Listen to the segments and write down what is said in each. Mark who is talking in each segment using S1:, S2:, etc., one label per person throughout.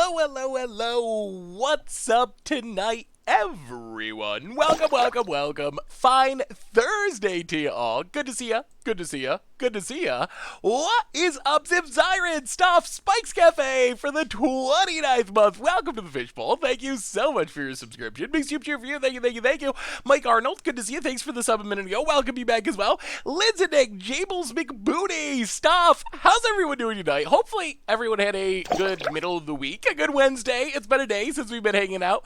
S1: Hello. What's up tonight, everyone? Welcome. Fine Thursday to you all. Good to see ya. What is up, Zip Zyron? Stuff Spikes Cafe for the 29th month. Welcome to the Fishbowl. Thank you so much for your subscription. Big soup cheer for you. Thank you. Mike Arnold, good to see you. Thanks for the sub a minute ago. Welcome you back as well. Lindsay Nick, Jables McBooty, Stuff. How's everyone doing tonight? Hopefully everyone had a good middle of the week, a good Wednesday. It's been a day since we've been hanging out.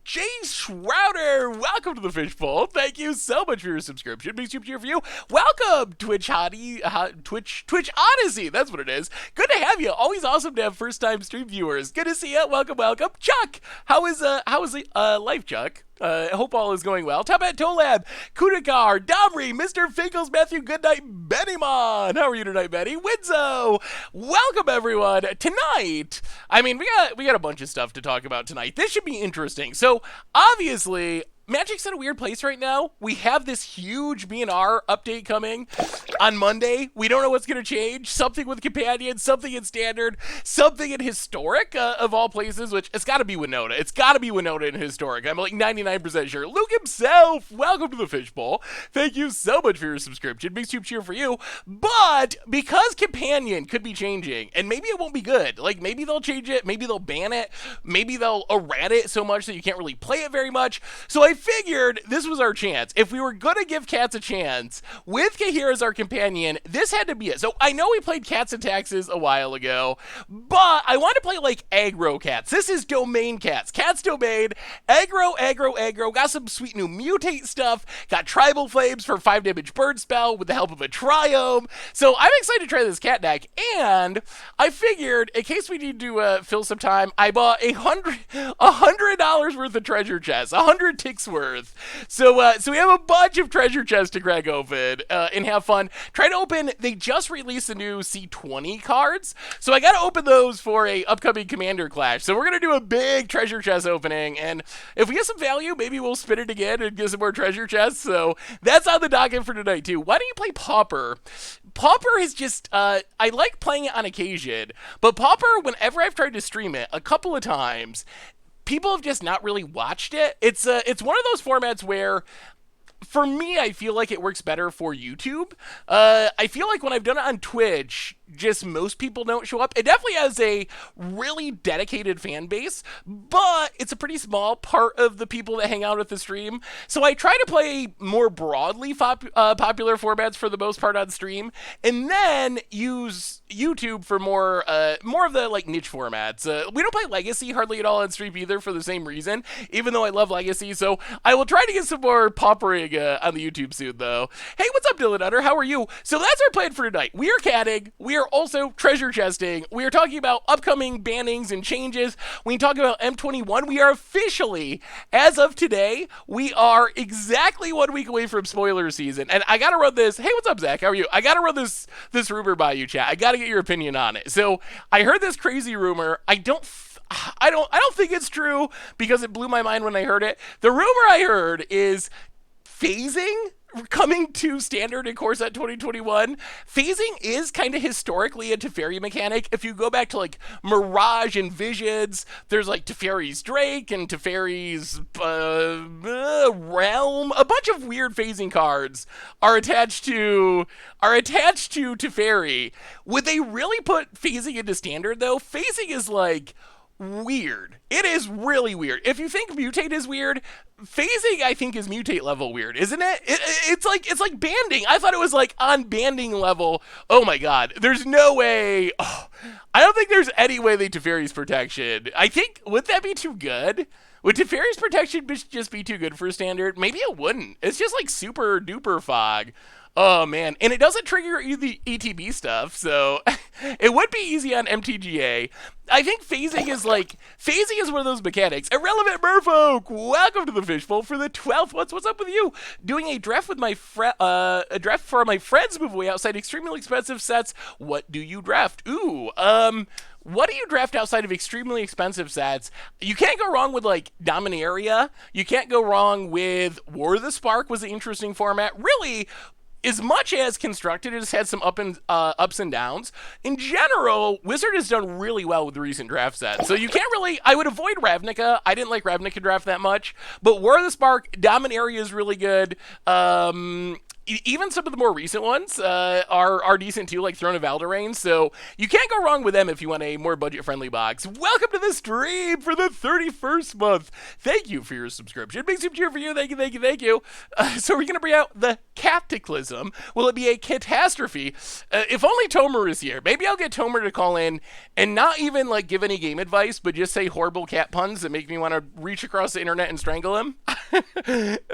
S1: Jay Schrouder, welcome to the Fishbowl. Thank you so much for your subscription. Big soup cheer for you. Welcome, Twitch Odyssey. That's what it is. Good to have you. Always awesome to have first-time stream viewers. Good to see you. Welcome. Chuck, how is life, Chuck? I hope all is going well. Top at Tolab, Kudakar, Domri, Mr. Finkles, Matthew Goodnight, Bennymon. How are you tonight, Benny? Winzo. Welcome, everyone. Tonight, we got a bunch of stuff to talk about tonight. This should be interesting. So, obviously, Magic's in a weird place right now. We have this huge BNR update coming on Monday. We don't know what's going to change. Something with Companion, something in Standard, something in Historic, of all places, which it's got to be Winota. It's got to be Winota in Historic. I'm like 99% sure. Luke himself, welcome to the Fishbowl. Thank you so much for your subscription. Big soup cheer for you. But because Companion could be changing, and maybe it won't be good. Like, maybe they'll change it. Maybe they'll ban it. Maybe they'll errata it so much that you can't really play it very much. So I figured this was our chance. If we were gonna give cats a chance with Kahir as our companion, this had to be it. So I know we played Cats and Taxes a while ago, but I want to play like aggro cats. This is domain cats. Cats domain, aggro. Got some sweet new mutate stuff. Got tribal flames for 5 damage bird spell with the help of a triome. So I'm excited to try this cat deck, and I figured in case we need to fill some time, I bought $100 worth of treasure chests, 100 ticks worth. So we have a bunch of treasure chests to crack open and have fun. Try to open. They just released the new C20 cards, so I got to open those for a upcoming Commander Clash. So we're gonna do a big treasure chest opening, and if we get some value, maybe we'll spin it again and get some more treasure chests. So that's on the docket for tonight too. Why don't you play Pauper? Pauper is just, I like playing it on occasion, but Pauper, whenever I've tried to stream it a couple of times, people have just not really watched it. It's one of those formats where, for me, I feel like it works better for YouTube. I feel like when I've done it on Twitch, just most people don't show up. It definitely has a really dedicated fan base, but it's a pretty small part of the people that hang out at the stream. So I try to play more broadly popular formats for the most part on stream, and then use YouTube for more of the like niche formats. We don't play Legacy hardly at all on stream either for the same reason, even though I love Legacy. So I will try to get some more poppering on the YouTube soon, though. Hey, what's up, Dylan Utter? How are you? So that's our plan for tonight. We are catting. We are also treasure chesting. We are talking about upcoming bannings and changes. We talk about M21. We are officially, as of today, we are exactly 1 week away from spoiler season. And I gotta run this. Hey, what's up, Zach? How are you? I gotta run this rumor by you, chat. I gotta get your opinion on it. So I heard this crazy rumor. I don't think it's true because it blew my mind when I heard it. The rumor I heard is phasing coming to Standard in Core Set 2021. Phasing is kind of historically a Teferi mechanic. If you go back to like Mirage and Visions, there's like Teferi's Drake and Teferi's Realm. A bunch of weird phasing cards are attached to Teferi. Would they really put phasing into Standard though? Phasing is like weird. It is really weird. If you think mutate is weird, phasing I think is mutate level weird, isn't it? It's like banding. I thought it was like on banding level. Oh my god. There's no way. Oh, I don't think there's any way they Teferi's protection. I think, would that be too good? Would Teferi's protection just be too good for Standard? Maybe it wouldn't. It's just like super duper fog. Oh man, and it doesn't trigger the ETB stuff, so it would be easy on MTGA. I think phasing is one of those mechanics. Irrelevant Merfolk, welcome to the Fishbowl for the 12th. What's up with you? Doing a draft with a draft for my friends move away outside extremely expensive sets. What do you draft? Ooh, what do you draft outside of extremely expensive sets? You can't go wrong with like Dominaria. You can't go wrong with War of the Spark was an interesting format. Really, as much as Constructed has had some ups and downs, in general, Wizard has done really well with the recent draft set. So you can't really. I would avoid Ravnica. I didn't like Ravnica draft that much, but War of the Spark, Dominaria is really good. Even some of the more recent ones are decent too, like Throne of Eldraine. So you can't go wrong with them if you want a more budget-friendly box. Welcome to the stream for the 31st month. Thank you for your subscription. Big super cheer for you. Thank you, thank you, thank you. So we're going to bring out the Cataclysm. Will it be a catastrophe? If only Tomer is here. Maybe I'll get Tomer to call in and not even like give any game advice, but just say horrible cat puns that make me want to reach across the internet and strangle him.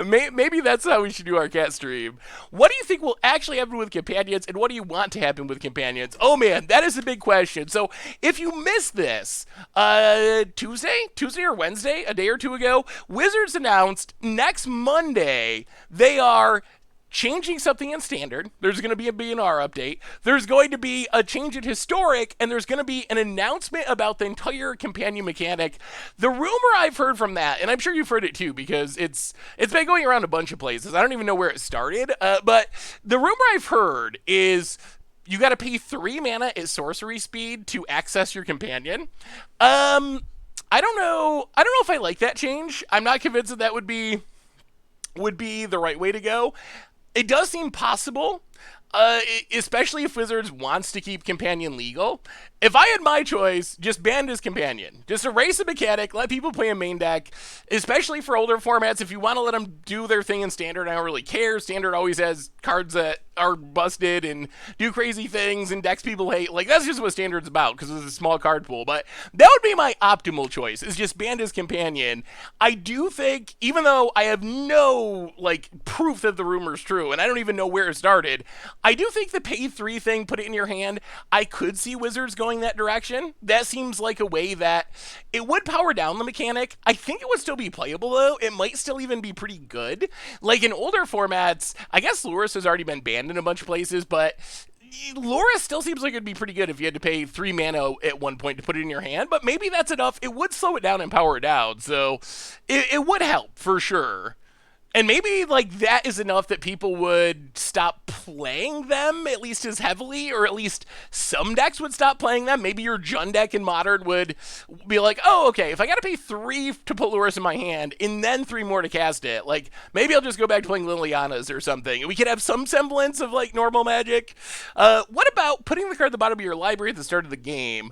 S1: Maybe that's how we should do our cat stream. What do you think will actually happen with companions, and what do you want to happen with companions? Oh man, that is a big question. So if you missed this, Tuesday or Wednesday, a day or two ago, Wizards announced next Monday they are changing something in Standard. There's going to be a BNR update. There's going to be a change in Historic, and there's going to be an announcement about the entire companion mechanic. The rumor I've heard from that, and I'm sure you've heard it too, because it's been going around a bunch of places. I don't even know where it started, but the rumor I've heard is you got to pay 3 mana at sorcery speed to access your companion. I don't know if I like that change. I'm not convinced that would be the right way to go. It does seem possible, especially if Wizards wants to keep Companion legal. If I had my choice, just ban his Companion. Just erase the mechanic, let people play a main deck, especially for older formats. If you want to let them do their thing in Standard, I don't really care. Standard always has cards that are busted and do crazy things and decks people hate. Like, that's just what Standard's about, because it's a small card pool. But that would be my optimal choice, is just ban his Companion. I do think, even though I have no, like, proof that the rumor's true, and I don't even know where it started, I do think the pay 3 thing, put it in your hand, I could see Wizards going that direction. That seems like a way that it would power down the mechanic. I think it would still be playable, though. It might still even be pretty good. Like, in older formats, I guess Lurrus has already been banned in a bunch of places, but Lurrus still seems like it'd be pretty good if you had to pay 3 mana at one point to put it in your hand, but maybe that's enough. It would slow it down and power it down, so it would help, for sure. And maybe, like, that is enough that people would stop playing them, at least as heavily, or at least some decks would stop playing them. Maybe your Jund deck in Modern would be like, oh, okay, if I gotta pay 3 to put Lurrus in my hand, and then 3 more to cast it, like, maybe I'll just go back to playing Liliana's or something, and we could have some semblance of, like, normal Magic. What about putting the card at the bottom of your library at the start of the game?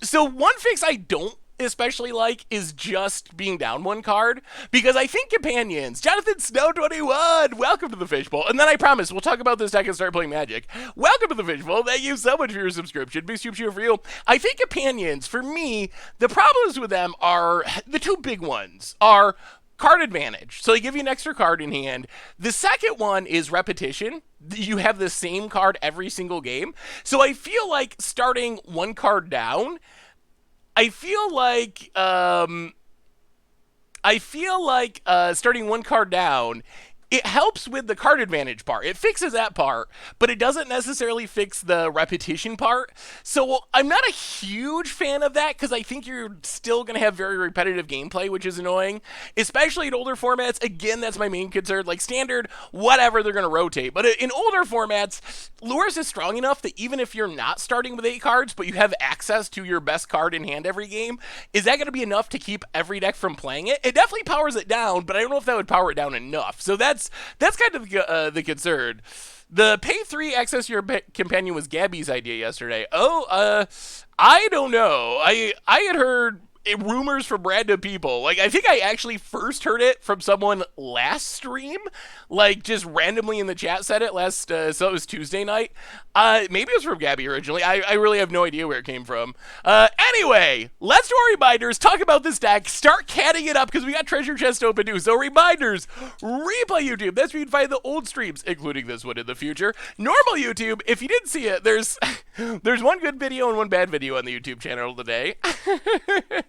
S1: So one fix I don't especially like is just being down 1 card, because I think companions, Jonathan Snow 21, welcome to the Fishbowl, and then I promise we'll talk about this deck and start playing Magic. Welcome to the Fishbowl. Thank you so much for your subscription. Big super cheer for you. I think companions, for me, the problems with them are, the 2 big ones are card advantage. So they give you an extra card in hand. The second one is repetition. You have the same card every single game. So I feel like starting 1 card down, I feel like starting 1 card down, it helps with the card advantage part. It fixes that part, but it doesn't necessarily fix the repetition part. So I'm not a huge fan of that, because I think you're still going to have very repetitive gameplay, which is annoying, especially in older formats. Again, that's my main concern. Like Standard, whatever, they're going to rotate. But in older formats, Lurrus is strong enough that even if you're not starting with 8 cards, but you have access to your best card in hand every game, is that going to be enough to keep every deck from playing it? It definitely powers it down, but I don't know if that would power it down enough. So that's kind of the concern. The pay 3 access your companion was Gabby's idea yesterday. Oh, I don't know. I had heard rumors from random people. Like, I think I actually first heard it from someone last stream. Like, just randomly in the chat said it last, so it was Tuesday night. Maybe it was from Gabby originally. I really have no idea where it came from. Anyway, let's do our reminders, talk about this deck, start catting it up, because we got treasure chest open too. So reminders, replay YouTube. That's where you can find the old streams, including this one in the future. Normal YouTube, if you didn't see it, there's There's one good video and one bad video on the YouTube channel today.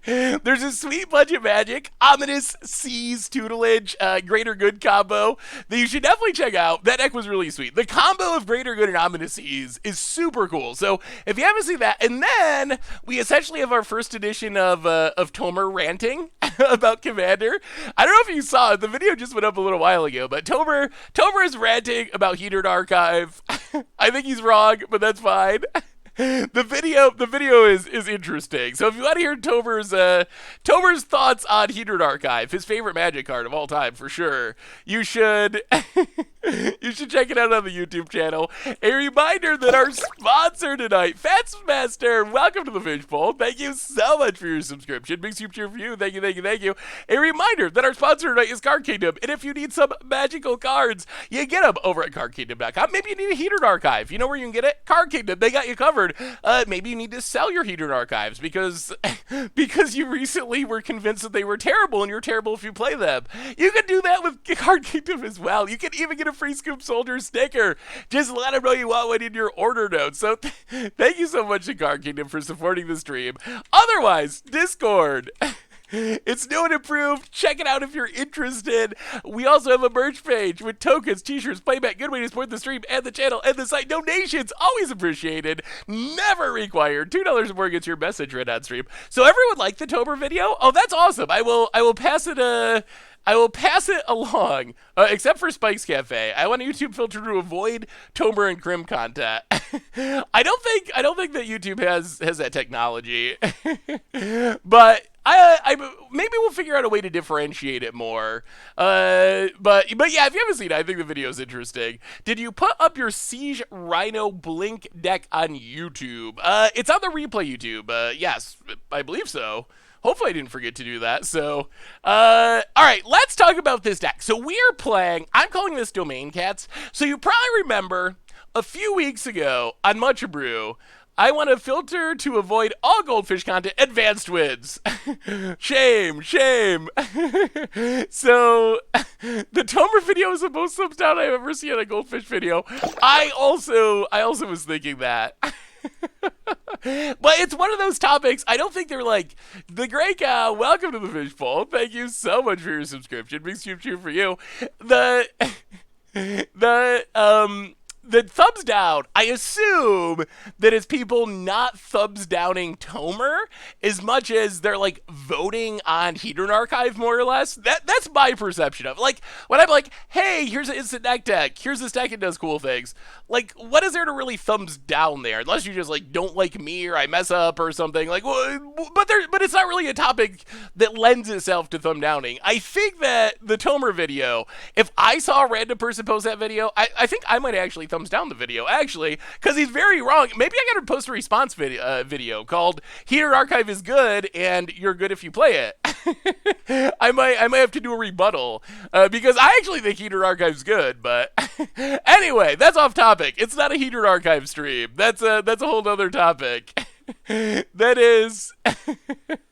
S1: There's a sweet bunch of magic, ominous seas tutelage, greater good combo that you should definitely check out. That deck was really sweet. The combo of greater good and ominous seas is super cool. So if you haven't seen that, and then we essentially have our first edition of Tomer ranting about Commander. I don't know if you saw it. The video just went up a little while ago, but Tomer is ranting about Heated Archive. I think he's wrong, but that's fine. The video is interesting. So if you want to hear Tomer's thoughts on Heated Archive, his favorite Magic card of all time for sure, you should check it out on the YouTube channel. A reminder that our sponsor tonight, Fatsmaster, welcome to the Fishbowl. Thank you so much for your subscription. Big super cheer for you. Thank you. A reminder that our sponsor tonight is Card Kingdom, and if you need some magical cards, you get them over at cardkingdom.com. Maybe you need a Heated Archive. You know where you can get it? Card Kingdom. They got you covered. Maybe you need to sell your Heated Archives because you recently were convinced that they were terrible and you're terrible if you play them. You can do that with Card Kingdom as well. You can even get a free Scoop Soldier sticker. Just let them know you want one in your order notes. So thank you so much to Card Kingdom for supporting the stream. Otherwise, Discord. It's new and improved. Check it out if you're interested. We also have a merch page with tokens, t-shirts, playback, good way to support the stream and the channel and the site. Donations, always appreciated, never required. $2 or more gets your message read on stream. So everyone liked the Tober video? Oh, that's awesome. I will pass it along, except for Spike's Cafe. I want a YouTube filter to avoid Tober and Crim content. I don't think that YouTube has that technology, but I maybe we'll figure out a way to differentiate it more. But yeah, if you haven't seen it, I think the video is interesting. Did you put up your Siege Rhino Blink deck on YouTube? It's on the replay YouTube. Yes, I believe so. Hopefully I didn't forget to do that. So, all right, let's talk about this deck. So we are playing, I'm calling this Domain Cats. So you probably remember a few weeks ago on Much Brew, I want to filter to avoid all goldfish content, advanced wins. Shame. So the Tomer video is the most thumbs down I've ever seen on a goldfish video. I also was thinking that. But it's one of those topics, I don't think they're like, the Grey Cow, welcome to the Fishbowl. Thank you so much for your subscription. Big cheer for you. The thumbs down, I assume that it's people not thumbs downing Tomer as much as they're like voting on Heated Archive more or less. That's my perception of it. Like when I'm like, hey, here's an instant deck. Here's this deck that does cool things. Like, what is there to really thumbs down there? Unless you just like don't like me or I mess up or something. Like, but it's not really a topic that lends itself to thumb downing. I think that the Tomer video, if I saw a random person post that video, I think I might actually thumbs down the video, actually, because he's very wrong. Maybe I gotta post a response video called Heated Archive is good and you're good if you play it. I might have to do a rebuttal because I actually think Heated Archive's good, but anyway, that's off topic. It's not a Heated Archive stream. That's a whole other topic. That is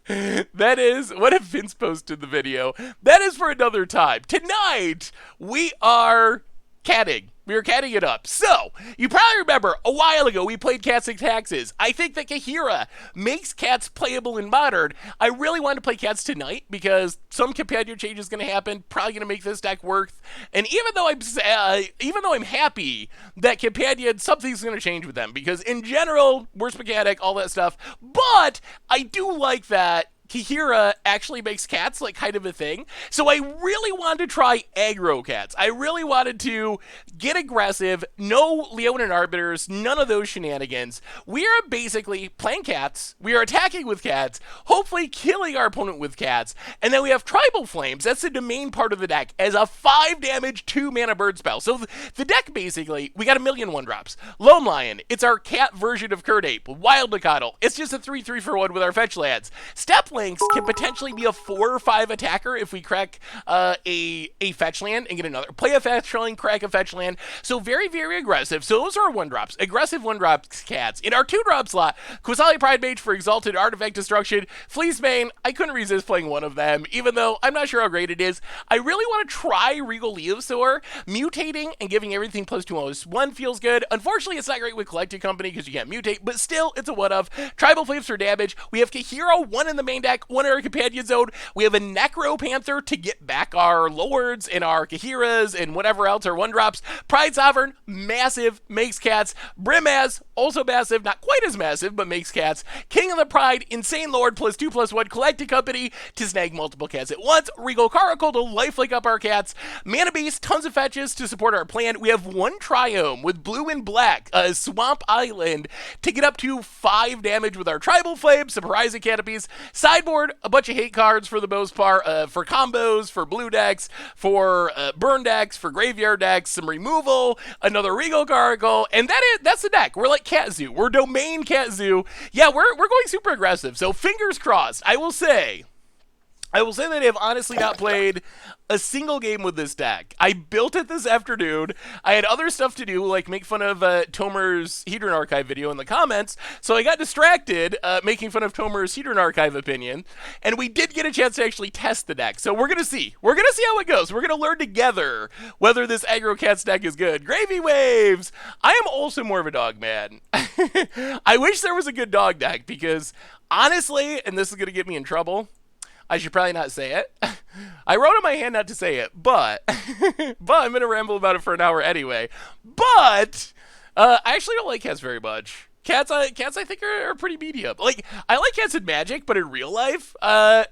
S1: what if Vince posted the video? That is for another time. Tonight we are catting. We were catting it up. So, you probably remember a while ago we played Cats and Taxes. I think that Kahira makes Cats playable in Modern. I really wanted to play Cats tonight because some companion change is going to happen. Probably going to make this deck work. And even though I'm happy that companion, something's going to change with them because in general, worst mechanic, all that stuff. But I do like that Kahira actually makes Cats like kind of a thing. So I really wanted to try aggro Cats. I really wanted to get aggressive, no Leonin Arbiters, none of those shenanigans. We are basically playing Cats, we are attacking with Cats, hopefully killing our opponent with Cats, and then we have Tribal Flames, that's the main part of the deck, as a 5 damage 2 mana bird spell. So the deck basically, we got a million 1-drops. Lone Lion, it's our cat version of Curdape. Wild Nicottle, it's just a 3/3 for 1 with our fetch lands. Step Lynx can potentially be a 4 or 5 attacker if we crack a fetch land and get another. Play a fetch land, crack a fetch land. So very, very aggressive. So those are our 1-drops. Aggressive 1-drop cats. In our 2-drop slot, Quasali Pride Mage for Exalted Artifact Destruction. Fleecebane, I couldn't resist playing one of them, even though I'm not sure how great it is. I really want to try Regal Leosaur. Mutating and giving everything +2/+1 feels good. Unfortunately, it's not great with Collected Company because you can't mutate, but still, it's a one-of. Tribal Flames for damage. We have Kahiro, 1 in the main deck, 1 in our companion zone. We have a Necro Panther to get back our Lords and our Kahiras and whatever else are 1-drops. Pride Sovereign, massive, makes cats. Brimaz, also massive, not quite as massive, but makes cats. King of the Pride, Insane Lord, +2/+1, Collected Company to snag multiple cats at once. Regal Caracal to lifelink up our cats. Mana Beast, tons of fetches to support our plan. We have 1 Triome with blue and black, Swamp Island, to get up to 5 damage with our Tribal Flames, some Horizon Canopies. Sideboard, a bunch of hate cards for the most part, for combos, for blue decks, for burn decks, for graveyard decks, some removal, another Regal Caracal, and that's the deck. We're like Cat Zoo. We're Domain Cat Zoo. Yeah, we're going super aggressive. So fingers crossed. I will say that I have honestly not played a single game with this deck. I built it this afternoon. I had other stuff to do, like make fun of Tomer's Hedron Archive video in the comments, so I got distracted making fun of Tomer's Hedron Archive opinion, and we did get a chance to actually test the deck. So we're going to see. We're going to see how it goes. We're going to learn together whether this Aggro Cats deck is good. Gravy Waves! I am also more of a dog man. I wish there was a good dog deck, because honestly, and this is going to get me in trouble, I should probably not say it. I wrote in my hand not to say it, but I'm going to ramble about it for an hour anyway. But I actually don't like cats very much. Cats I think are pretty medium. Like, I like cats in Magic, but in real life, I'm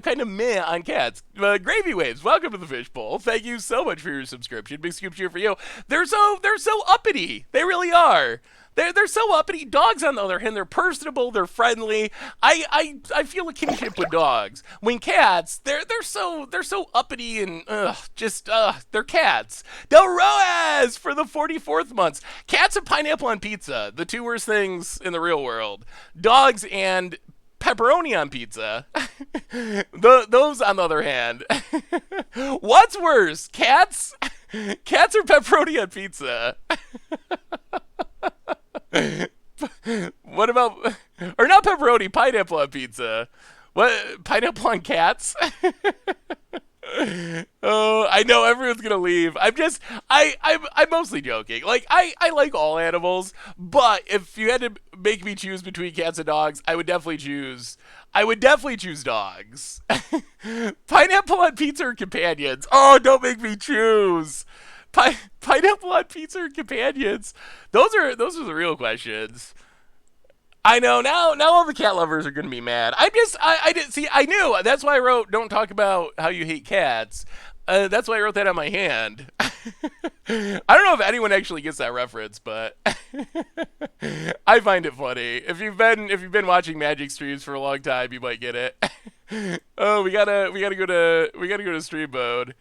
S1: kind of meh on cats. Gravy Waves, welcome to the Fishbowl. Thank you so much for your subscription. Big scoop cheer for you. They're so uppity. They really are. They're so uppity. Dogs, on the other hand, they're personable, they're friendly. I feel a kinship with dogs. When cats, they're so uppity and they're cats. Del Roaz for the 44th months. Cats and pineapple on pizza, the 2 worst things in the real world. Dogs and pepperoni on pizza. Those, on the other hand. What's worse, cats? Cats or pepperoni on pizza? What about, or not pepperoni, pineapple on pizza? What, pineapple on cats? Oh, I know everyone's gonna leave. I'm mostly joking. Like, I like all animals, but if you had to make me choose between cats and dogs, I would definitely choose dogs. Pineapple on pizza or companions? Oh, don't make me choose. Pineapple on pizza or companions? Those are the real questions. I know, now all the cat lovers are gonna be mad. I didn't see. I knew. That's why I wrote, "Don't talk about how you hate cats." That's why I wrote that on my hand. I don't know if anyone actually gets that reference, but I find it funny. If you've been watching Magic streams for a long time, you might get it. Oh, we gotta go to stream mode.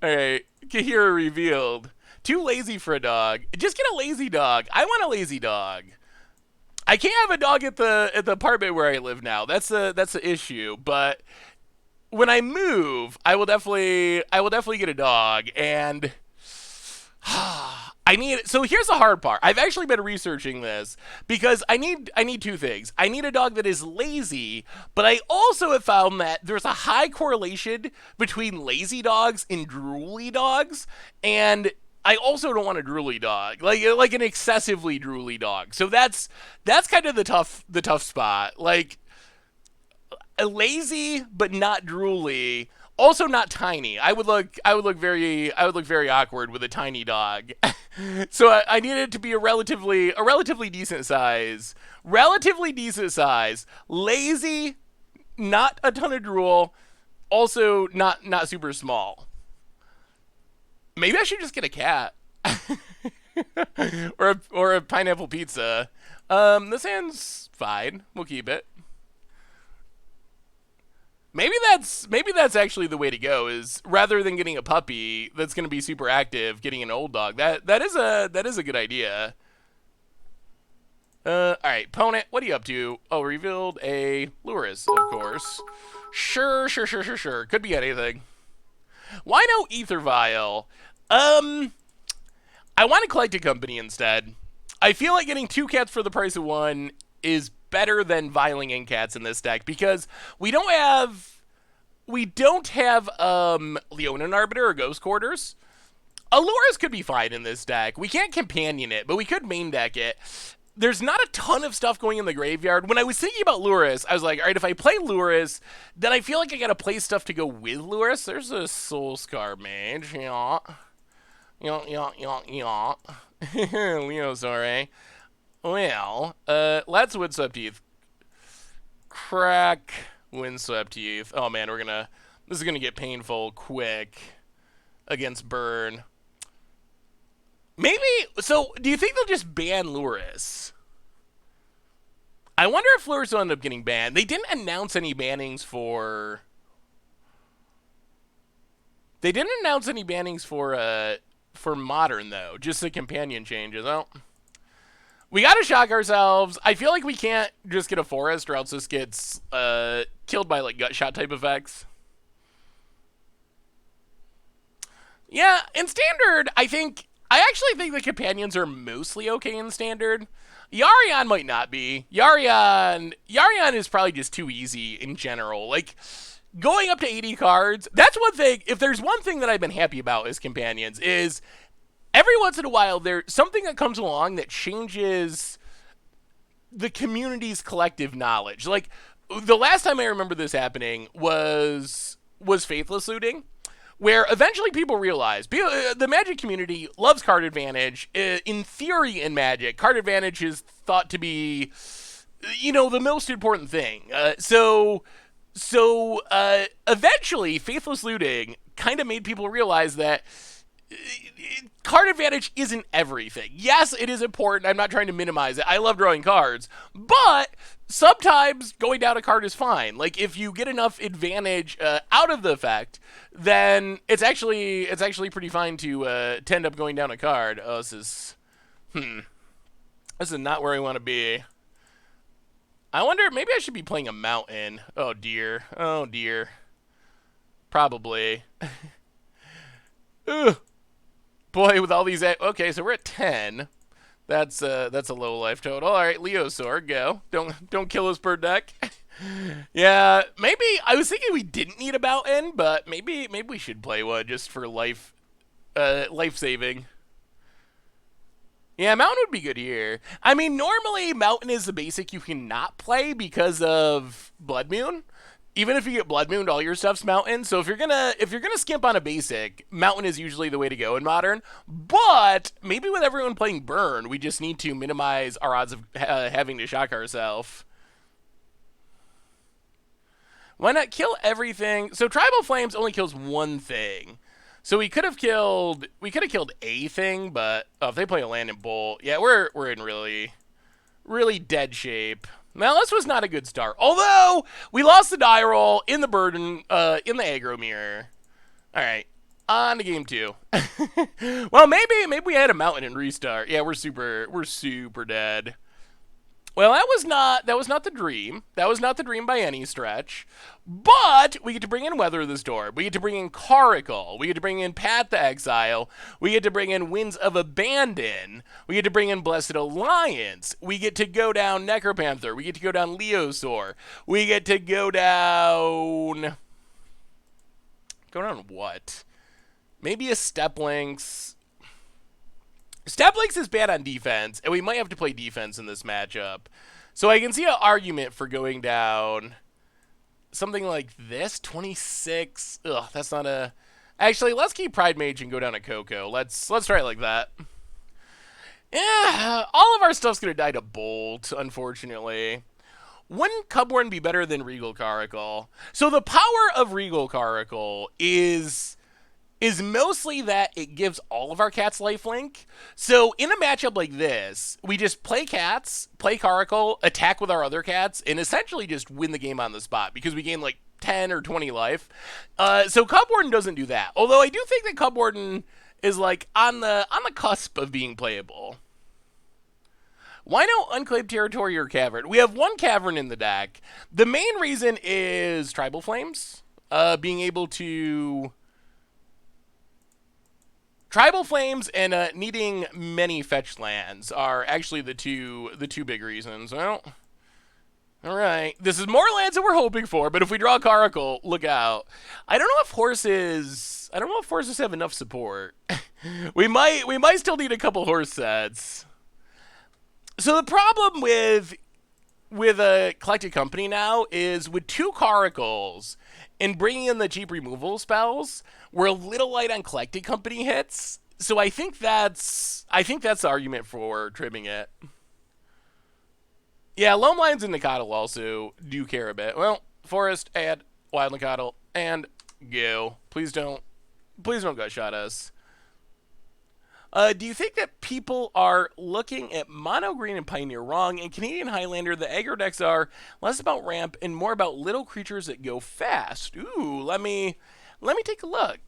S1: Alright, Kahira revealed. Too lazy for a dog. Just get a lazy dog. I want a lazy dog. I can't have a dog at the apartment where I live now. That's the issue. But when I move, I will definitely get a dog. And so here's the hard part. I've actually been researching this because I need 2 things. I need a dog that is lazy, but I also have found that there's a high correlation between lazy dogs and drooly dogs, and I also don't want a drooly dog, like an excessively drooly dog. So that's kind of the tough spot. Like, a lazy but not drooly. Also not tiny. I would look very awkward with a tiny dog. So I need it to be a relatively decent size. Lazy, not a ton of drool, also not super small. Maybe I should just get a cat. or a pineapple pizza. This hand's fine. We'll keep it. maybe that's actually the way to go. Is rather than getting a puppy that's going to be super active, getting an old dog. That is a good idea. All right, opponent, what are you up to? Oh, revealed a Luris, of course. Sure. Could be anything. Why no Ether Vial? I want to collect a company instead. I feel like getting 2 cats for the price of 1 is better than vialing in cats in this deck because we don't have Leonin Arbiter or Ghost Quarters. Aluris could be fine in this deck. We can't companion it, but we could main deck it. There's not a ton of stuff going in the graveyard. When I was thinking about Luris, I was like, all right, if I play Luris, then I feel like I gotta play stuff to go with Luris. There's a Soul Scar Mage, yeah. Leo, sorry. Well, let's Windswept Teeth. Crack Windswept Teeth. Oh man, this is gonna get painful quick against Burn. Maybe, so do you think they'll just ban Luris? I wonder if Luris will end up getting banned. They didn't announce any bannings for... They didn't announce any bannings for Modern, though. Just the companion changes. Oh. We gotta shock ourselves. I feel like we can't just get a Forest or else this gets killed by, like, gut shot type effects. Yeah, in Standard, I actually think the companions are mostly okay in Standard. Yarion might not be. Yarion is probably just too easy in general. Like, going up to 80 cards, that's one thing. If there's one thing that I've been happy about as companions is every once in a while there's something that comes along that changes the community's collective knowledge. Like, the last time I remember this happening was Faithless Looting, where eventually people realize the Magic community loves card advantage. In theory, in Magic, card advantage is thought to be, the most important thing. So eventually, Faithless Looting kind of made people realize that card advantage isn't everything. Yes, it is important. I'm not trying to minimize it. I love drawing cards. But sometimes going down a card is fine. Like, if you get enough advantage out of the effect, then it's actually pretty fine to end up going down a card. Oh, this is not where I want to be. I wonder, maybe I should be playing a mountain. Oh, dear. Probably. Ugh. Boy, with all these... Okay, so we're at 10. That's a low life total. All right, Leosaur, go. Don't kill us, bird deck. Yeah, maybe... I was thinking we didn't need a mountain, but maybe we should play one just for life saving. Yeah, mountain would be good here. I mean, normally mountain is the basic you cannot play because of Blood Moon. Even if you get Blood Moon, all your stuff's mountain. So if you're gonna skimp on a basic, mountain is usually the way to go in Modern. But maybe with everyone playing Burn, we just need to minimize our odds of having to shock ourselves. Why not kill everything? So Tribal Flames only kills one thing. So we could have killed a thing, but if they play a Land and Bolt, yeah, we're in really dead shape. Now, this was not a good start. Although, we lost the die roll in the burden, in the aggro mirror. Alright, on to game 2. Well, maybe we had a mountain and restart. Yeah, we're super dead. Well, that was not the dream. That was not the dream by any stretch. But we get to bring in Weather the Storm. We get to bring in Caracal. We get to bring in Path to Exile. We get to bring in Winds of Abandon. We get to bring in Blessed Alliance. We get to go down Necropanther. We get to go down Leosaur. We get to go down... Go down what? Maybe a Stepplinks. Stepplinks is bad on defense, and we might have to play defense in this matchup. So I can see an argument for going down something like this, 26. Ugh, that's not a... Actually, let's keep Pride Mage and go down to Coco. Let's try it like that. Yeah, all of our stuff's going to die to Bolt, unfortunately. Wouldn't Cubborn be better than Regal Caracal? So the power of Regal Caracal is mostly that it gives all of our cats lifelink. So in a matchup like this, we just play cats, play Caracal, attack with our other cats, and essentially just win the game on the spot because we gain like 10 or 20 life. So Cub Warden doesn't do that. Although I do think that Cub Warden is like on the cusp of being playable. Why no Unclaimed Territory or Cavern? We have one Cavern in the deck. The main reason is Tribal Flames. Being able to... Tribal Flames and needing many fetch lands are actually the two big reasons. Well, all right. This is more lands than we're hoping for, but if we draw Caracal, look out. I don't know if horses have enough support. we might still need a couple horse sets. So the problem with a collected company now is with 2 Caracals and bringing in the cheap removal spells, we're a little light on collected company hits. So I think that's the argument for trimming it. Yeah, Loam Lions and Nicottle also do care a bit. Well, Forest, add Wild Nicottle, and go. Please don't gut shot us. Do you think that people are looking at Mono Green and Pioneer wrong? In Canadian Highlander, the aggro decks are less about ramp and more about little creatures that go fast. Ooh, let me take a look.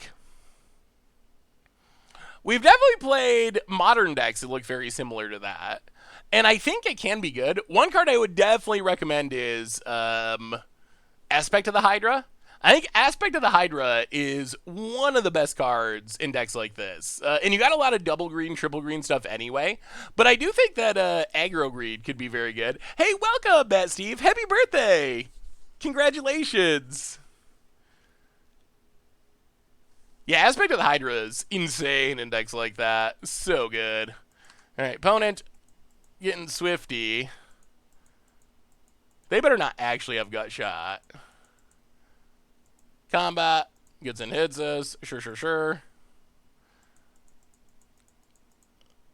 S1: We've definitely played modern decks that look very similar to that. And I think it can be good. One card I would definitely recommend is Aspect of the Hydra. I think Aspect of the Hydra is one of the best cards in decks like this. And you got a lot of double green, triple green stuff anyway. But I do think that aggro greed could be very good. Hey, welcome, Matt Steve. Happy birthday. Congratulations. Yeah, Aspect of the Hydra is insane in decks like that. So good. All right, opponent getting Swifty. They better not actually have Gut Shot. Combat. Gets and hits us. Sure.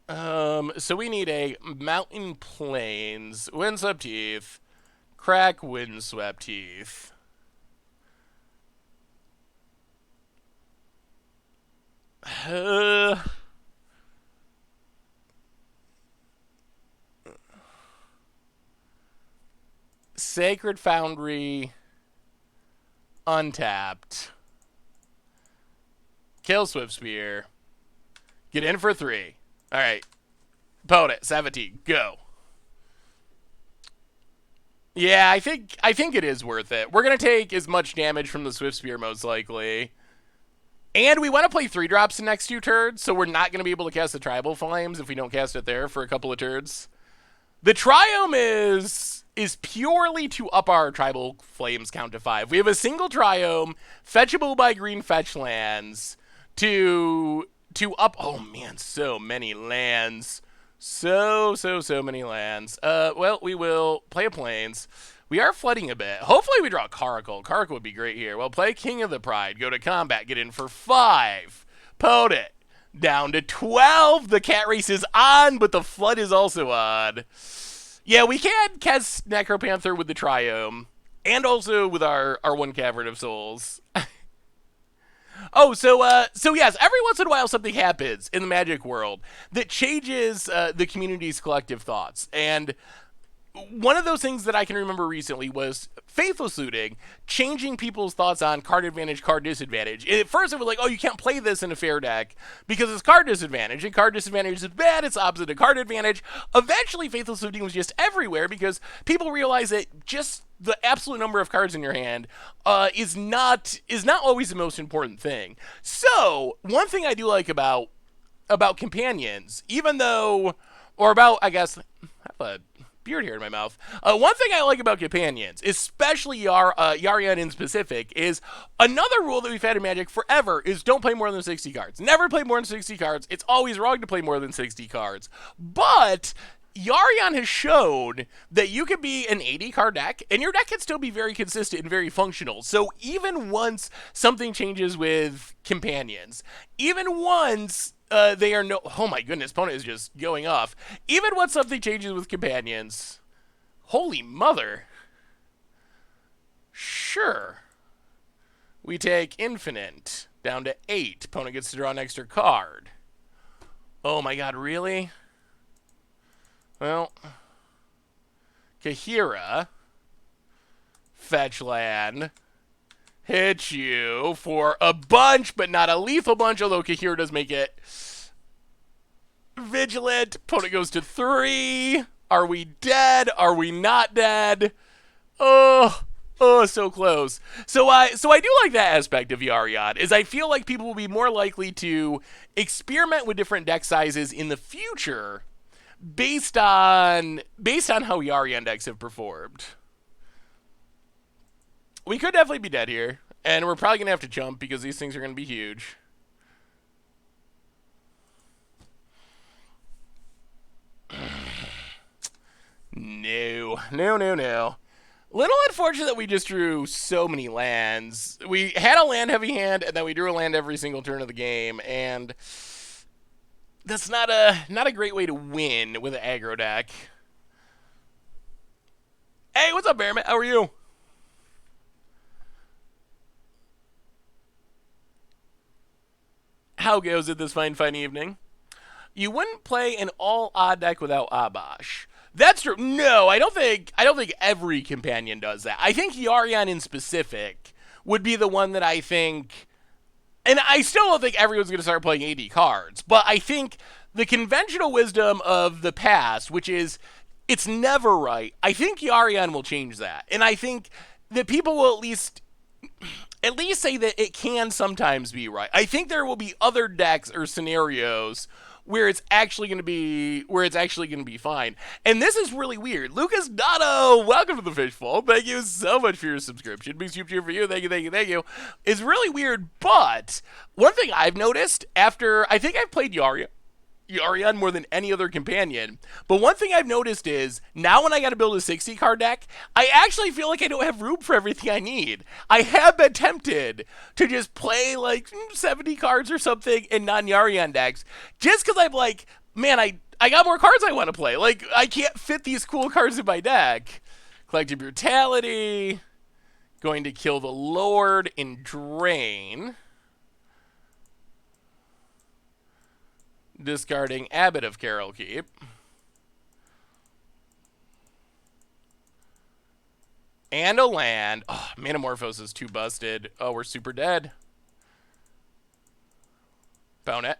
S1: So we need a Mountain Plains, Windswept Heath, Crack Windswept Heath. Sacred Foundry, untapped. Kill Swift Spear. Get in for 3. All right. Opponent, 17. Go. Yeah, I think it is worth it. We're going to take as much damage from the Swift Spear most likely. And we want to play 3-drops the next 2 turns, so we're not going to be able to cast the Tribal Flames if we don't cast it there for a couple of turns. The Triome is purely to up our Tribal Flames count to 5. We have a single Triome, fetchable by green fetch lands, to up... Oh, man, so many lands. So many lands. Well, we will play a Plains. We are flooding a bit. Hopefully we draw Caracal. Caracal would be great here. Well, play King of the Pride. Go to combat. Get in for 5. Potent. Down to 12. The cat race is on, but the flood is also on. Yeah, we can cast Necropanther with the Triome. And also with our 1 Cavern of Souls. So yes, every once in a while something happens in the Magic world that changes the community's collective thoughts. And one of those things that I can remember recently was Faithless Looting changing people's thoughts on card advantage, card disadvantage. At first it was like, oh, you can't play this in a fair deck because it's card disadvantage, and card disadvantage is bad, it's opposite of card advantage. Eventually Faithless Looting was just everywhere because people realized that just the absolute number of cards in your hand is not always the most important thing. So one thing I do like about companions, even though, or about, I guess, I have a beard here in my mouth. One thing I like about companions, especially Yarion in specific, is another rule that we've had in Magic forever is don't play more than 60 cards. Never play more than 60 cards. It's always wrong to play more than 60 cards. But Yarion has shown that you can be an 80-card deck, and your deck can still be very consistent and very functional. So even once something changes with companions, even once they are no... Oh my goodness, opponent is just going off. Even once something changes with companions... Holy mother. Sure. We take Infinite down to 8. Opponent gets to draw an extra card. Oh my god, really? Well... Kahira. Fetch land. hit you for a bunch, but not a lethal bunch, although Kahir does make it vigilant. Opponent goes to 3. Are we dead? Are we not dead? Oh, so close. So I do like that aspect of Yarion, is I feel like people will be more likely to experiment with different deck sizes in the future based on how Yarion decks have performed. We could definitely be dead here, and we're probably going to have to jump because these things are going to be huge. No. Little unfortunate that we just drew so many lands. We had a land heavy hand, and then we drew a land every single turn of the game, and that's not a great way to win with an aggro deck. Hey, what's up, Bearman? How are you? How goes it this fine evening? You wouldn't play an all odd deck without Abash. That's true. No, I don't think every companion does that. I think Yarion in specific would be the one that I think, and I still don't think everyone's going to start playing 80 cards, but I think the conventional wisdom of the past, which is it's never right, I think Yarion will change that. And I think that people will at least say that it can sometimes be right. I think there will be other decks or scenarios where it's actually going to be fine. And this is really weird. Lucas Dotto, welcome to the Fishbowl. Thank you so much for your subscription. Big super cheer for you. Thank you. It's really weird, but one thing I've noticed after I think I've played Yarion more than any other companion, but one thing I've noticed is now when I got to build a 60 card deck, I actually feel like I don't have room for everything I need. I have been tempted to just play like 70 cards or something in non-Yarion decks just because I'm like, man, I got more cards I want to play. Like, I can't fit these cool cards in my deck. Collective Brutality, going to kill the Lord in Drain. Discarding Abbot of Carol Keep. And a land. Oh, Manamorphose is too busted. Oh, we're super dead. Bonet.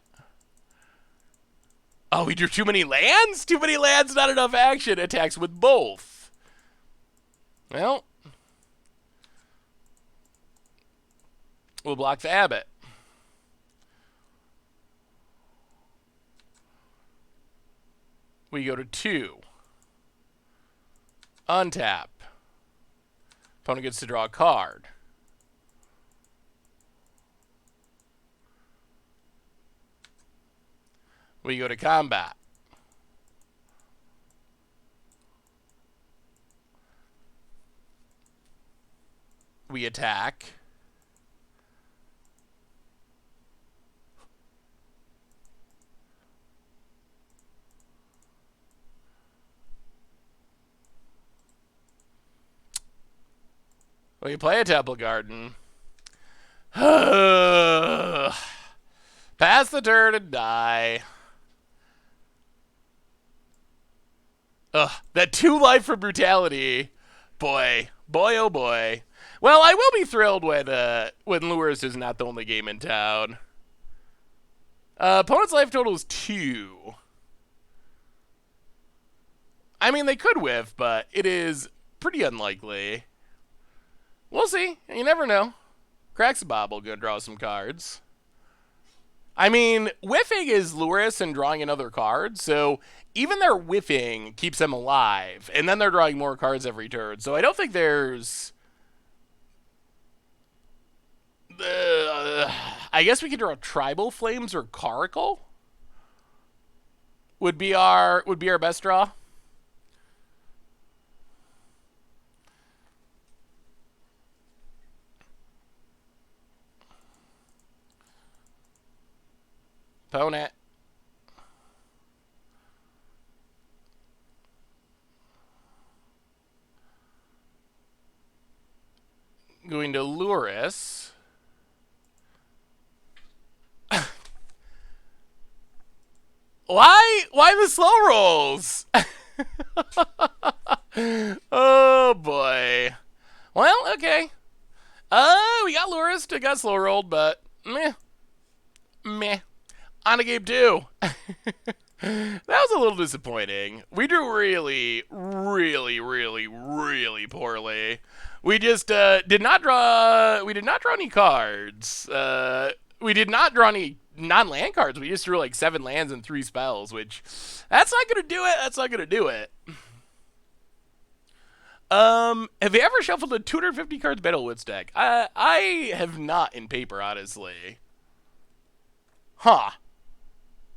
S1: Oh, we drew too many lands? Too many lands, not enough action. Attacks with both. Well, we'll block the Abbot. We go to 2. Untap. Opponent gets to draw a card. We go to combat. We attack. We play a Temple Garden. Pass the turn and die. Ugh, that 2 life for Brutality. Boy, oh boy. Well, I will be thrilled when Lures is not the only game in town. Opponent's life total is 2. I mean, they could whiff, but it is pretty unlikely. We'll see. You never know. Cracks a bobble, gonna draw some cards. I mean, whiffing is Luris and drawing another card, so even their whiffing keeps them alive, and then they're drawing more cards every turn. So I don't think there's... I guess we could draw Tribal Flames or Caracal. Would be our best draw. Opponent. Going to Luris. Why the slow rolls? Oh boy. Well, okay. We got Lurist. It got slow rolled, but meh. Meh. On to game 2. That was a little disappointing. We drew really, really, really, really poorly. We just did not draw. We did not draw any cards. We did not draw any non-land cards. We just drew like 7 lands and 3 spells, which that's not gonna do it. That's not gonna do it. Have you ever shuffled a 250 cards Battlewoods deck? I have not in paper, honestly. Huh.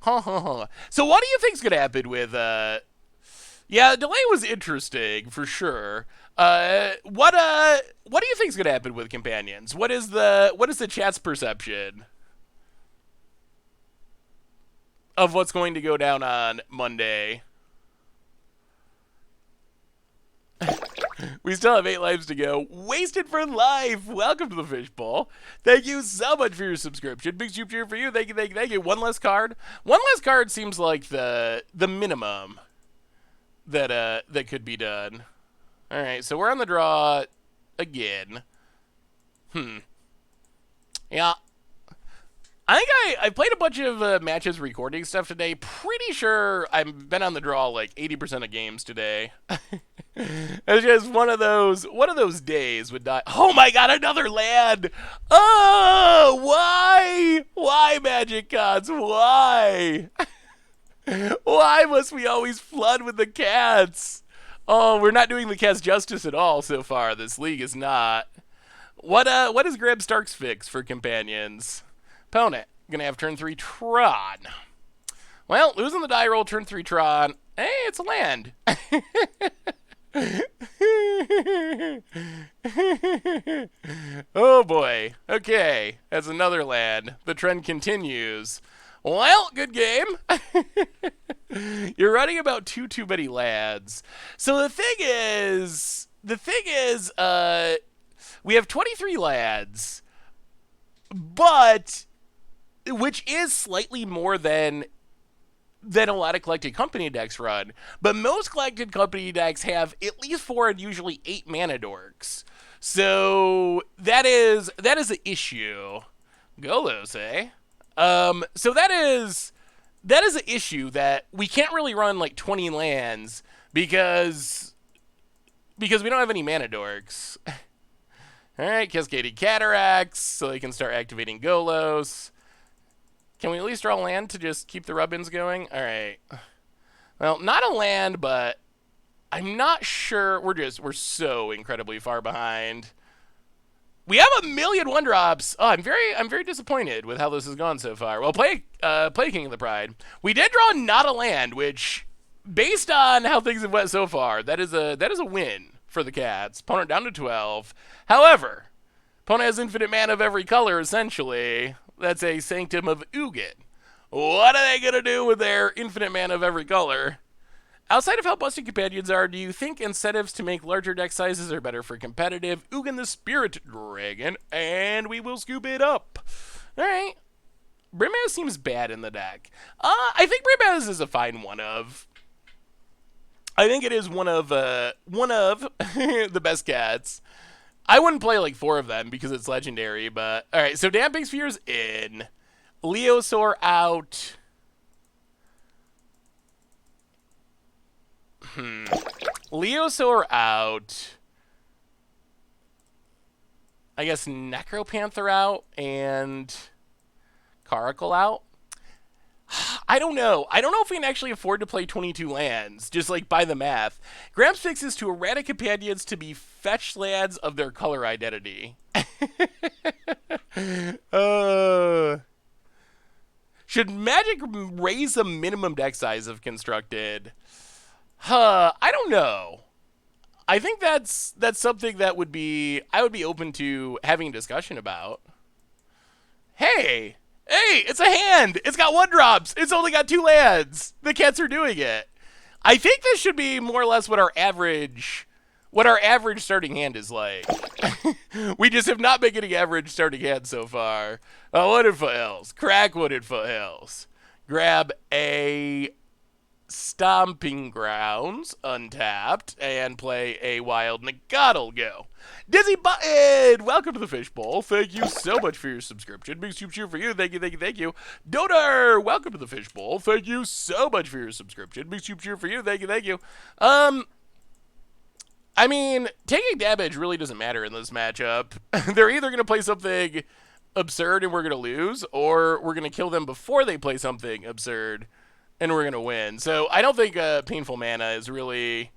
S1: So what do you think's gonna happen with yeah, the delay was interesting for sure. What do you think's gonna happen with companions? What is the chat's perception of what's going to go down on Monday? We still have 8 lives to go. Wasted for life. Welcome to the Fishbowl. Thank you so much for your subscription. Big soup cheer for you. Thank you, thank you, thank you. One less card. One less card seems like the minimum that that could be done. All right, so we're on the draw again. Yeah. I think I played a bunch of matches recording stuff today. Pretty sure I've been on the draw like 80% of games today. It's just one of those days would die. Oh my god, another land! Oh, why? Why, Magic Gods? Why? Why must we always flood with the cats? Oh, we're not doing the cats justice at all so far. This league is not. What is Grab Stark's fix for companions? Opponent, gonna have turn 3 Tron. Well, losing the die roll, turn 3 Tron. Hey, it's a land. Oh boy. Okay, that's another land. The trend continues. Well, good game. You're running about too many lads. So the thing is, we have 23 lads, but which is slightly more than a lot of collected company decks run. But most collected company decks have at least 4 and usually 8 mana dorks. So that is an issue. Golos, eh? So that is an issue that we can't really run like 20 lands because we don't have any mana dorks. All right, Cascading Cataracts, so they can start activating Golos. Can we at least draw land to just keep the rub-ins going? All right. Well, not a land, but I'm not sure. We're so incredibly far behind. We have a million 1-drops. Oh, I'm very disappointed with how this has gone so far. Well, play King of the Pride. We did draw not a land, which, based on how things have went so far, that is a win for the Cats. Opponent down to 12. However, opponent has infinite mana of every color, essentially. That's a Sanctum of Ugin. What are they going to do with their infinite mana of every color? Outside of how busted companions are, do you think incentives to make larger deck sizes are better for competitive? Ugin the Spirit Dragon, and we will scoop it up. All right. Brimaz seems bad in the deck. I think Brimaz is a fine one of. I think it is one of the best cats. I wouldn't play like 4 of them because it's legendary, but all right. So Damping Sphere's in, Leosaur out. Leosaur out. I guess Necropanther out and Caracal out. I don't know. I don't know if we can actually afford to play 22 lands, just like by the math. Gramps fix is to errata companions to be fetched lands of their color identity. Should Magic raise the minimum deck size of constructed? I don't know. I think that's something that I would be open to having a discussion about. Hey, it's a hand. It's got 1-drops. It's only got 2 lands. The Cats are doing it. I think this should be more or less what our average starting hand is like. We just have not been getting average starting hands so far. Wooded Foothills. Crack Wooded Foothills. Grab a Stomping Grounds, untapped, and play a Wild Nagaddle go. Dizzy Button, welcome to the Fishbowl. Thank you so much for your subscription. Big soup cheer for you. Thank you, thank you, thank you. Donar, welcome to the Fishbowl. Thank you so much for your subscription. Big soup cheer for you. Thank you, thank you. I mean, taking damage really doesn't matter in this matchup. They're either going to play something absurd and we're going to lose, or we're going to kill them before they play something absurd and we're going to win. So I don't think Painful Mana is really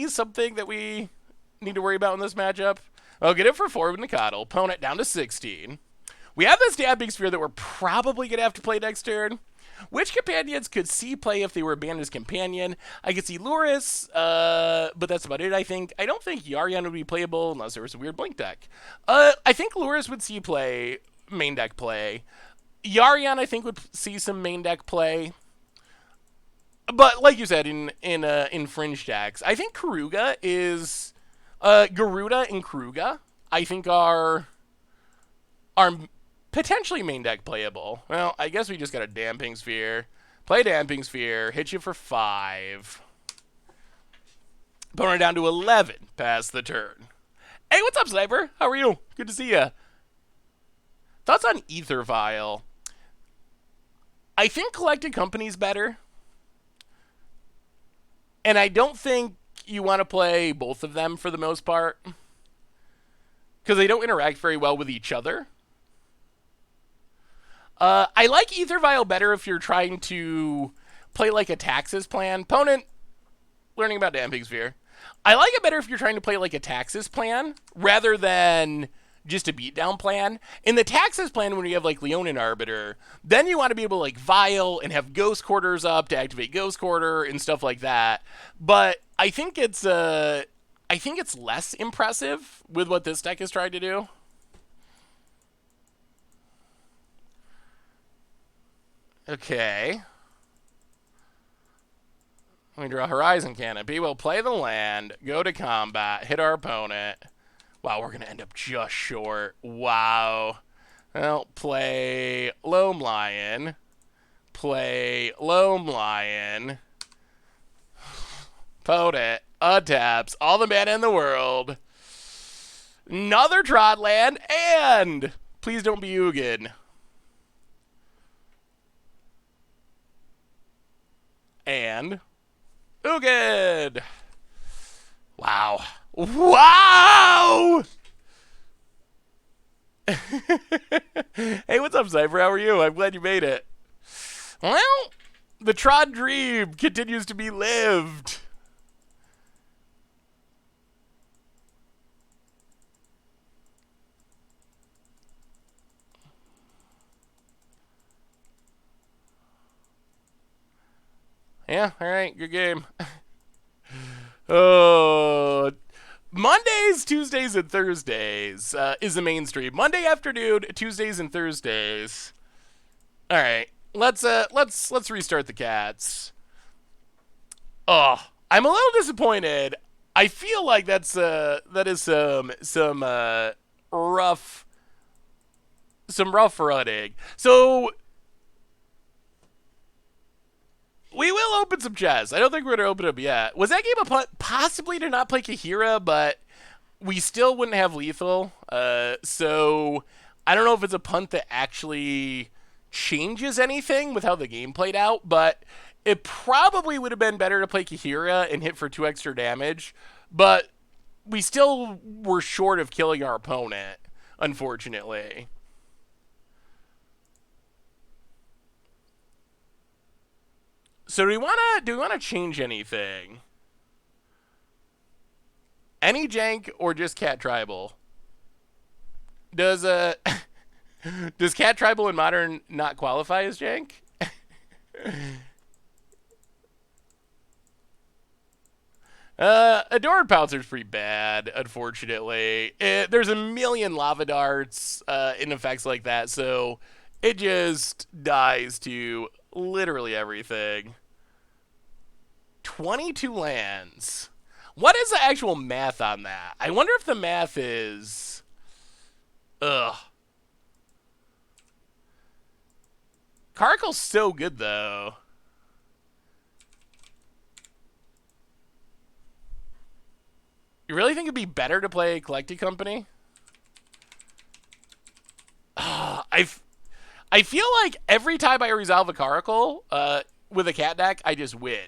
S1: something that we need to worry about in this matchup. I'll get it for 4 with Nagaddle. Opponent down to 16. We have this Dabbing Sphere that we're probably going to have to play next turn. Which companions could C play if they were banned as companion? I could see Luris, but that's about it, I think. I don't think Yarion would be playable unless there was a weird Blink deck. I think Luris would C play, main deck play. Yarion, I think, would see some main deck play. But like you said, in fringe decks, I think Garuda is... Garuda and Kruga, I think, are potentially main deck playable. Well, I guess we just got a Damping Sphere. Play Damping Sphere, hit you for 5. Opponent down to 11 past the turn. Hey, what's up, Sniper? How are you? Good to see ya. Thoughts on Ether Vial? I think Collected Company's better. And I don't think you want to play both of them for the most part, because they don't interact very well with each other. I like Ether Vial better if you're trying to play like a Taxes plan. Opponent, learning about Damping Sphere. I like it better if you're trying to play like a Taxes plan rather than just a beatdown plan. In the Taxes plan, when you have like Leonin Arbiter, then you want to be able to like Vial and have Ghost Quarters up to activate Ghost Quarter and stuff like that. But I think it's less impressive with what this deck is trying to do. Okay. Let me draw Horizon Canopy. We'll play the land, go to combat, hit our opponent. Wow, we're going to end up just short. Wow. Well, play Loam Lion. Play Loam Lion. Opponent untaps all the mana in the world. Another Tron land, and please don't be Ugin. And Ugin. Wow. Wow! Hey, what's up, Cypher? How are you? I'm glad you made it. Well, the Tron dream continues to be lived. Yeah, all right, good game. Oh, Mondays, Tuesdays, and Thursdays is the main stream. Monday afternoon, Tuesdays, and Thursdays. All right, let's restart the cats. Oh, I'm a little disappointed. I feel like that is some rough running. So we will open some chests. I don't think we're going to open them yet. Was that game a punt? Possibly to not play Kahira, but we still wouldn't have lethal. So I don't know if it's a punt that actually changes anything with how the game played out, but it probably would have been better to play Kahira and hit for 2 extra damage. But we still were short of killing our opponent, unfortunately. So do we want to change anything? Any jank or just Cat Tribal? Does does Cat Tribal in Modern not qualify as jank? Adored Pouncer's pretty bad, unfortunately. There's a million lava darts in effects like that, so it just dies to literally everything. 22 lands. What is the actual math on that? I wonder if the math is... Ugh. Karkal's so good, though. You really think it'd be better to play Collected Company? I feel like every time I resolve a Caracal with a cat deck, I just win.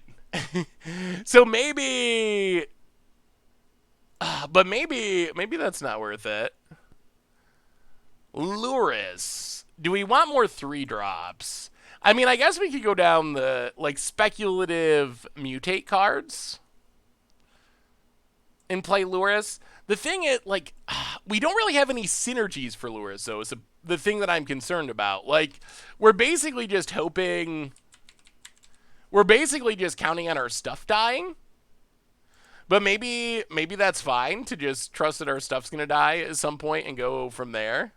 S1: So maybe, but maybe that's not worth it. Luris. Do we want more 3-drops? I mean, I guess we could go down the like speculative mutate cards and play Luris. The thing is, like, we don't really have any synergies for Luris, though. It's the thing that I'm concerned about. Like, we're basically just hoping. We're basically just counting on our stuff dying. But maybe that's fine to just trust that our stuff's gonna die at some point and go from there.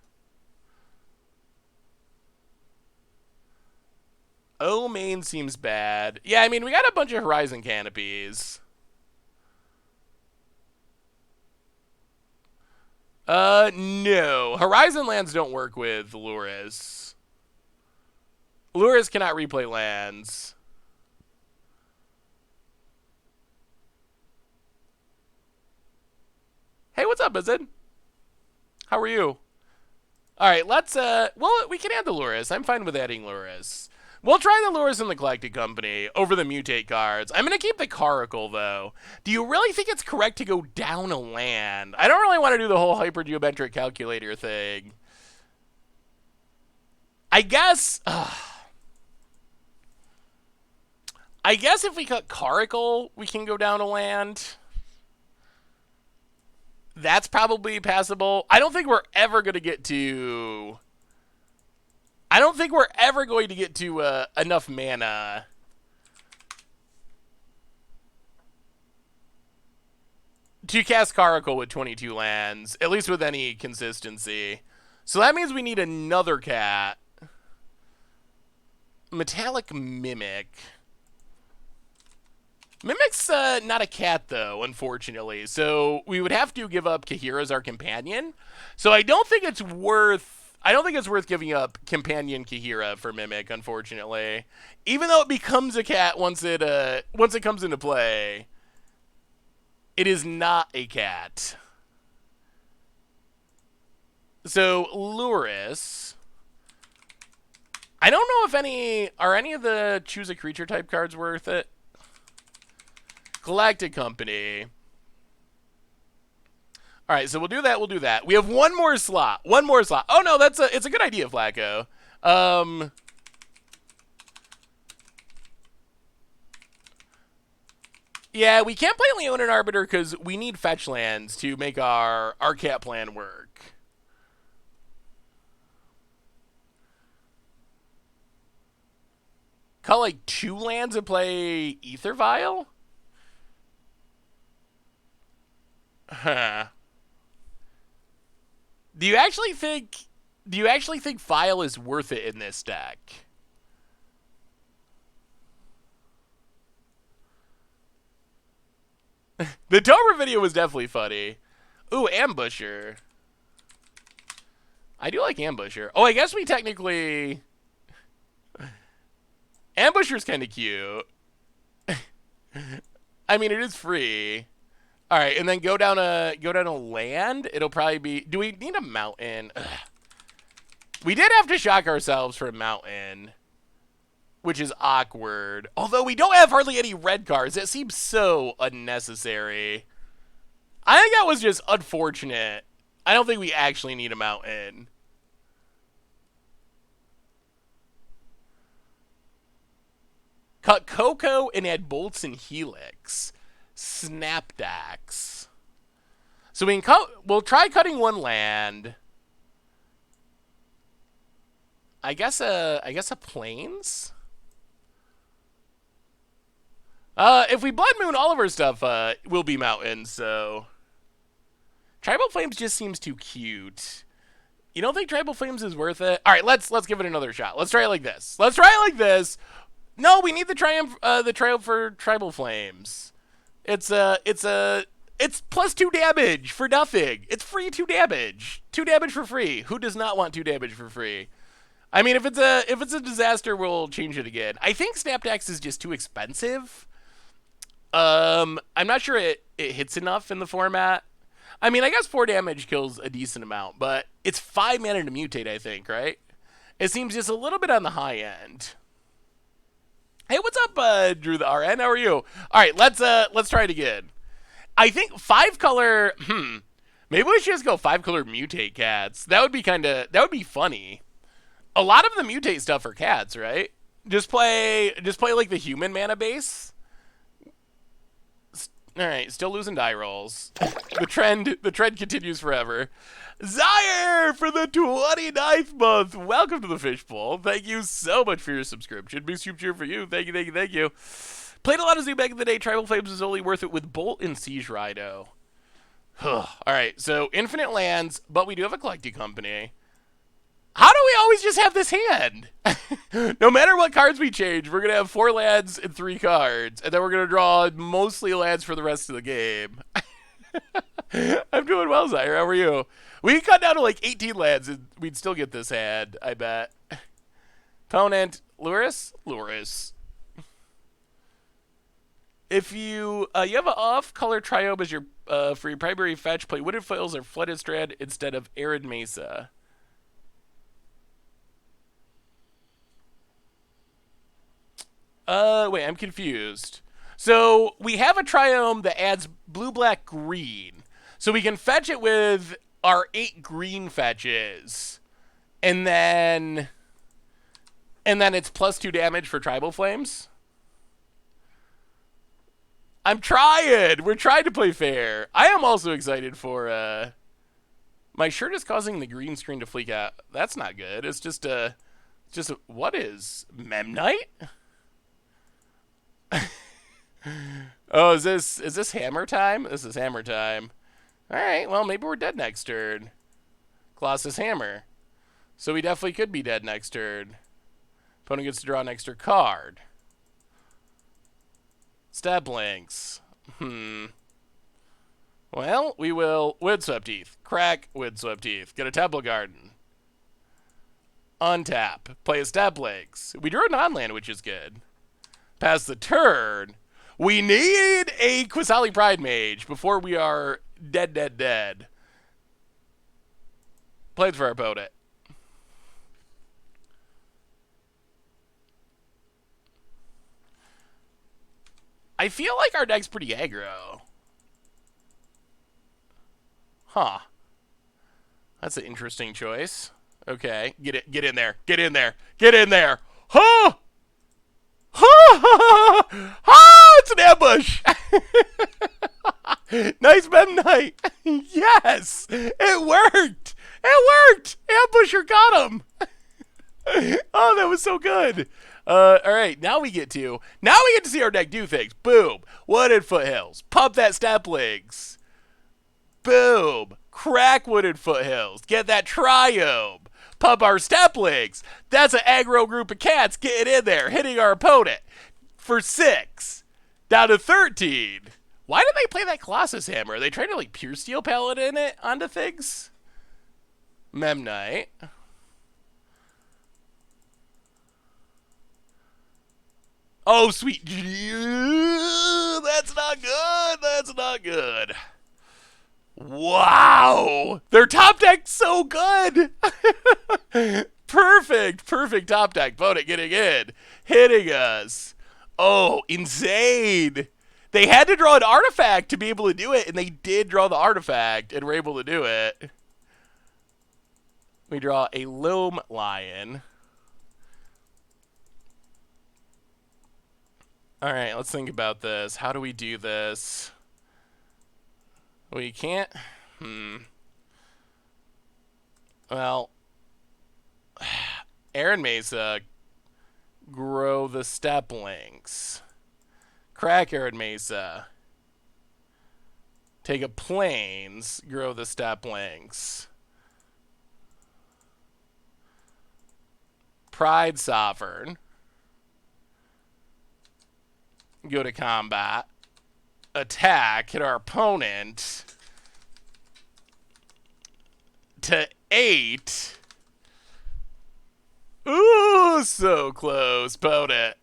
S1: Oh, main seems bad. Yeah, I mean, we got a bunch of Horizon Canopies. No. Horizon lands don't work with Luris. Luris cannot replay lands. Hey, what's up, Izid? How are you? Alright, let's, well, we can add the Luris. I'm fine with adding Luris. We'll try the Luris in the Collected Company over the Mutate cards. I'm going to keep the Caracal, though. Do you really think it's correct to go down a land? I don't really want to do the whole hypergeometric calculator thing. I guess if we cut Caracal, we can go down a land. That's probably passable. I don't think we're ever going to get to... I don't think we're ever going to get to enough mana to cast Caracal with 22 lands, at least with any consistency. So that means we need another cat. Metallic Mimic. Mimic's not a cat, though, unfortunately. So we would have to give up Kahira as our companion. So I don't think it's worth giving up Companion Kahira for Mimic, unfortunately. Even though it becomes a cat once it comes into play, it is not a cat. So Luris. I don't know if any of the choose a creature type cards worth it. Galactic Company. All right, so we'll do that. We have one more slot. Oh no, it's a good idea, Flacco. Yeah, we can't play Leonin Arbiter because we need fetch lands to make our cat plan work. Cut like 2 lands and play Ether Vial? Huh. Do you actually think Vial is worth it in this deck? The Tober video was definitely funny. Ooh, Ambusher. I do like Ambusher. Oh, I guess we technically... Ambusher's kind of cute. I mean, it is free. All right, and then go down a land. It'll probably be... Do we need a mountain? Ugh. We did have to shock ourselves for a mountain, which is awkward. Although we don't have hardly any red cards. It seems so unnecessary. I think that was just unfortunate. I don't think we actually need a mountain. Cut Coco and add Bolts and Helix. Snapdax. So we'll try cutting 1 land. I guess a Plains. If we Blood Moon, all of our stuff will be mountains. So Tribal Flames just seems too cute. You don't think Tribal Flames is worth it? All right, let's give it another shot. Let's try it like this. No, we need the triumph for Tribal Flames. It's plus 2 damage for nothing. It's free 2 damage. 2 damage for free. Who does not want 2 damage for free? I mean, if it's a disaster, we'll change it again. I think Snapdax is just too expensive. I'm not sure it hits enough in the format. I mean, I guess 4 damage kills a decent amount, but it's 5 mana to mutate, I think, right? It seems just a little bit on the high end. Hey, what's up, Drew the RN? How are you? All right, let's try it again. I think 5 color. Maybe we should just go 5 color mutate cats. That would be funny. A lot of the mutate stuff are cats, right? Just play like the human mana base. All right, still losing die rolls. The trend continues forever. Zaire for the 29th month. Welcome to the Fishbowl. Thank you so much for your subscription. Big soup cheer for you. Thank you. Played a lot of Zoo back in the day. Tribal Flames was only worth it with Bolt and Siege Rido. All right, so infinite lands, but we do have a collecting company. How do we always just have this hand? No matter what cards we change, we're going to have 4 lands and 3 cards. And then we're going to draw mostly lands for the rest of the game. I'm doing well, Zaire. How are you? We could cut down to like 18 lands and we'd still get this hand, I bet. Opponent, Luris? If you have an off-color Triobe as your for your primary fetch, play Wooded Foils or Flooded Strand instead of Arid Mesa. Wait, I'm confused. So we have a Triome that adds blue, black, green. So we can fetch it with our 8 green fetches. And then it's +2 damage for Tribal Flames. I'm trying. We're trying to play fair. I am also excited for, my shirt is causing the green screen to fleek out. That's not good. It's just what is Memnite? Oh, is this hammer time? This is hammer time. Alright, well, maybe we're dead next turn. Colossus Hammer. So we definitely could be dead next turn. Opponent gets to draw an extra card. Stab links. Well, we will Windswept Heath. Crack Windswept Heath. Get a Temple Garden. Untap. Play a Stab links. We drew a non-land, which is good. Pass the turn. We need a Quasali Pride Mage before we are dead. Played for our opponent. I feel like our deck's pretty aggro. Huh. That's an interesting choice. Okay, get in there. Huh! Oh, it's an ambush. Nice Mem Knight. Yes, it worked. Ambusher got him. Oh, that was so good. All right, now we get to see our deck do things. Boom, Wooded Foothills. Pump that Step Legs. Boom, crack Wooded Foothills. Get that Triome. Pump our Step Legs. That's an aggro group of cats getting in there, hitting our opponent for 6, down to 13. Why did they play that Colossus Hammer? Are they trying to like Pure Steel Paladin it onto things? Memnite. Oh, sweet. That's not good. Wow. Their top deck's so good. Perfect top deck. Opponent getting in. Hitting us. Oh, insane. They had to draw an artifact to be able to do it, and they did draw the artifact and were able to do it. We draw a Loam Lion. All right, let's think about this. How do we do this? We can't. Well, Aaron Mesa, grow the Step Links. Crack Aaron Mesa. Take a Plains, grow the Step Links. Pride Sovereign. Go to combat. Attack, hit our opponent to 8. Ooh, so close, opponent.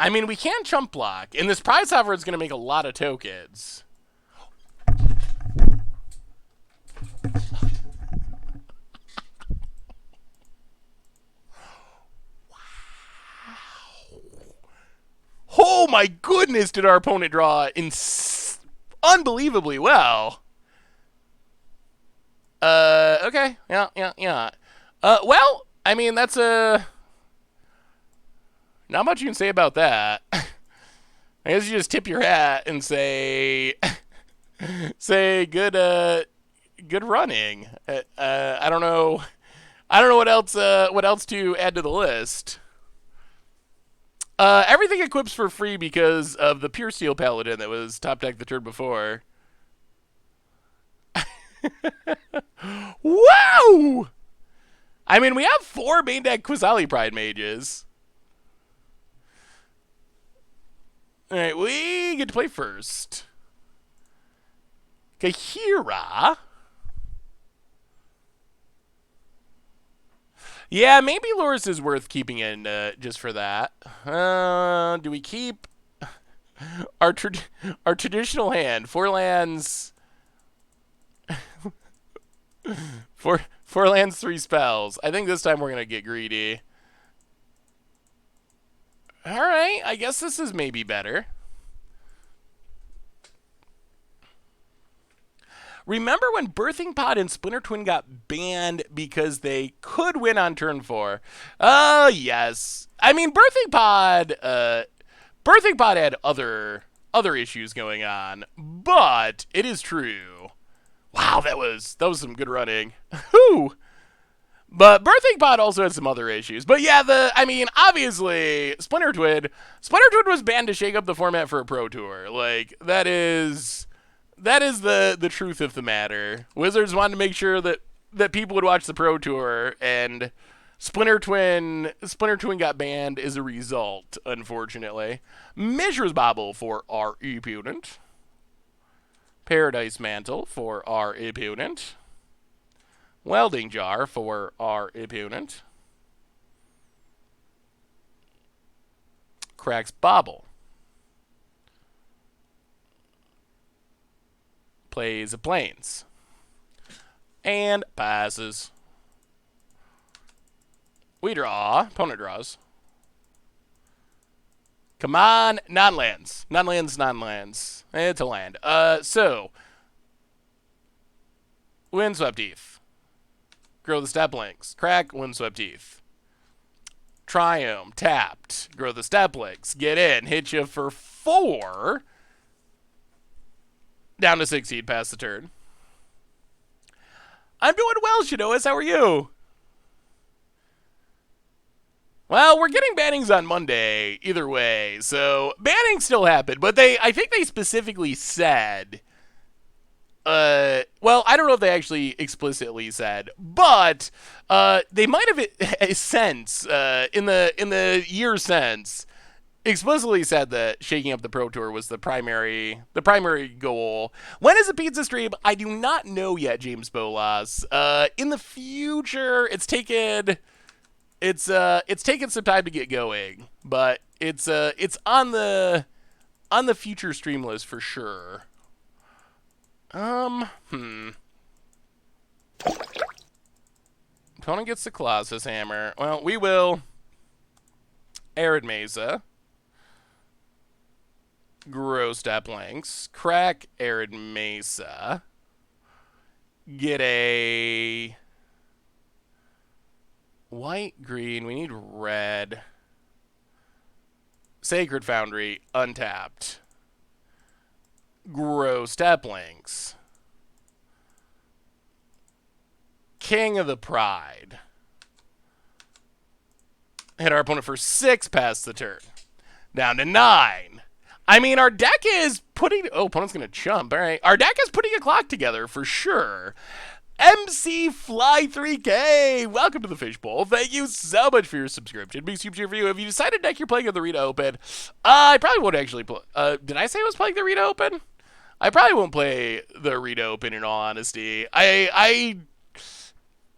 S1: I mean, we can chump block, and this prize hover is going to make a lot of tokens. Oh my goodness, did our opponent draw unbelievably well. Okay, yeah. Well, I mean, that's not much you can say about that. I guess you just tip your hat and say, good running. I don't know what else to add to the list. Everything equips for free because of the Pure Steel Paladin that was top deck the turn before. Wow! I mean, we have 4 main deck Quasali Pride mages. Alright, we get to play first. Kahira. Yeah, maybe Loris is worth keeping in just for that. Do we keep our traditional hand? 4 lands... 4 lands, 3 spells. I think this time we're going to get greedy. Alright, I guess this is maybe better. Remember when Birthing Pod and Splinter Twin got banned because they could win on turn 4? Oh, yes. I mean, Birthing Pod had other issues going on, but it is true. Wow, that was some good running. Whew. But Birthing Pod also had some other issues. But yeah, I mean, obviously, Splinter Twin was banned to shake up the format for a Pro Tour. Like, that is the truth of the matter. Wizards wanted to make sure that people would watch the Pro Tour, and Splinter Twin got banned as a result, unfortunately. Mishra's Bobble for our opponent. Paradise Mantle for our opponent. Welding Jar for our opponent. Cracks Bobble. Plays a Plains. And passes. We draw. Opponent draws. Come on. Non-lands. Non-lands. It's a land. So. Windswept Heath. Grow the Steplings. Crack. Windswept Heath. Triumph. Tapped. Grow the Steplings. Get in. Hit you for 4. Down to 6 seed past the turn. I'm doing well, Shinoas. How are you? Well, we're getting bannings on Monday, either way. So, bannings still happen, but I think they specifically said, well, I don't know if they actually explicitly said, but they might have since, in the year since, explicitly said that shaking up the Pro Tour was the primary goal. When is the pizza stream? I do not know yet, James Bolas. In the future, it's taken some time to get going, but it's on the future stream list for sure. Opponent gets the Colossus Hammer. Well, we will Arid Mesa. Grow Steplings. Crack Arid Mesa. Get a white, green. We need red. Sacred Foundry. Untapped. Grow Steplings. King of the Pride. Hit our opponent for 6 past the turn. Down to 9. I mean, our deck is putting... Oh, opponent's going to chump. All right. Our deck is putting a clock together for sure. MC Fly 3K, welcome to the Fishbowl. Thank you so much for your subscription. Big super cheer for you. Have you decided deck you're playing at the Rita Open? I probably won't actually play... did I say I was playing the Rita Open? I probably won't play the Rita Open in all honesty. I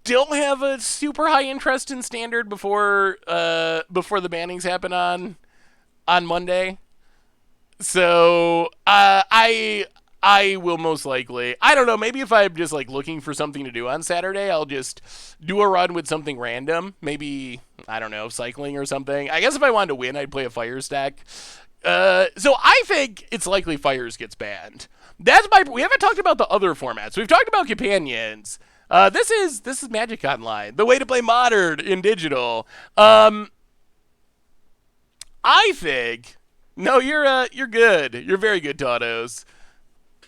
S1: don't have a super high interest in Standard before the bannings happen on on Monday. So I will most likely, I don't know, maybe if I'm just like looking for something to do on Saturday, I'll just do a run with something random. Maybe, I don't know, cycling or something. I guess if I wanted to win, I'd play a fire stack. So I think it's likely fires gets banned. We haven't talked about the other formats. We've talked about companions. This is Magic Online, the way to play modern in digital. I think no, you're good. You're very good, Tautos.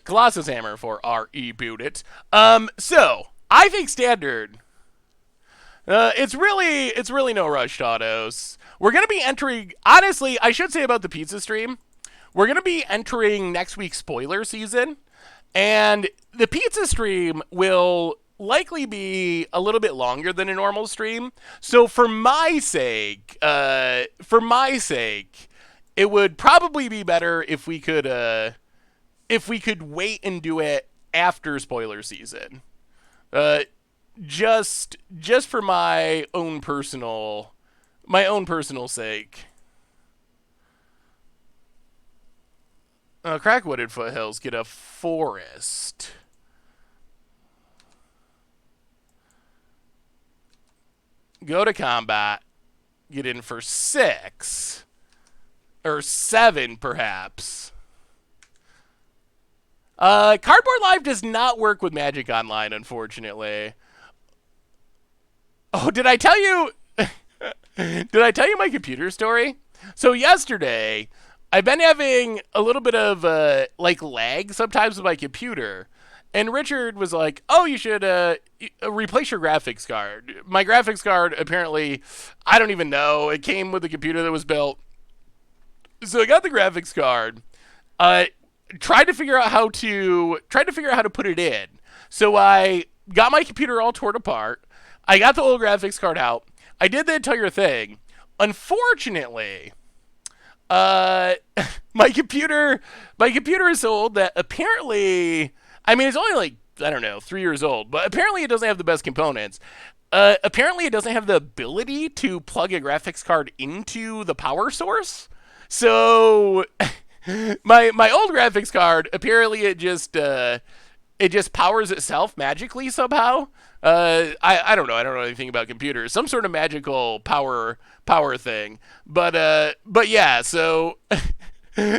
S1: Colossus Hammer for R.E. Boot it. So I think standard. It's really no rush, Tautos. We're gonna be entering. Honestly, I should say about the pizza stream. We're gonna be entering next week's spoiler season, and the pizza stream will likely be a little bit longer than a normal stream. So for my sake, it would probably be better if we could wait and do it after spoiler season. Uh, just for my own personal sake. Crackwooded foothills get a forest. Go to combat. Get in for 6 or 7, perhaps. Cardboard Live does not work with Magic Online, unfortunately. Oh, did I tell you? Did I tell you my computer story? So yesterday, I've been having a little bit of like lag sometimes with my computer, and Richard was like, "Oh, you should replace your graphics card." My graphics card apparently, I don't even know. It came with the computer that was built, so I got the graphics card. Tried to figure out how to put it in. So I got my computer all torn apart. I got the old graphics card out. I did the entire thing. Unfortunately, my computer is so old that apparently, I mean, it's only like, I don't know, 3 years old, but apparently it doesn't have the best components. Apparently it doesn't have the ability to plug a graphics card into the power source. So my old graphics card, apparently it just powers itself magically somehow. I don't know. I don't know anything about computers. Some sort of magical power thing. But yeah. So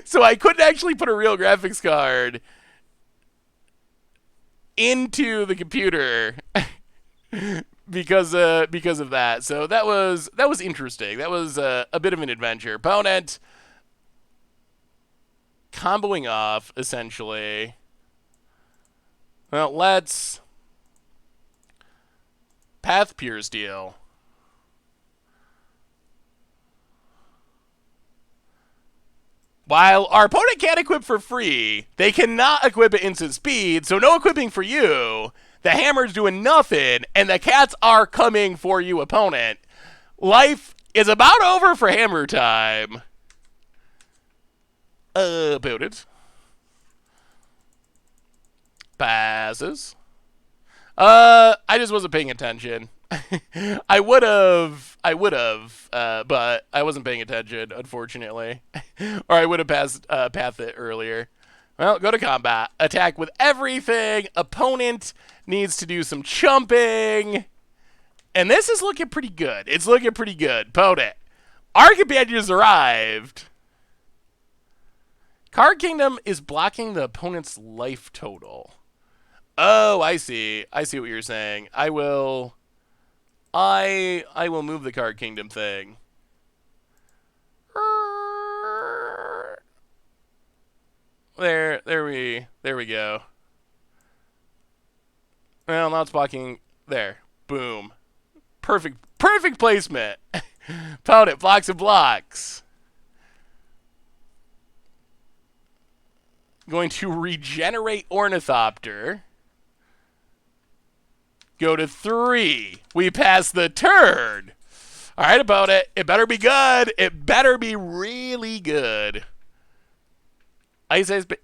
S1: so I couldn't actually put a real graphics card into the computer because of that. So that was interesting. That was a bit of an adventure. Opponent comboing off essentially. Well, let's Path Pierce deal. While our opponent can't equip for free, they cannot equip at instant speed, so no equipping for you. The hammer's doing nothing, and the cats are coming for you, opponent. Life is about over for hammer time. About it. Passes. I just wasn't paying attention. I would have, but I wasn't paying attention, unfortunately. Or I would have pathed it earlier. Well, go to combat. Attack with everything. Opponent needs to do some chumping. And this is looking pretty good. It's looking pretty good. Opponent. Our companions arrived. Card Kingdom is blocking the opponent's life total. Oh, I see. I see what you're saying. I will move the Card Kingdom thing. There we go. Well, now it's blocking. There. Boom. Perfect placement. Opponent blocks and blocks. Going to regenerate Ornithopter. Go to 3. We pass the turn. All right, about it. It better be good. It better be really good. Ice Ice. Da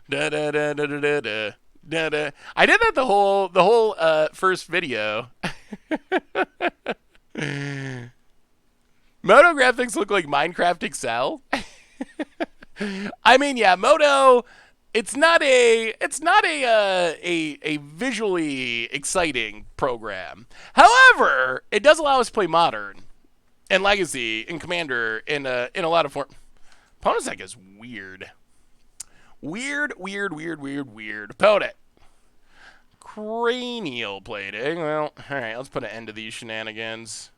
S1: da da da da da da da da. I did that the whole first video. Moto graphics look like Minecraft Excel. I mean, yeah, Moto. It's not a visually exciting program. However, it does allow us to play Modern and Legacy and Commander in a lot of form. Opponent's deck is weird. Weird. Opponent. Cranial plating. Well, alright, let's put an end to these shenanigans.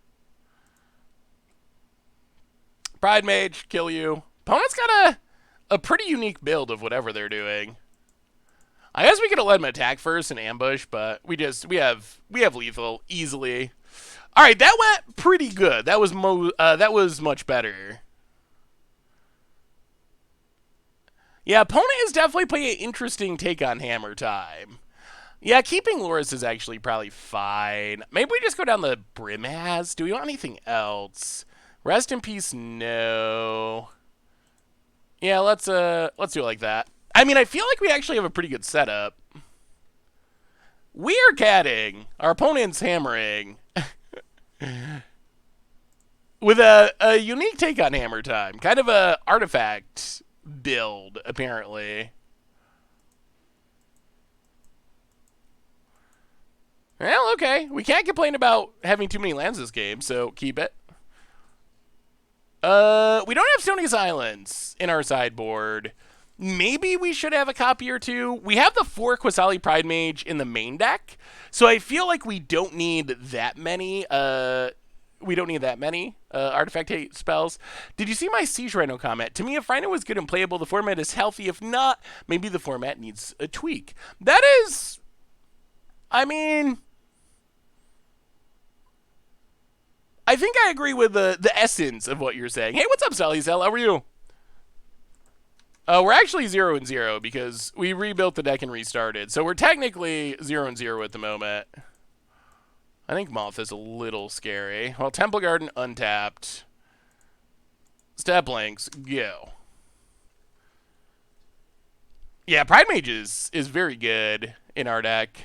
S1: Pride Mage, kill you. Opponent's got a pretty unique build of whatever they're doing. I guess we could have let him attack first and ambush, but we have lethal easily. All right, that went pretty good. That was much better. Yeah, opponent is definitely playing an interesting take on Hammer Time. Yeah, keeping Loris is actually probably fine. Maybe we just go down the Brimaz. Do we want anything else? Rest in peace, no. Yeah, let's do it like that. I mean, I feel like we actually have a pretty good setup. We're catting. Our opponent's hammering. With a unique take on Hammer Time. Kind of a artifact build, apparently. Well, okay. We can't complain about having too many lands this game, so keep it. We don't have Stony's Islands in our sideboard. Maybe we should have a copy or two. We have the 4 Quasali Pride Mage in the main deck, so I feel like we don't need that many. Artifact hate spells. Did you see my Siege Rhino comment? To me, if Rhino is good and playable, the format is healthy. If not, maybe the format needs a tweak. That is, I mean, I think I agree with the essence of what you're saying. Hey, what's up, Sally Cell? How are you? We're actually 0-0 because we rebuilt the deck and restarted. So we're technically 0-0 at the moment. I think Moth is a little scary. Well, Temple Garden untapped. Step Links, go. Yeah, Pride Mage is very good in our deck.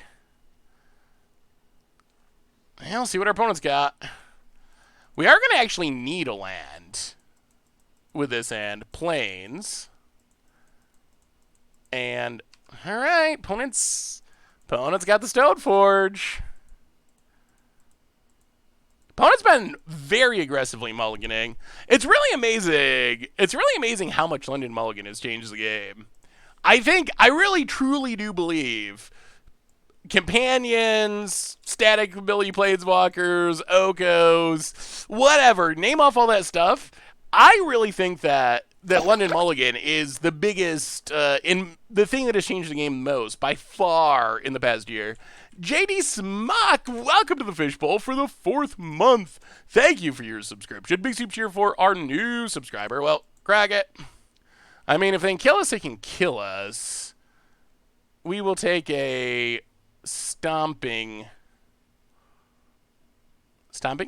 S1: Well, see what our opponent's got. We are going to actually need a land with this hand. Plains. And, alright, opponent's got the Stoneforge. Opponent's been very aggressively mulliganing. It's really amazing. It's really amazing how much London Mulligan has changed the game. I really truly do believe companions, static ability planeswalkers, Okos, whatever, name off all that stuff. I really think that London Mulligan is the biggest, in the thing that has changed the game most by far in the past year. JD Smock, welcome to the Fishbowl for the 4th month. Thank you for your subscription. Big soup cheer for our new subscriber. Well, crack it. I mean, if they can kill us, they can kill us. We will take a stomping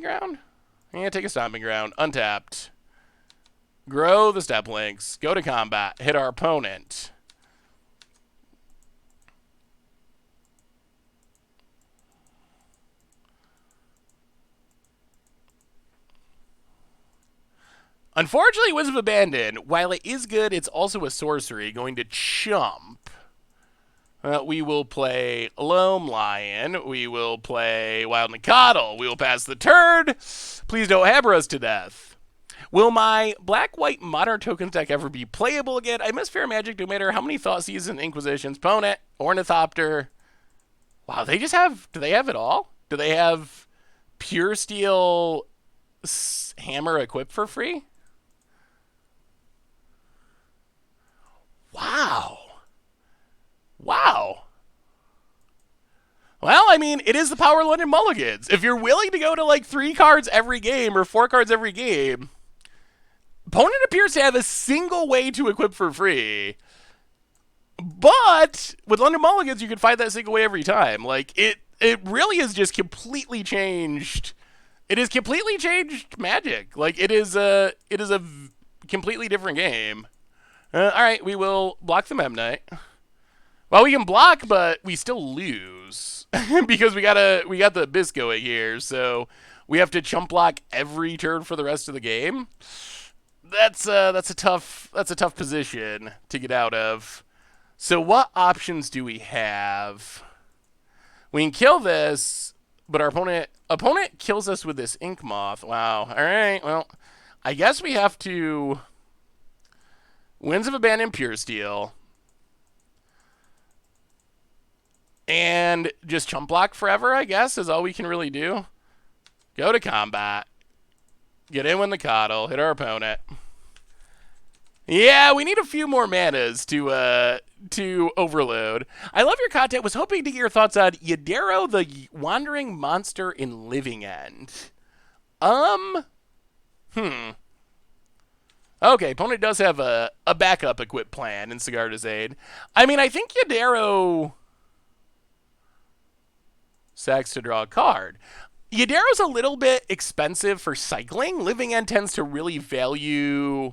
S1: ground? Yeah, take a stomping ground. Untapped. Grow the Step Links. Go to combat. Hit our opponent. Unfortunately, Wisdom of Abandon, while it is good, it's also a sorcery going to chump. We will play Loam Lion. We will play Wild Nicodle. We will pass the turn. Please don't hammer us to death. Will my black-white modern tokens deck ever be playable again? I miss Fair Magic no matter how many Thoughtseize and Inquisitions. Opponent, Ornithopter. Wow, they just have... Do they have it all? Do they have Pure Steel Hammer equipped for free? Wow. Wow. Well, I mean, it is the power of London Mulligans. If you're willing to go to like 3 cards every game or 4 cards every game, opponent appears to have a single way to equip for free. But with London Mulligans, you can find that single way every time. Like, it really is just completely changed. It has completely changed Magic. Like, it is a completely different game. All right, we will block the Memnite. Well, we can block, but we still lose because we got the Abyss going here. So we have to chump block every turn for the rest of the game. That's a tough position to get out of. So what options do we have? We can kill this, but our opponent kills us with this ink moth. Wow. All right. Well, I guess we have to Winds of Abandon Pure Steel and just chump block forever, I guess, is all we can really do. Go to combat. Get in with the coddle. Hit our opponent. Yeah, we need a few more manas to overload. I love your content. Was hoping to get your thoughts on Yadero, the wandering monster in Living End. Okay, opponent does have a backup equip plan in Sigarda's Aid. I mean, I think Yadero sacks to draw a card. Yadero's a little bit expensive for cycling. Living End tends to really value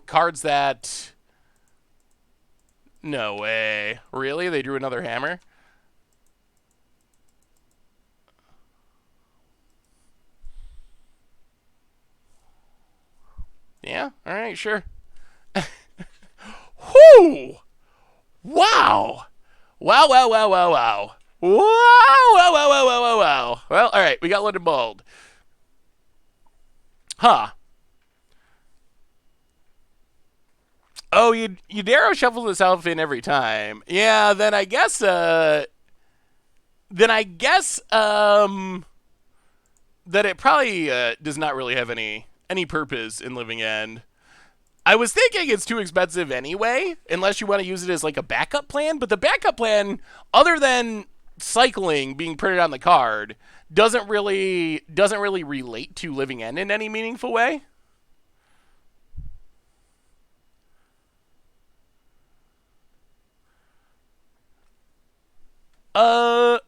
S1: cards that... No way. Really? They drew another hammer? Yeah? Alright, sure. Whoo! Wow! Wow, wow, wow, wow, wow. Wow, wow, wow, wow, wow, wow, wow. Well, alright, we got London Bald. Huh. Oh, Yadero shuffles himself in every time. Yeah, then I guess, that it probably does not really have any purpose in Living End. I was thinking it's too expensive anyway, unless you want to use it as like a backup plan. But the backup plan, other than cycling being printed on the card, doesn't really relate to Living End in any meaningful way. Well,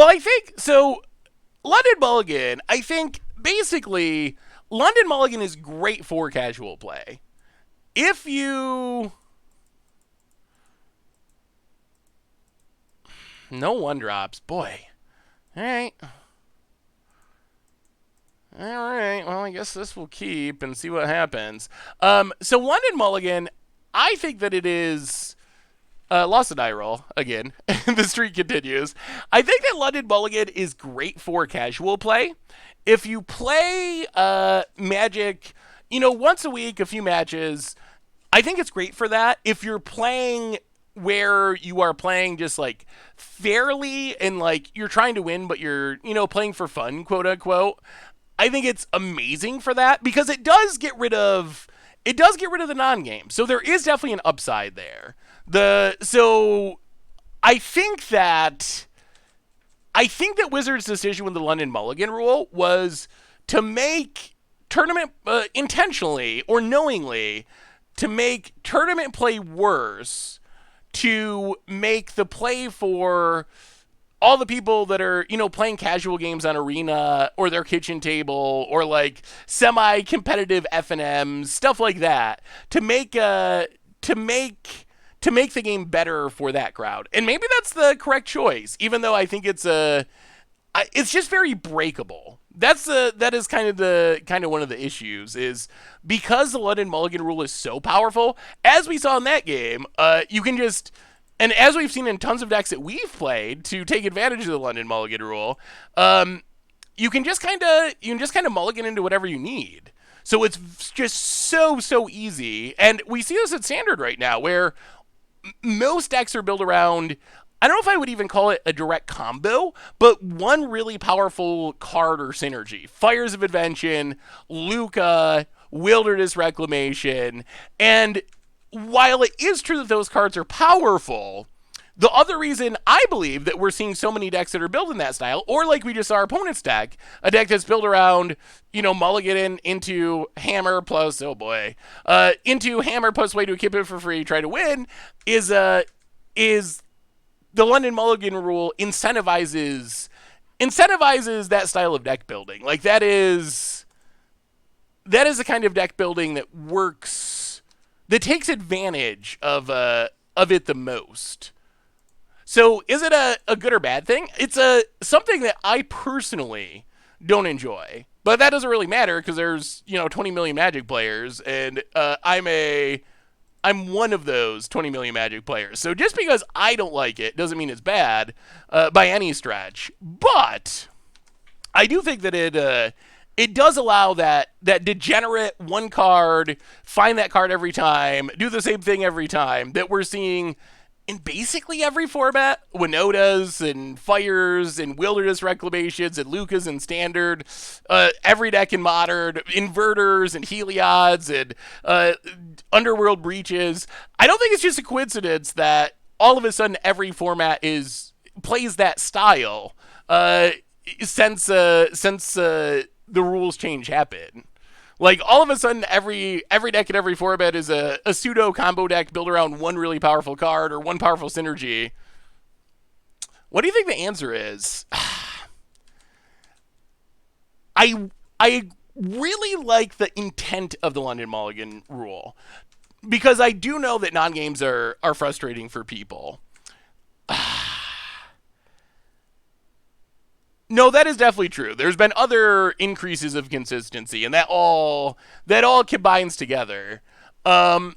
S1: I think so. London Mulligan, I think basically London Mulligan is great for casual play. If you... No one drops. Boy. Alright. Alright, well, I guess this will keep and see what happens. So London Mulligan, I think that it is... lost a die roll again. The streak continues. I think that London Mulligan is great for casual play. If you play Magic, once a week, a few matches, I think it's great for that. If you're playing where you are playing just like fairly and like you're trying to win, but you're, playing for fun, quote unquote, I think it's amazing for that because it does get rid of the non-game. So there is definitely an upside there. So I think that Wizards' decision with the London Mulligan rule was to make tournament intentionally or knowingly to make tournament play worse, to make the play for all the people that are, playing casual games on Arena or their kitchen table or like semi-competitive FNMs, stuff like that, to make the game better for that crowd. And maybe that's the correct choice, even though I think it's just very breakable. That is kind of one of the issues is because the London Mulligan rule is so powerful, as we saw in that game, you can just, and as we've seen in tons of decks that we've played to take advantage of the London Mulligan rule, you can just kind of mulligan into whatever you need. So it's just so easy, and we see this at Standard right now, where most decks are built around, I don't know if I would even call it a direct combo, but one really powerful card or synergy. Fires of Invention, Luca, Wilderness Reclamation, and while it is true that those cards are powerful, the other reason I believe that we're seeing so many decks that are built in that style, or like we just saw our opponent's deck, a deck that's built around, mulligan into hammer plus, into hammer plus way to equip it for free, try to win, is the London Mulligan rule incentivizes that style of deck building. Like that is the kind of deck building that works, that takes advantage of it the most. So is it a good or bad thing? It's a something that I personally don't enjoy. But that doesn't really matter because there's 20 million Magic players, and I'm one of those 20 million Magic players. So just because I don't like it doesn't mean it's bad by any stretch. But I do think that it does allow that degenerate one card, find that card every time, do the same thing every time that we're seeing in basically every format. Winotas and Fires and Wilderness Reclamations and Lucas and Standard, every deck in Modern, Inverters and Heliods and Underworld Breaches. I don't think it's just a coincidence that all of a sudden every format plays that style since the rules change happened. Like, all of a sudden, every deck in every format is a pseudo combo deck built around one really powerful card or one powerful synergy. What do you think the answer is? I really like the intent of the London Mulligan rule, because I do know that non-games are frustrating for people. No, that is definitely true. There's been other increases of consistency, and that all combines together. I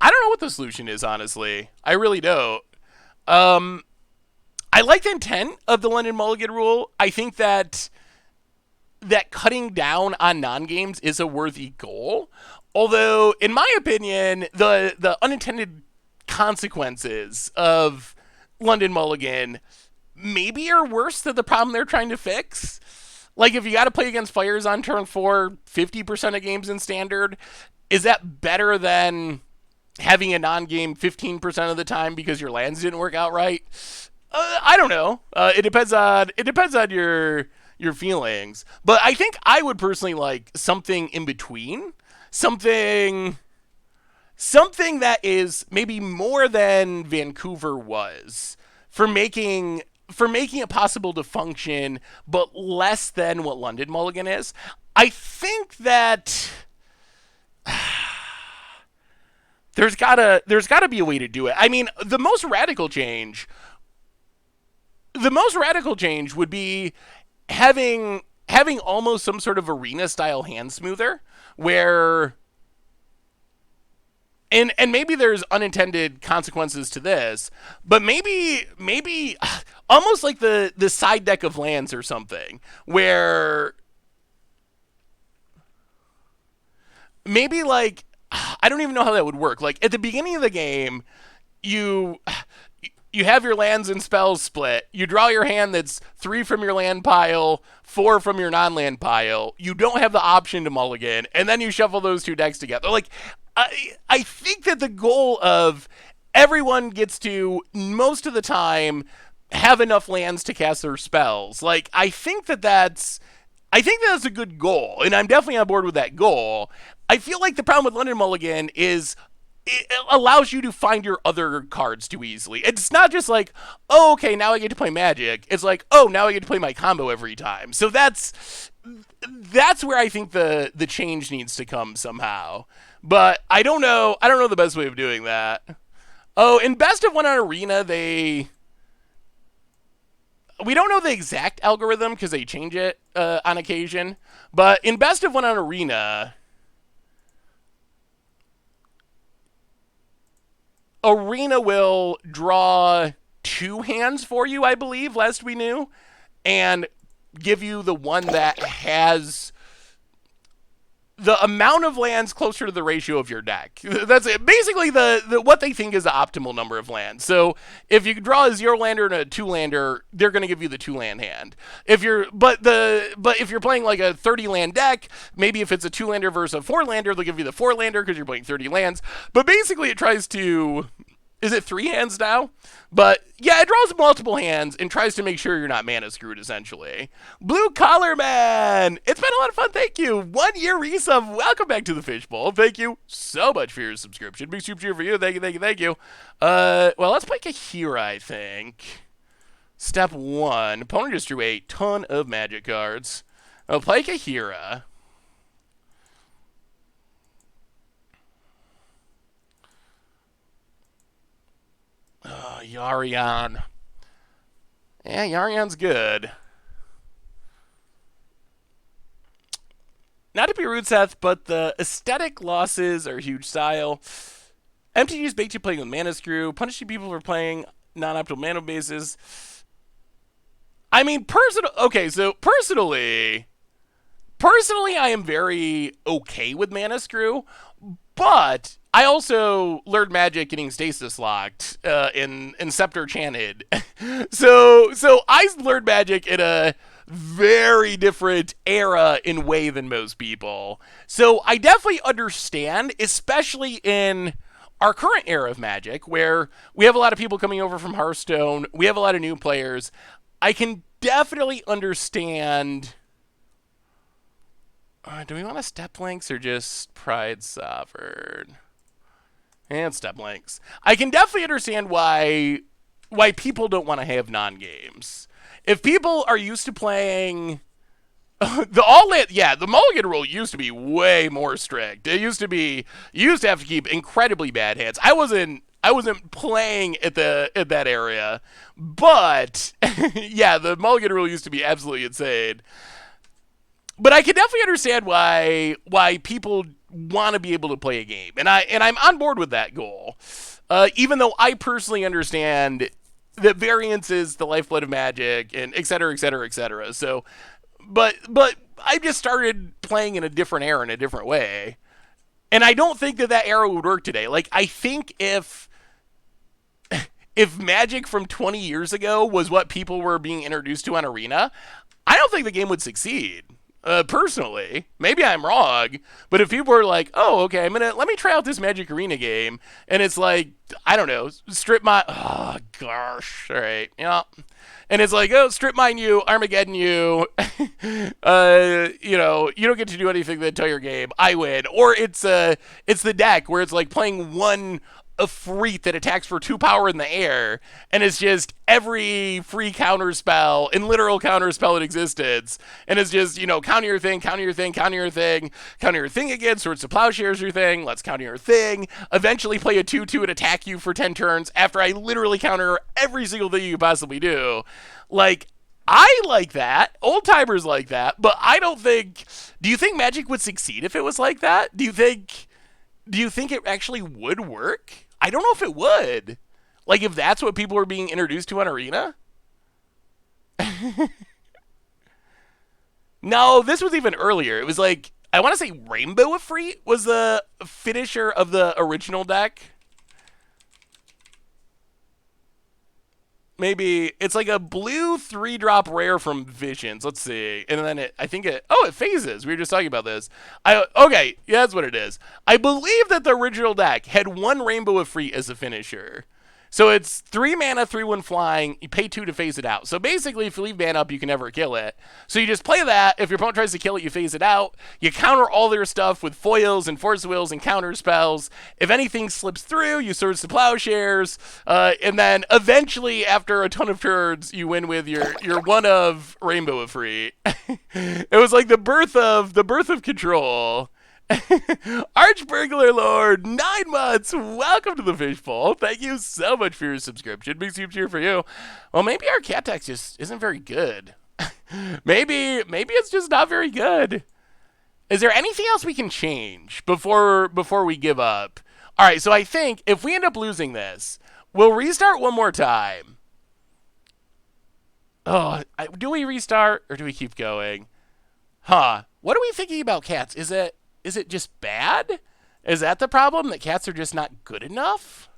S1: don't know what the solution is, honestly. I really don't. I like the intent of the London Mulligan rule. I think that cutting down on non-games is a worthy goal. Although, in my opinion, the unintended consequences of London Mulligan maybe are worse than the problem they're trying to fix. Like, if you got to play against Fires on turn 4, 50% of games in Standard, is that better than having a non-game 15% of the time because your lands didn't work out right? I don't know. It depends on your feelings. But I think I would personally like something in between. Something that is maybe more than Vancouver was for making it possible to function, but less than what London Mulligan is. I think that there's gotta be a way to do it. I mean, the most radical change would be having almost some sort of arena style hand smoother where, and maybe there's unintended consequences to this, but maybe almost like the side deck of lands or something, where maybe, like, I don't even know how that would work. Like, at the beginning of the game, you have your lands and spells split. You draw your hand that's 3 from your land pile, 4 from your non-land pile. You don't have the option to mulligan, and then you shuffle those two decks together. Like, I think that the goal of everyone gets to, most of the time, have enough lands to cast their spells. Like, I think that's a good goal, and I'm definitely on board with that goal. I feel like the problem with London Mulligan is it allows you to find your other cards too easily. It's not just like, oh, okay, now I get to play Magic. It's like, oh, now I get to play my combo every time. So that's where I think the change needs to come somehow. But I don't know the best way of doing that. Oh, in Best of One on Arena, we don't know the exact algorithm because they change it on occasion. But in Best of One on Arena, Arena will draw 2 hands for you, I believe, last we knew, and give you the one that has the amount of lands closer to the ratio of your deck. That's it. Basically the what they think is the optimal number of lands. So if you draw a 0-lander and a 2-lander, they're going to give you the 2-land hand. But if you're playing like a 30-land deck, maybe if it's a 2-lander versus a 4-lander, they'll give you the 4-lander because you're playing 30 lands. But basically it tries to, is it 3 hands now? But yeah, it draws multiple hands and tries to make sure you're not mana screwed, essentially. Blue Collar Man! It's been a lot of fun, thank you. 1 year resub, welcome back to the Fishbowl. Thank you so much for your subscription. Big super cheer for you, thank you. Well, let's play Kahira, I think. Step 1, opponent just drew a ton of Magic cards. I'll play Kahira. Yarion. Yeah, Yarion's good. Not to be rude, Seth, but the aesthetic losses are huge style. MTG's baked you playing with Mana Screw, punishing people for playing non-optimal mana bases. I mean, okay, so personally, I am very okay with Mana Screw, but I also learned Magic getting stasis locked in Scepter Chanted. so I learned Magic in a very different era in way than most people. So I definitely understand, especially in our current era of Magic, where we have a lot of people coming over from Hearthstone, we have a lot of new players. I can definitely understand. Do we want to step links or just Pride Sovereign? And step links. I can definitely understand why people don't want to have non-games. If people are used to playing the Mulligan rule used to be way more strict. It used to be you used to have to keep incredibly bad hands. I wasn't playing at that area, but yeah, the Mulligan rule used to be absolutely insane. But I can definitely understand why people want to be able to play a game, and I'm on board with that goal. Even though I personally understand that variance is the lifeblood of Magic, and et cetera, et cetera, et cetera. So, but I just started playing in a different era in a different way, and I don't think that era would work today. Like, I think if Magic from 20 years ago was what people were being introduced to on Arena, I don't think the game would succeed. Personally, maybe I'm wrong, but if people were like, "Oh, okay, let me try out this Magic Arena game," and it's like, I don't know, oh gosh, all right, yeah, and it's like, oh, strip mine you, Armageddon you, you don't get to do anything the entire game, I win, or it's the deck where it's like playing one a freak that attacks for 2 power in the air, and it's just every free counter spell and literal counter spell in existence, and it's just, counter your thing, counter your thing, counter your thing, counter your thing again, Swords to Plowshares your thing, let's counter your thing, eventually play a 2/2 and attack you for 10 turns after I literally counter every single thing you could possibly do. Like, I like that. Old timers like that, but I don't think. Do you think Magic would succeed if it was like that? Do you think it actually would work? I don't know if it would. Like, if that's what people were being introduced to on Arena? No, this was even earlier. It was like, I want to say Rainbow Efreet was the finisher of the original deck. Maybe it's like a blue 3-drop rare from Visions. Let's see. And then it phases. We were just talking about this. Okay, yeah, that's what it is. I believe that the original deck had 1 Rainbow Efreet as a finisher. So it's 3 mana, 3/1 flying. You pay 2 to phase it out. So basically, if you leave mana up, you can never kill it. So you just play that. If your opponent tries to kill it, you phase it out. You counter all their stuff with foils and force wills and counter spells. If anything slips through, you Swords to Plowshares. And then eventually, after a ton of turns, you win with your one of Rainbow Efreet. It was like the birth of control. Archburglar Lord, 9 months. Welcome to the Fishbowl. Thank you so much for your subscription. Big super cheer for you. Well, maybe our cat deck just isn't very good. maybe it's just not very good. Is there anything else we can change before we give up? All right, so I think if we end up losing this, we'll restart one more time. Oh, do we restart or do we keep going? Huh. What are we thinking about cats? Is it just bad? Is that the problem? That cats are just not good enough?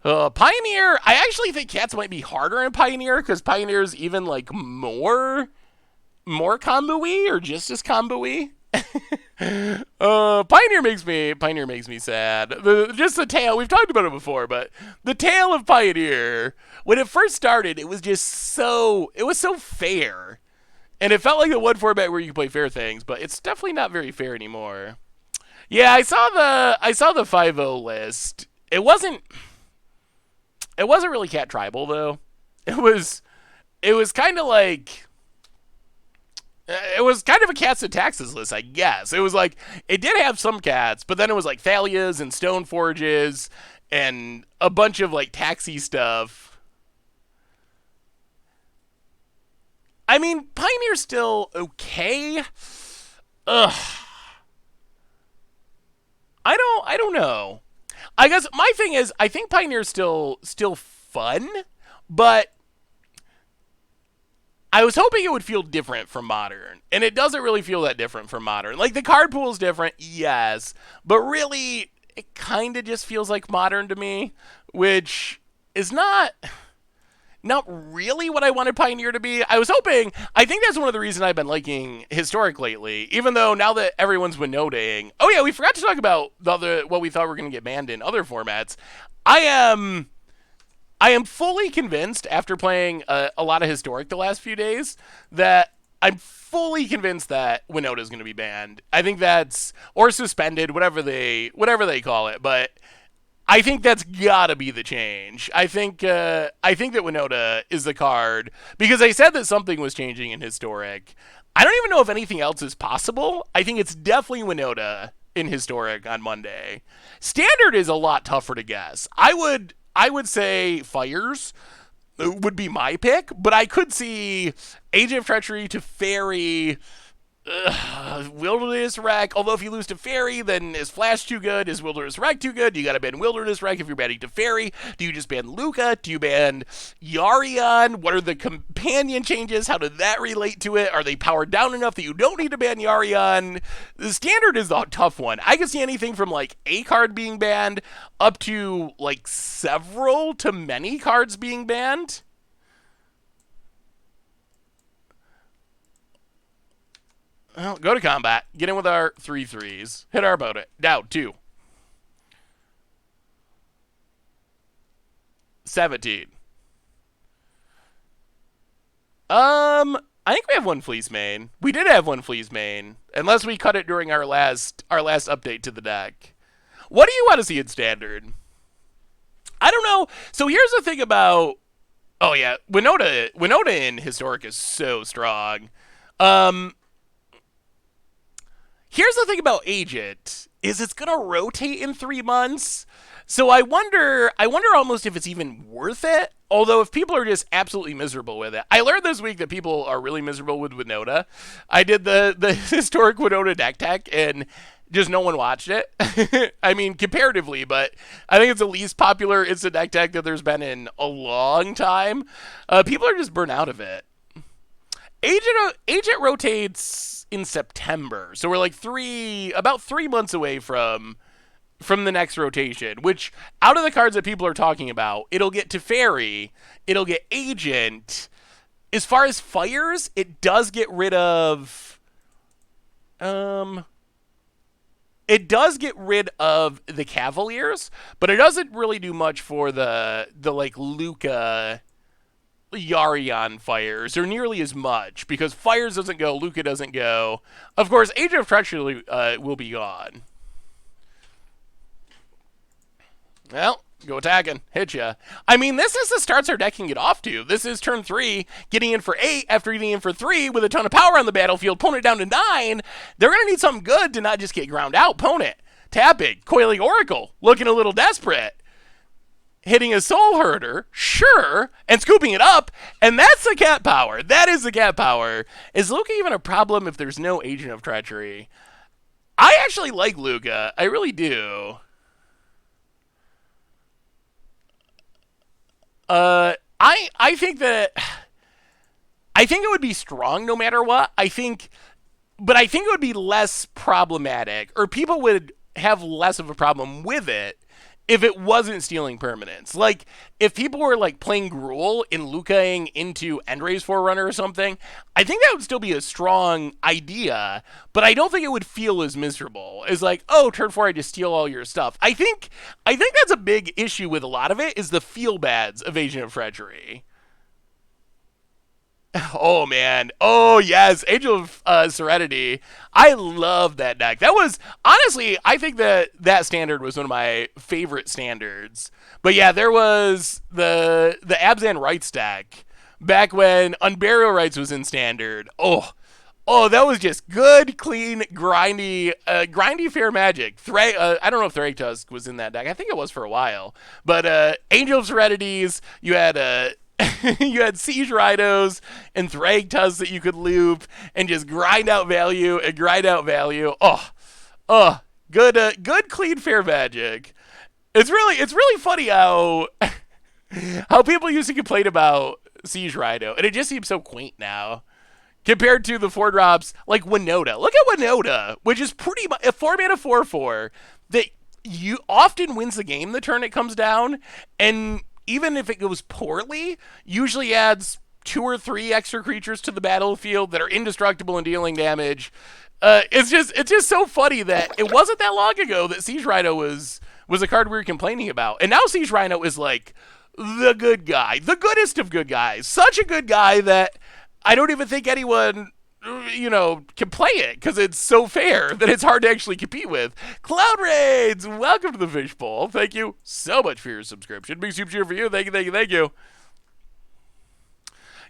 S1: Pioneer, I actually think cats might be harder in Pioneer because Pioneer's even like more combo-y or just as combo-y. Pioneer makes me sad. Just the tail, we've talked about it before, but the tail of Pioneer, when it first started, it was so fair. And it felt like the one format where you could play fair things, but it's definitely not very fair anymore. Yeah, I saw the 5-0 list. It wasn't really cat tribal though. It was kind of like It was kind of a cats and taxes list, I guess. It was like it did have some cats, but then it was like Thalias and Stone Forges and a bunch of like taxi stuff. I mean, Pioneer's still okay. Ugh. I don't know. I guess my thing is I think Pioneer's still fun, but I was hoping it would feel different from Modern, and it doesn't really feel that different from Modern. Like the card pool is different, yes, but really it kind of just feels like Modern to me, which is not really what I wanted Pioneer to be. I was hoping. I think that's one of the reasons I've been liking Historic lately. Even though now that everyone's been noting, oh yeah, we forgot to talk about the other what we thought were going to get banned in other formats. I am I am fully convinced after playing a lot of Historic the last few days that I'm fully convinced that Winota is going to be banned. I think that's or suspended, whatever they call it, but I think that's gotta be the change. I think that Winota is the card because I said that something was changing in Historic. I don't even know if anything else is possible. I think it's definitely Winota in Historic on Monday. Standard is a lot tougher to guess. I would say Fires would be my pick, but I could see Agent of Treachery to Fairy. Wilderness Wreck. Although if you lose to Fairy, then is Flash too good? Is Wilderness Wreck too good? Do you gotta ban Wilderness Wreck if you're banning to Fairy? Do you just ban Luca? Do you ban Yarion? What are the companion changes? How did that relate to it? Are they powered down enough that you don't need to ban Yarion? The standard is a tough one. I can see anything from like a card being banned up to like several to many cards being banned. Well, go to combat. Get in with our 3/3s. Hit our opponent. Down 2. 17. I think we have one Fleece main. We did have one Fleece main. Unless we cut it during our last update to the deck. What do you want to see in Standard? I don't know. So here's the thing about... Oh, yeah. Winota in Historic is so strong. Um, Here's the thing about Agent is it's gonna rotate in 3 months. So I wonder almost if it's even worth it. Although if people are just absolutely miserable with it, I learned this week that people are really miserable with Winota. I did the historic Winota deck tech and just no one watched it. I mean, comparatively, but I think it's the least popular instant deck tech that there's been in a long time. People are just burnt out of it. Agent rotates in September, so we're like about 3 months away from the next rotation. Which out of the cards that people are talking about, it'll get Teferi, it'll get Agent. As far as Fires, it does get rid of it does get rid of the Cavaliers, but it doesn't really do much for the like Luca Yarion Fires, or nearly as much, because Fires doesn't go, Luca doesn't go. Of course, Agent of Treachery will be gone. Well, go attacking. Hit ya. I mean, this is the starts our deck can get off to. This is turn 3, getting in for 8 after getting in for 3 with a ton of power on the battlefield, opponent down to 9. They're going to need something good to not just get ground out. Opponent, tapping, Coiling Oracle, looking a little desperate. Hitting a Soul Herder, sure, and scooping it up, and that's the cat power. That is the cat power. Is Luca even a problem if there's no Agent of Treachery? I actually like Luca. I really do. I think that I think it would be strong no matter what. But I think it would be less problematic, or people would have less of a problem with it if it wasn't stealing permanents. Like, if people were, like, playing Gruul and Lucaing into Endray's Forerunner or something, I think that would still be a strong idea, but I don't think it would feel as miserable as, like, oh, turn 4, I just steal all your stuff. I think that's a big issue with a lot of it, is the feel-bads of Agent of Treachery. Oh man. Oh yes. Angel of Serenity. I love that deck. That was honestly, I think that standard was one of my favorite standards. But yeah, there was the Abzan Rights deck back when Unburial Rights was in standard. Oh, Oh, that was just good, clean, grindy fair magic. I don't know if Thragtusk was in that deck. I think it was for a while. But Angel of Serenities, you had you had Siege Rhinos and Thragtusk that you could loop and just grind out value and grind out value. Oh, good, clean, fair magic. It's really funny how how people used to complain about Siege Rhino, and it just seems so quaint now compared to the 4 drops like Winota. Look at Winota, which is pretty much a 4-mana 4/4 that you often wins the game the turn it comes down, and even if it goes poorly, usually adds 2 or 3 extra creatures to the battlefield that are indestructible and dealing damage. It's just so funny that it wasn't that long ago that Siege Rhino was a card we were complaining about, and now Siege Rhino is like the good guy, the goodest of good guys, such a good guy that I don't even think anyone, can play it because it's so fair that it's hard to actually compete with. Cloud Raids, welcome to the Fishbowl. Thank you so much for your subscription. Big super cheer for you. Thank you, thank you, thank you.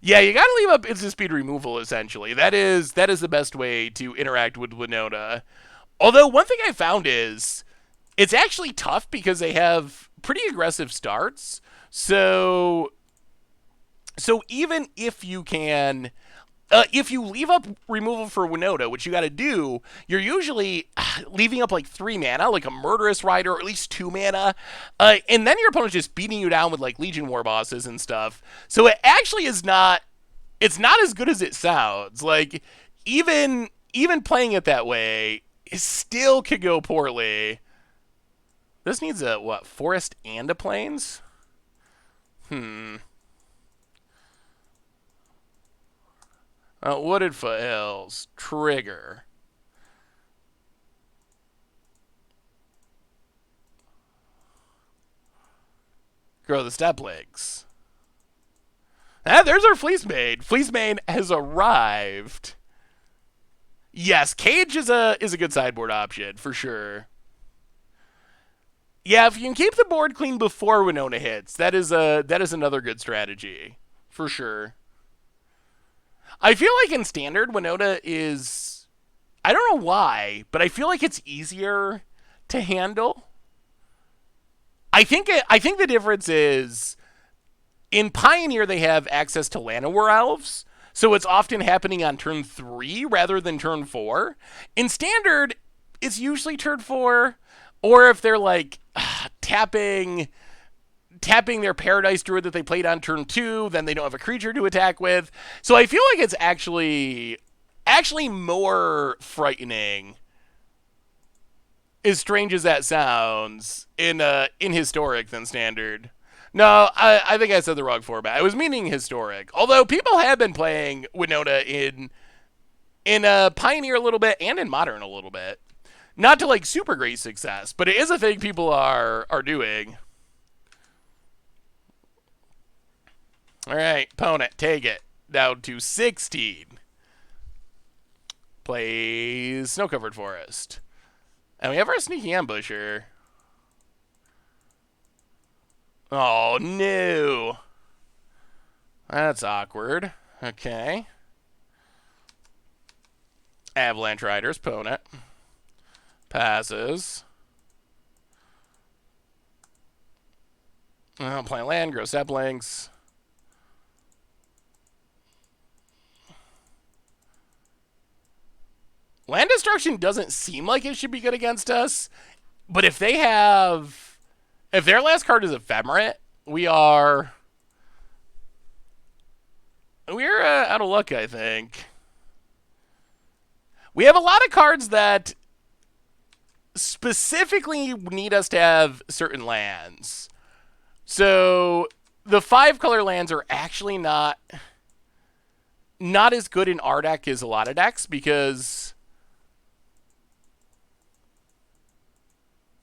S1: Yeah, you gotta leave up instant speed removal, essentially. That is the best way to interact with Winota. Although, one thing I found is, it's actually tough because they have pretty aggressive starts. So even if you can, if you leave up removal for Winota, which you got to do, you're usually leaving up like 3 mana, like a Murderous Rider, or at least 2 mana, and then your opponent's just beating you down with like Legion War bosses and stuff. So it actually is not. It's not as good as it sounds. Like even playing it that way, it still could go poorly. This needs a what? Forest and a Plains? Wooded Foothills. Trigger. Grow the Steplings. There's our Fleece Mane. Fleece Mane has arrived. Yes, Cage is a good sideboard option, for sure. Yeah, if you can keep the board clean before Winona hits, that is another good strategy, for sure. I feel like in Standard, Winona is, I don't know why, but I feel like it's easier to handle. I think the difference is, in Pioneer they have access to Llanowar Elves, so it's often happening on turn 3 rather than turn 4. In Standard, it's usually turn 4, or if they're like tapping their Paradise Druid that they played on turn 2, then they don't have a creature to attack with. So I feel like it's actually more frightening, as strange as that sounds, in Historic than Standard. No, I think I said the wrong format. I was meaning Historic. Although people have been playing Winona in Pioneer a little bit and in Modern a little bit. Not to like super great success, but it is a thing people are doing. All right, opponent, take it. Down to 16. Plays Snow-Covered Forest. And we have our Sneaky Ambusher. Oh, no. That's awkward. Okay. Avalanche Riders, opponent. Passes. Plant land, grow saplings. Land destruction doesn't seem like it should be good against us, but if their last card is Ephemerate, we're out of luck, I think. We have a lot of cards that specifically need us to have certain lands. So the 5-color lands are actually not as good in our deck as a lot of decks because...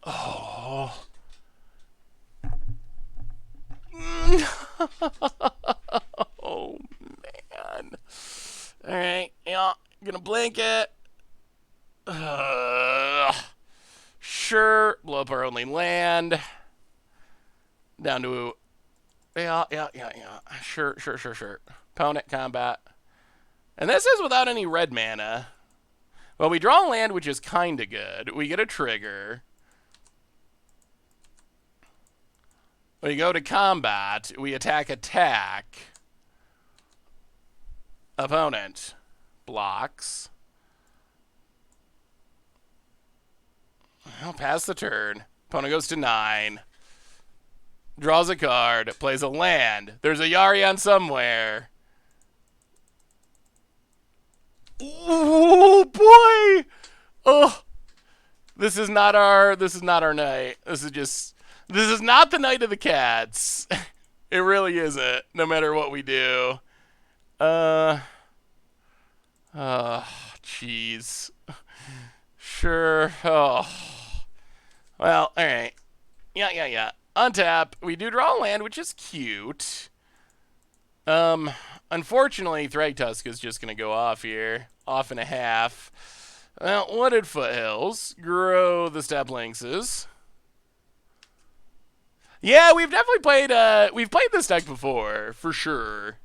S1: Oh. Oh, man. Alright, yeah, I'm gonna blanket. Sure, blow up our only land. Down to... Yeah. Sure. Opponent, combat. And this is without any red mana. Well, we draw a land, which is kind of good. We get a trigger. We go to combat. We attack. Opponent blocks. Well, pass the turn. Opponent goes to 9. Draws a card. Plays a land. There's a Yarion somewhere. Oh boy! Oh, this is not our night. This is not the night of the cats. It really isn't. No matter what we do. Jeez. Sure. Oh. Well, all right. Yeah. Untap. We do draw a land, which is cute. Unfortunately, Thragtusk is just going to go off here. Off and a half. Well, Wooded Foothills. Grow the Steppe Lynxes. Yeah, we've definitely played, we've played this deck before, for sure.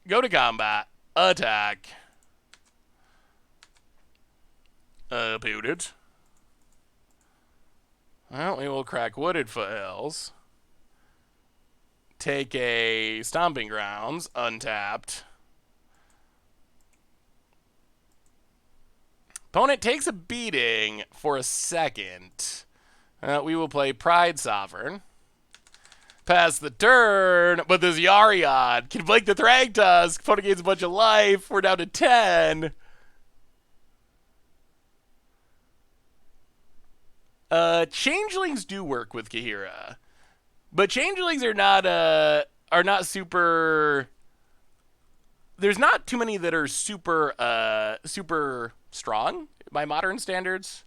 S1: Go to combat. Attack. Booted. Well, we will crack Wooded Foothills. Take a Stomping Grounds, untapped. Opponent takes a beating for a second. We will play Pride Sovereign. Pass the turn, but this Yarion can blink the Thragtusk. Opponent gains a bunch of life. We're down to 10. Changelings do work with Kahira. But changelings are not super. There's not too many that are super strong by modern standards.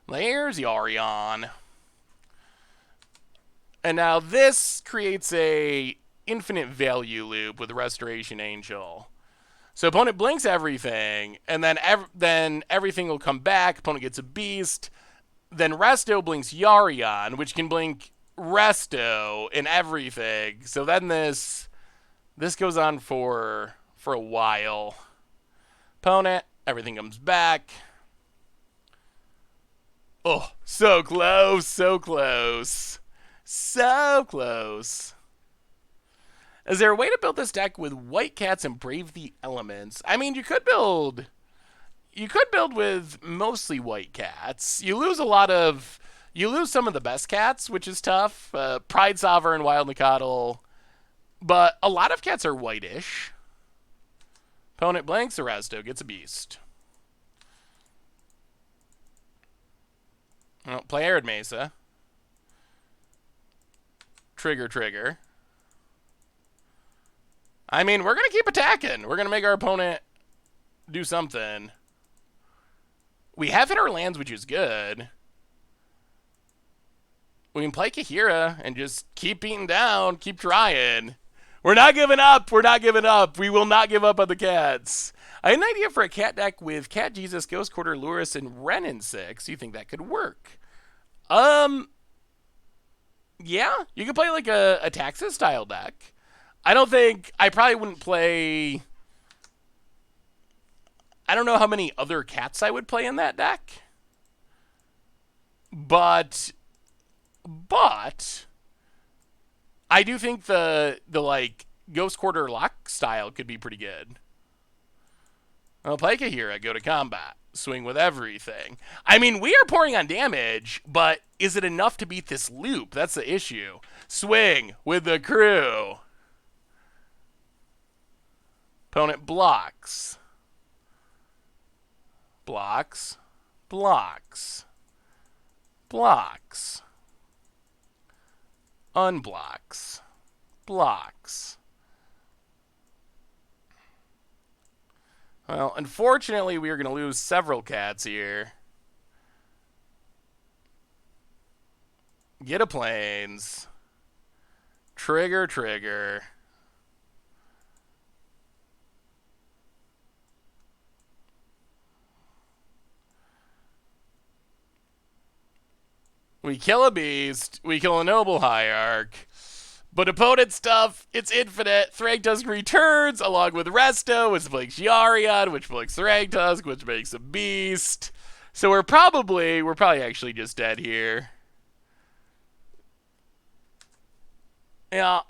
S1: There's Yarion. And now this creates a infinite value loop with Restoration Angel. So opponent blinks everything, and then everything will come back. Opponent gets a beast. Then Resto blinks Yarion, which can blink Resto and everything. So then this goes on for a while. Opponent, everything comes back. Oh, so close, so close. So close. Is there a way to build this deck with white cats and brave the elements? I mean, you could build with mostly white cats. You lose some of the best cats, which is tough. Pride Sovereign, Wild Nicodle. But a lot of cats are whitish. Opponent blanks, Resto gets a beast. Oh, play Arid Mesa. Trigger. I mean, we're going to keep attacking. We're going to make our opponent do something. We have hit our lands, which is good. We can play Kahira and just keep beating down, keep trying. We're not giving up. We're not giving up. We will not give up on the cats. I had an idea for a cat deck with Cat Jesus, Ghost Quarter, Lurrus, and Ren in 6. You think that could work? Yeah, you could play like a Taxes style deck. I probably wouldn't play. I don't know how many other cats I would play in that deck. But I do think the like Ghost Quarter Lock style could be pretty good. I'll play Kahira, go to combat, swing with everything. I mean, we are pouring on damage, but is it enough to beat this loop? That's the issue. Swing with the crew. Opponent blocks. Blocks. Unblocks. Blocks. Well, unfortunately, we are going to lose several cats here. Get a plains. Trigger. We kill a beast. We kill a noble hierarch. But opponent stuff, it's infinite. Thragtusk returns along with Resto, which makes Yarion, which makes Thragtusk, which makes a beast. So we're probably actually just dead here. Yeah.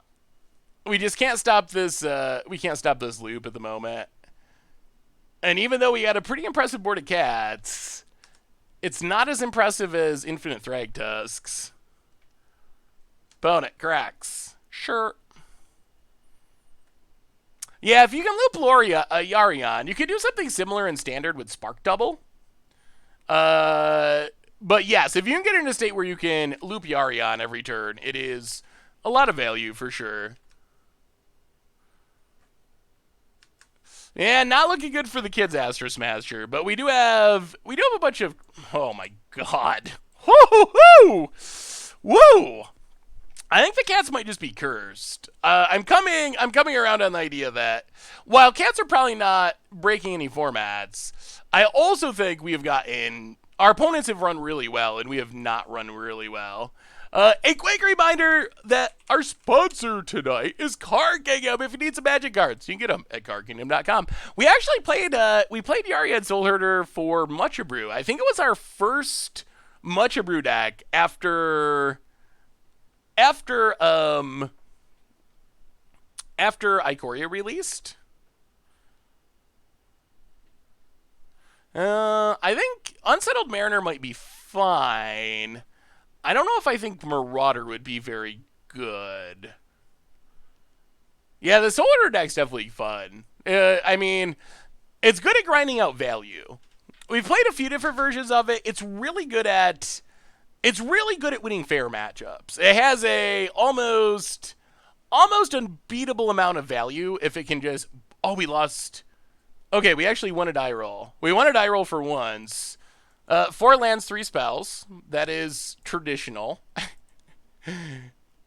S1: We just can't stop this we can't stop this loop at the moment. And even though we got a pretty impressive board of cats, it's not as impressive as infinite Thragtusks. Opponent cracks. Sure. Yeah, if you can loop Yarion, you could do something similar in Standard with Spark Double. But yes, if you can get in a state where you can loop Yarion every turn, it is a lot of value for sure. Yeah, not looking good for the kids, Astro Smasher, but we do have a bunch of, oh my god. Woo-hoo-hoo! Woo! I think the cats might just be cursed. I'm coming around on the idea that while cats are probably not breaking any formats, I also think we have gotten, our opponents have run really well, and we have not run really well. A quick reminder that our sponsor tonight is Card Kingdom. If you need some magic cards, you can get them at cardkingdom.com. We actually played Yarion Soul Herder for Mucha Brew. I think it was our first Mucha Brew deck after Ikoria released. I think Unsettled Mariner might be fine. I don't know if I think Marauder would be very good. Yeah, the Soul Herder deck's definitely fun. I mean, it's good at grinding out value. We've played a few different versions of it. It's really good at winning fair matchups. It has a almost unbeatable amount of value if it can just, oh, we lost. Okay, we actually won a die roll. We won a die roll for once. 4 lands, 3 spells. That is traditional.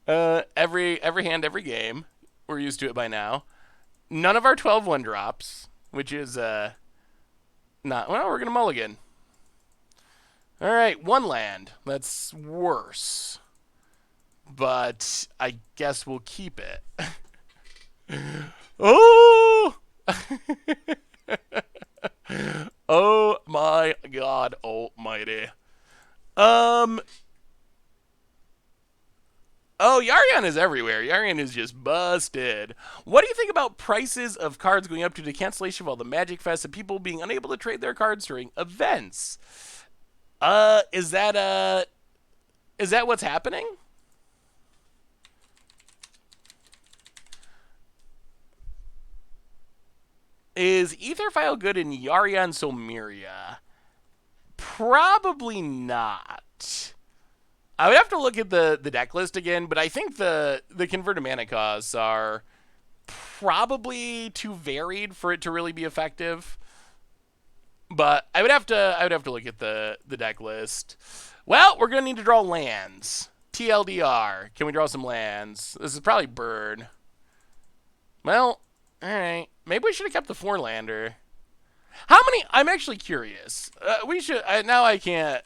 S1: Every hand, every game. We're used to it by now. None of our 12 1-drops, which is not, well, we're going to mulligan. All right, 1 land. That's worse. But I guess we'll keep it. Oh! Oh my god almighty. Oh, Yarion is everywhere. Yarion is just busted. What do you think about prices of cards going up due to cancellation of all the Magic Fest and people being unable to trade their cards during events? Is that what's happening? Is Aetherfile good in Yarion Solmeria? Probably not. I would have to look at the deck list again, but I think the converted mana costs are probably too varied for it to really be effective. But I would have to look at the deck list. Well, we're gonna need to draw lands. TLDR. Can we draw some lands? This is probably burn. Well, alright. Maybe we should have kept the 4-lander. How many? I'm actually curious. We should. Now I can't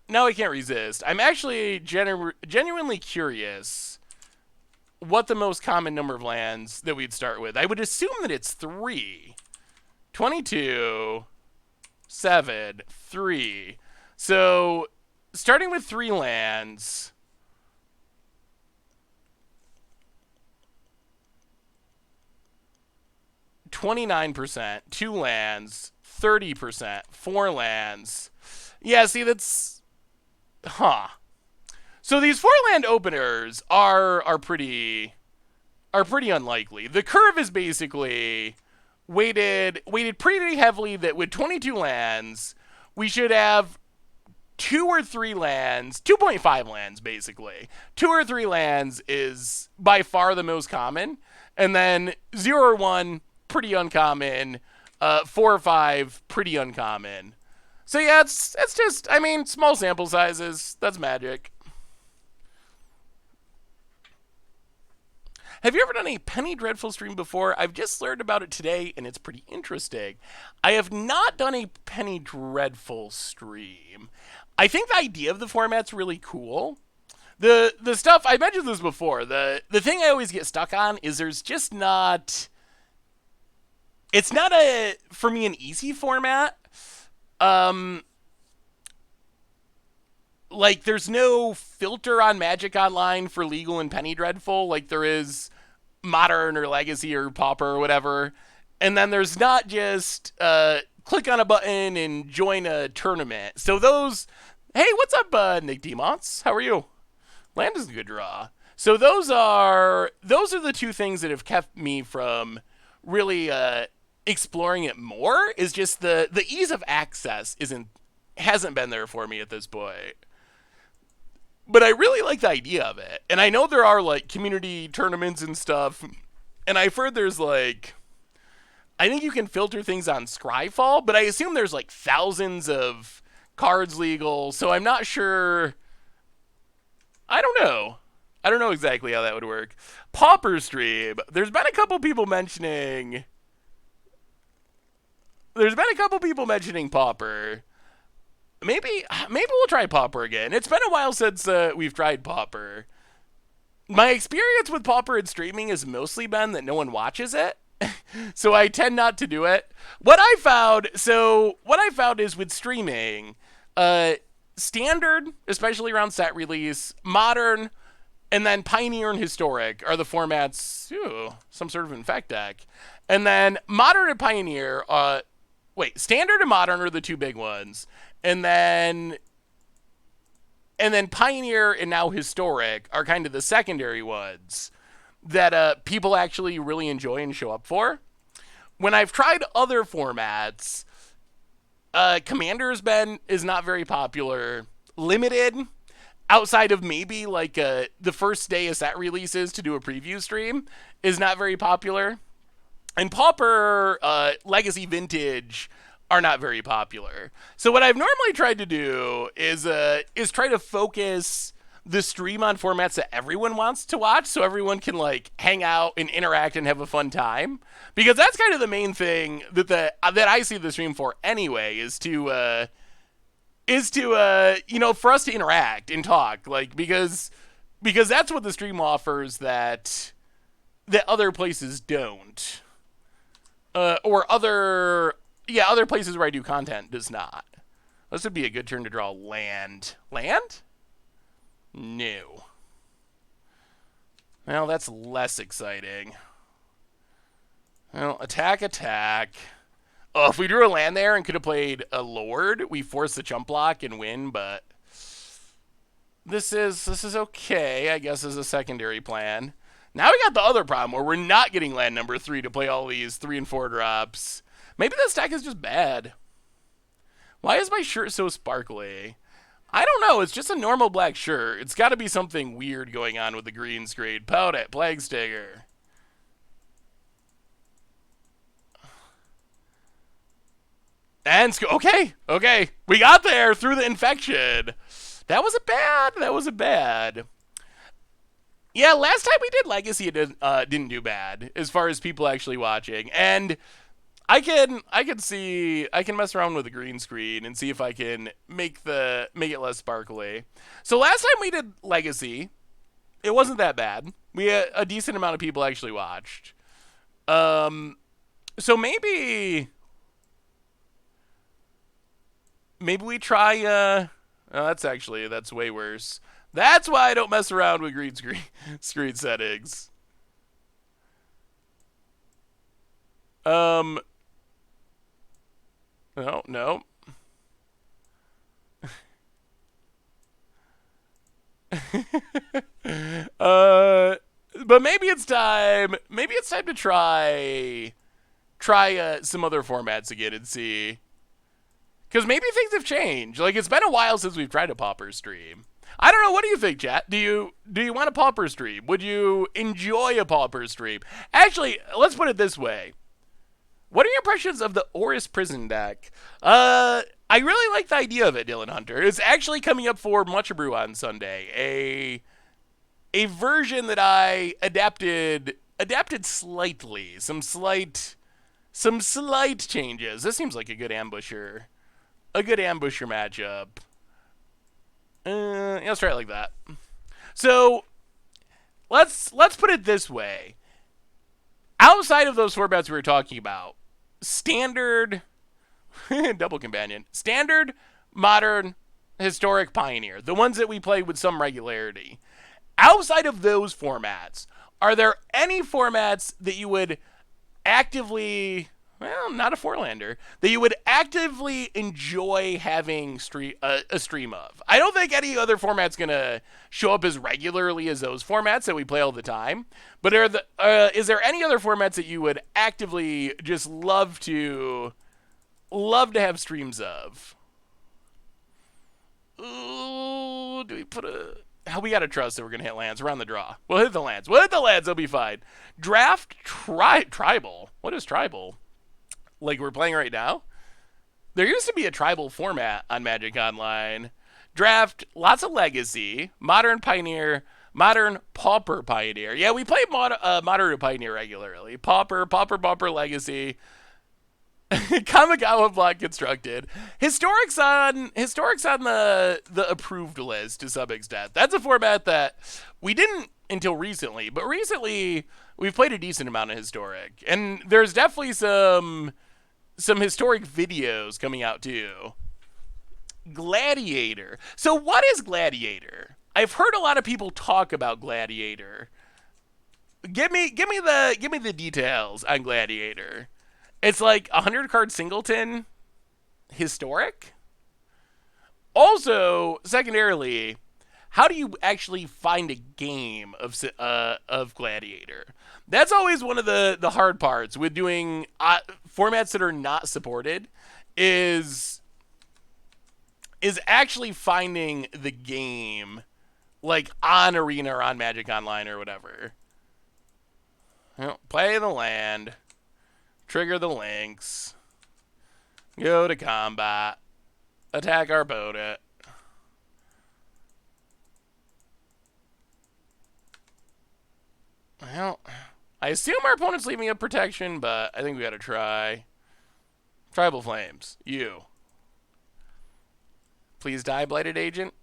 S1: resist. I'm actually genuinely curious what the most common number of lands that we'd start with. I would assume that it's 3. 22, 7, 3. So, starting with 3 lands. 29%, 2 lands, 30%, 4 lands. Yeah, see, that's... Huh. So these 4-land openers are pretty unlikely. The curve is basically weighted pretty heavily that with 22 lands, we should have 2 or 3 lands, 2.5 lands basically. 2 or 3 lands is by far the most common, and then 0 or 1 pretty uncommon, 4 or 5 pretty uncommon. So yeah, it's just, I mean, small sample sizes. That's Magic. Have you ever done a Penny Dreadful stream before? I've just learned about it today, and it's pretty interesting. I have not done a Penny Dreadful stream. I think the idea of the format's really cool. The stuff I mentioned this before. The thing I always get stuck on is there's just not. It's not a for me an easy format. Um, like there's no filter on Magic Online for legal and penny dreadful like there is modern or legacy or pauper or whatever. And then there's not just click on a button and join a tournament. So those, hey, what's up, Nick Demons? How are you? Land is a good draw. So those are the two things that have kept me from really exploring it more. Is just the ease of access hasn't been there for me at this point. But I really like the idea of it. And I know there are like community tournaments and stuff. And I've heard there's like I think you can filter things on Scryfall, but I assume there's like thousands of cards legal, so I'm not sure. I don't know. I don't know exactly how that would work. Pauper stream. There's been a couple people mentioning Pauper. Maybe we'll try Pauper again. It's been a while since we've tried Pauper. My experience with Pauper and streaming has mostly been that no one watches it. So I tend not to do it. What I found is with streaming, standard, especially around set release, modern, and then Pioneer and Historic are the formats. Ooh, some sort of infect deck. And then modern and Pioneer, standard and modern are the two big ones. And then Pioneer and now Historic are kind of the secondary ones that people actually really enjoy and show up for. When I've tried other formats, Commander's is not very popular. Limited, outside of maybe like the first day of set releases to do a preview stream, is not very popular. And Pauper, Legacy Vintage are not very popular. So what I've normally tried to do is try to focus the stream on formats that everyone wants to watch, so everyone can like hang out and interact and have a fun time. Because that's kind of the main thing that I see the stream for anyway, is to for us to interact and talk, like because that's what the stream offers that other places don't, or other places where I do content does not. This would be a good turn to draw land. Land? No. Well, that's less exciting. Well, attack. Oh, if we drew a land there and could have played a Lord, we force the jump block and win, but this is okay, I guess, as a secondary plan. Now we got the other problem where we're not getting land number 3 to play all these 3 and 4 drops. Maybe this deck is just bad. Why is my shirt so sparkly? I don't know. It's just a normal black shirt. It's got to be something weird going on with the green screen. Pout it, Plague Stinger. And okay. We got there through the infection. That wasn't bad. Yeah, last time we did Legacy, it didn't do bad as far as people actually watching. And I can mess around with the green screen and see if I can make it less sparkly. So last time we did Legacy, it wasn't that bad. We had a decent amount of people actually watched. So maybe we try that's way worse. That's why I don't mess around with green screen settings. No. But maybe it's time to try some other formats again and see. Because maybe things have changed. Like, it's been a while since we've tried a Pauper stream. I don't know. What do you think, chat? Do you want a Pauper stream? Would you enjoy a Pauper stream? Actually, let's put it this way. What are your impressions of the Oris Prison deck? I really like the idea of it, Dylan Hunter. It's actually coming up for Much Brew on Sunday. A version that I adapted slightly. Some slight changes. This seems like a good ambusher. A good ambusher matchup. Let's try it like that. So let's put it this way. Outside of those formats we were talking about, standard, double companion, standard, modern, historic, pioneer, the ones that we play with some regularity. Outside of those formats, are there any formats that you would actively, well, not a Fourlander, that you would actively enjoy having a stream of? I don't think any other format's going to show up as regularly as those formats that we play all the time. But is there any other formats that you would actively just love to have streams of? Ooh, do we put a... We gotta trust that we're gonna hit lands. We're on the draw. We'll hit the lands. It'll be fine. Draft tribal. What is tribal? Like we're playing right now? There used to be a tribal format on Magic Online. Draft, lots of legacy, modern pioneer, modern pauper pioneer. Yeah, we play modern pioneer regularly. Pauper, legacy. Kamigawa block constructed. Historic's on the approved list to some extent. That's a format that we didn't until recently, but recently we've played a decent amount of historic, and there's definitely some historic videos coming out too. Gladiator. So what is Gladiator? I've heard a lot of people talk about Gladiator. Give me the details on Gladiator. It's like 100 card singleton historic. Also, secondarily, how do you actually find a game of Gladiator? That's always one of the hard parts with doing formats that are not supported is actually finding the game like on Arena or on Magic Online or whatever. Well, play the land. Trigger the links. Go to combat. Attack our opponent. Well, I assume our opponent's leaving up protection, but I think we gotta try. Tribal Flames. You. Please die, Blighted Agent.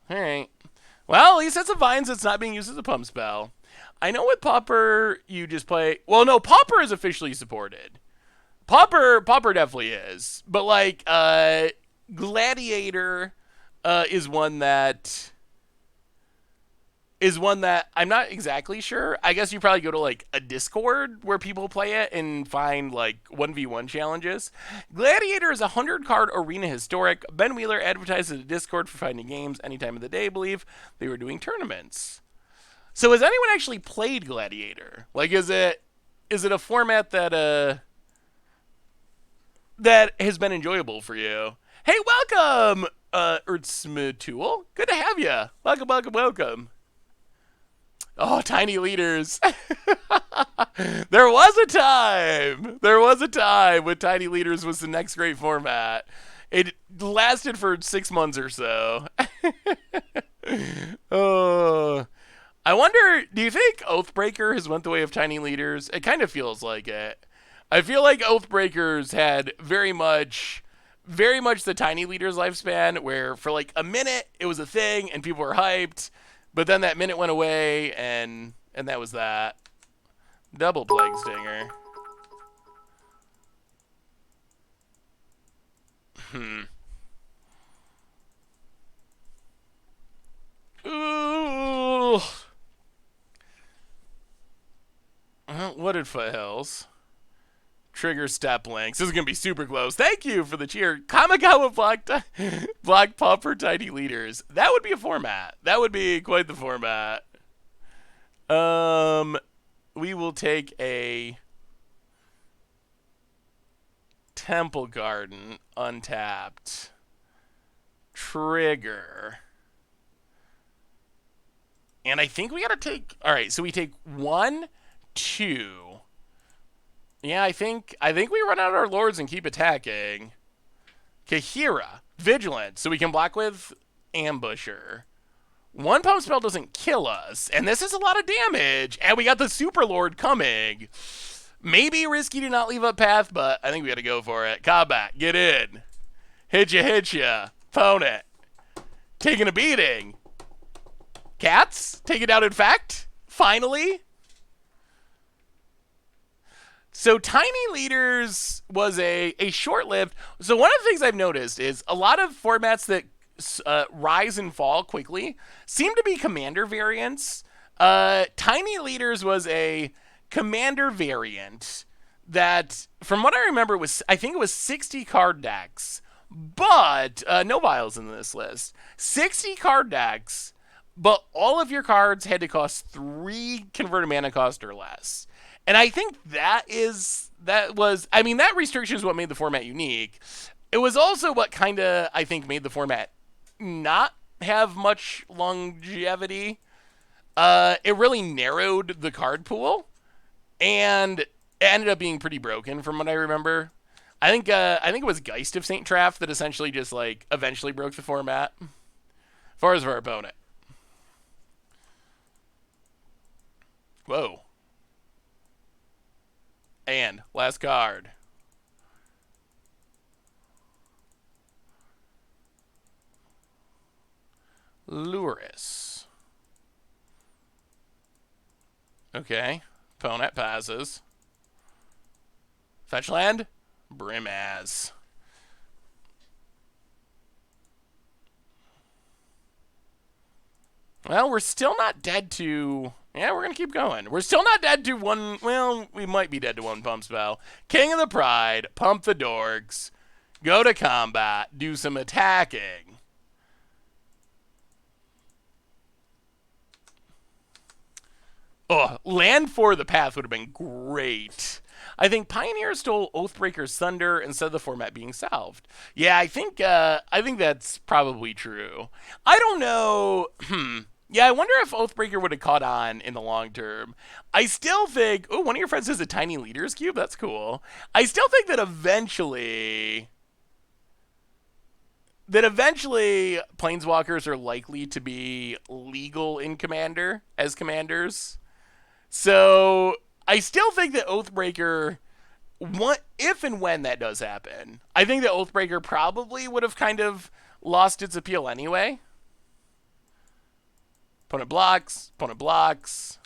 S1: Alright. Well, at least that's a Vines that's not being used as a pump spell. I know with Pauper, you just play... Well, no, Pauper is officially supported. Pauper definitely is. But, like, Gladiator is one that I'm not exactly sure. I guess you probably go to, like, a Discord where people play it and find, like, 1v1 challenges. Gladiator is a 100-card arena historic. Ben Wheeler advertised at a Discord for finding games any time of the day, I believe. They were doing tournaments. So has anyone actually played Gladiator? Like, is it a format that has been enjoyable for you? Hey, welcome, Ertzmatool. Good to have you. Welcome. Oh, Tiny Leaders. There was a time when Tiny Leaders was the next great format. It lasted for 6 months or so. Oh... I wonder, do you think Oathbreaker has went the way of Tiny Leaders? It kind of feels like it. I feel like Oathbreakers had very much the Tiny Leaders lifespan, where for like a minute it was a thing and people were hyped, but then that minute went away and that was that. Double Plague Stinger. Ooh. Wooded Foothills. Trigger Step Links. This is going to be super close. Thank you for the cheer. Kamigawa block Pauper Tiny Leaders. That would be a format. That would be quite the format. We will take a Temple Garden untapped. Trigger. And I think we got to take... All right, so we take 1, 2... Yeah, I think we run out our lords and keep attacking. Kahira, Vigilant, so we can block with Ambusher. One pump spell doesn't kill us, and this is a lot of damage. And we got the Super Lord coming. Maybe risky to not leave up path, but I think we got to go for it. Combat, get in. Hit ya. Opponent. Taking a beating. Cats? Take it out in fact? Finally? So Tiny Leaders was a short-lived. So one of the things I've noticed is a lot of formats that rise and fall quickly seem to be Commander variants. Tiny Leaders was a Commander variant that, from what I remember, I think it was 60 card decks, but no vials in this list. 60 card decks, but all of your cards had to cost 3 converted mana cost or less. And I think that restriction is what made the format unique. It was also what kind of, I think, made the format not have much longevity. It really narrowed the card pool, and it ended up being pretty broken from what I remember. I think it was Geist of St. Traff that essentially just like eventually broke the format. As far as our opponent. Whoa. And last card. Luris. Okay. Opponent passes. Fetch land. Brimaz. Well, we're still not dead to... Yeah, we're going to keep going. We're still not dead to one... Well, we might be dead to one pump spell. King of the Pride. Pump the Dorks. Go to combat. Do some attacking. Oh, land for the path would have been great. I think Pioneer stole Oathbreaker's Thunder instead of the format being salved. Yeah, I think that's probably true. I don't know. Yeah, I wonder if Oathbreaker would have caught on in the long term. I still think... Oh, one of your friends has a Tiny Leaders Cube? That's cool. I still think that eventually... Planeswalkers are likely to be legal in Commander as commanders. So I still think that Oathbreaker, if and when that does happen, I think that Oathbreaker probably would have kind of lost its appeal anyway. Opponent blocks. Opponent blocks.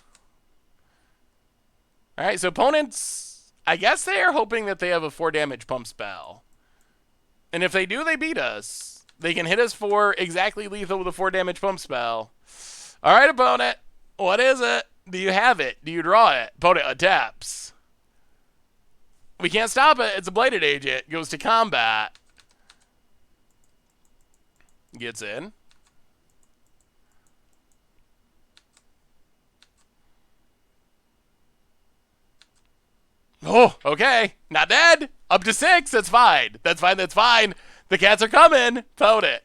S1: All right, so opponents, I guess they are hoping that they have a 4 damage pump spell. And if they do, they beat us. They can hit us for exactly lethal with a 4 damage pump spell. All right, opponent. What is it? Do you have it? Do you draw it? Opponent attacks. We can't stop it. It's a Blighted Agent. Goes to combat. Gets in. Oh, okay. Not dead. Up to 6. That's fine. That's fine. That's fine. The cats are coming. Opponent.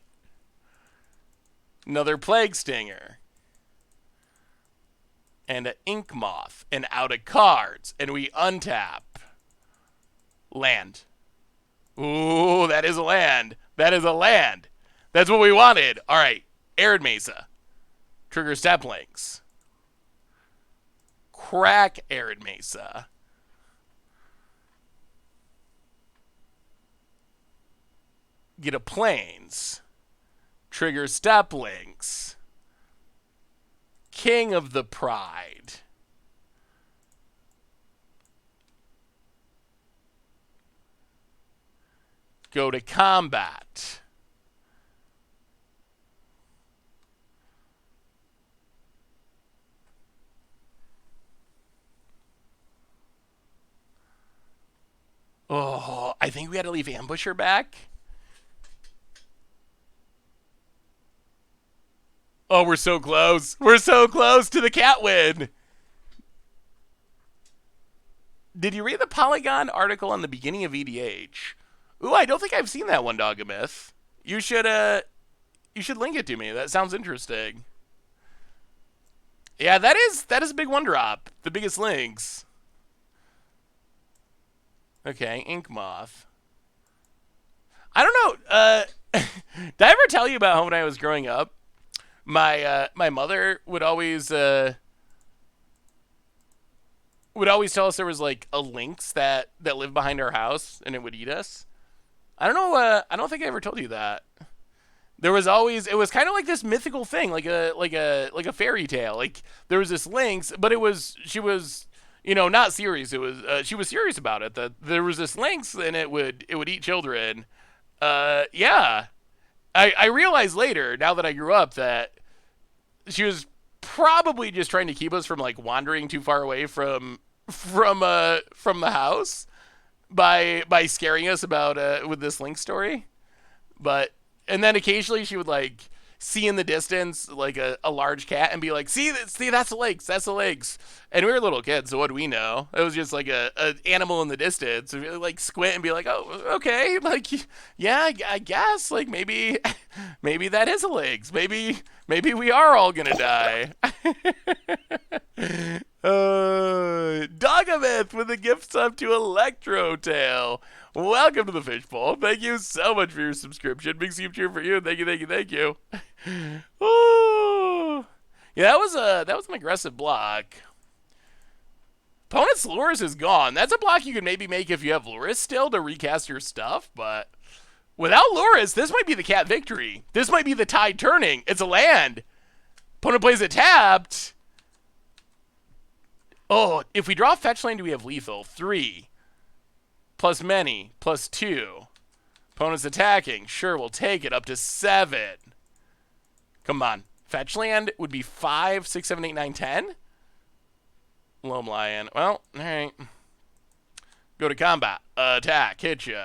S1: Another Plague Stinger. And an Ink Moth. And out of cards. And we untap. Land. Ooh, that is a land. That is a land. That's what we wanted. All right. Arid Mesa. Trigger Steplinks. Crack Arid Mesa. Get a Plains. Trigger Steplinks. King of the Pride. Go to combat. Oh, I think we had to leave Ambusher back. Oh, we're so close. We're so close to the cat win. Did you read the Polygon article on the beginning of EDH? Ooh, I don't think I've seen that one, Dogamyth. You should link it to me. That sounds interesting. Yeah, that is a big one drop. The biggest links. Okay, Ink Moth. I don't know. Did I ever tell you about how when I was growing up, my mother would always tell us there was like a lynx that lived behind our house and it would eat us. I don't know. I don't think I ever told you that. there was always, it was kind of like this mythical thing, like a fairy tale. Like there was this lynx, but she was not serious. It was she was serious about it. That there was this lynx and it would eat children. Yeah. I realized later, now that I grew up, that she was probably just trying to keep us from like wandering too far away from the house by scaring us about with this lynx story. But and then occasionally she would like see in the distance like a large cat and be like, see that's the lakes, that's the lakes. And we were little kids, so what do we know? It was just like a animal in the distance. We'd like squint and be like, oh, okay, like yeah, I guess like maybe maybe that is a lakes. Maybe we are all gonna die. Dogamith with a gift sub to Electro Tail. Welcome to the Fishbowl. Thank you so much for your subscription. Big soup cheer for you. Thank you, thank you, thank you. Ooh. Yeah, that was an aggressive block. Opponent's Lurus is gone. That's a block you could maybe make if you have Lurus still to recast your stuff, but without Lurus, this might be the cat victory. This might be the tide turning. It's a land. Opponent plays it tapped. Oh, if we draw fetch land, do we have lethal? 3. Plus many, plus 2. Opponent's attacking. Sure, we'll take it up to 7. Come on. Fetch land would be 5, 6, 7, 8, 9, 10. Loam Lion. Well, alright. Go to combat. Attack. Hit ya.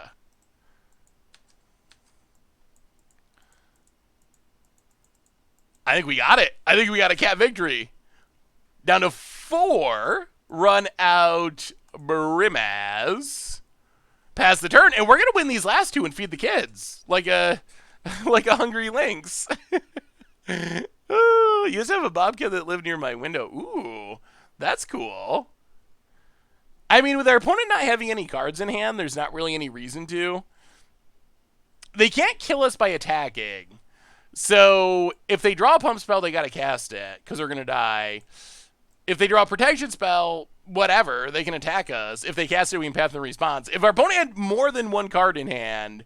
S1: I think we got it. I think we got a cat victory. Down to 4. Run out Brimaz. Pass the turn, and we're gonna win these last 2 and feed the kids like a hungry lynx. Ooh, you used to have a bobcat that lived near my window. Ooh, that's cool. I mean, with our opponent not having any cards in hand, there's not really any reason to. They can't kill us by attacking. So if they draw a pump spell, they gotta cast it because they're gonna die. If they draw a protection spell, whatever, they can attack us. If they cast it, we can path the response. If our opponent had more than 1 card in hand,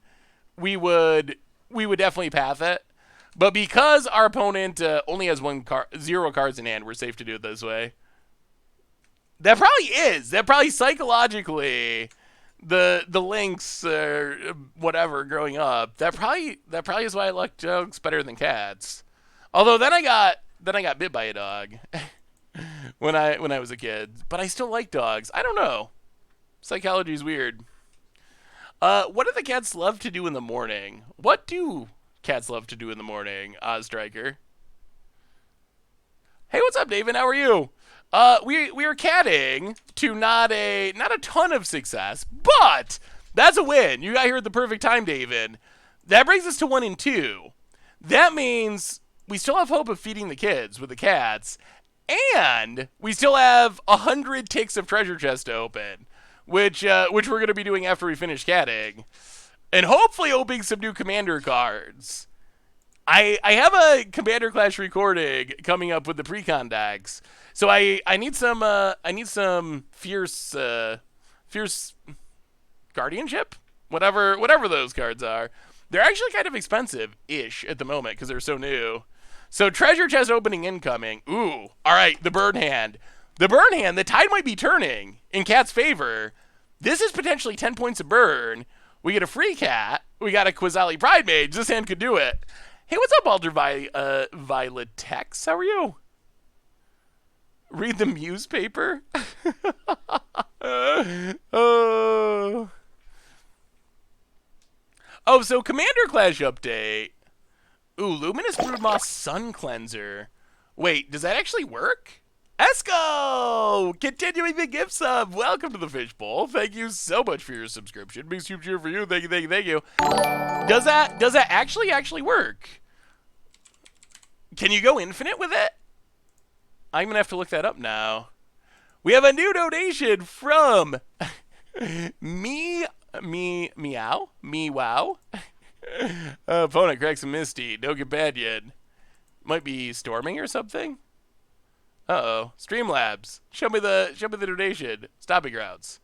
S1: we would definitely path it. But because our opponent only has 0 cards in hand, we're safe to do it this way. That probably is. That probably psychologically, the lynx or whatever growing up. That probably is why I like dogs better than cats. Although then I got bit by a dog. when I was a kid, but I still like dogs. I don't know. Psychology is weird. What do the cats love to do in the morning? What do cats love to do in the morning, Ozstriker? Hey, what's up, David? How are you? We are catting to not a ton of success, but that's a win. You got here at the perfect time, David. That brings us to 1 and 2. That means we still have hope of feeding the kids with the cats. And we still have 100 ticks of treasure chest to open, which we're going to be doing after we finish catting. And hopefully opening some new commander cards. I have a Commander Clash recording coming up with the precon decks. So I need some fierce guardianship, whatever those cards are. They're actually kind of expensive-ish at the moment because they're so new. So treasure chest opening incoming. Ooh, all right, the burn hand. The burn hand, the tide might be turning in cat's favor. This is potentially 10 points of burn. We get a free cat. We got a Quasali Pride Mage. This hand could do it. Hey, what's up, Alder Violet Tex? How are you? Read the Muse paper? Oh, so Commander Clash update. Ooh, Luminous Broodmoth Sun Cleanser. Wait, does that actually work? Esco! Continuing the gift sub. Welcome to the Fishbowl. Thank you so much for your subscription. Big soup cheer for you. Thank you, thank you, thank you. Does that actually work? Can you go infinite with it? I'm going to have to look that up now. We have a new donation from Meow. Opponent cracks a Misty. No companion. Might be storming or something. Uh-oh. Streamlabs. Show me the donation. Stopping grounds.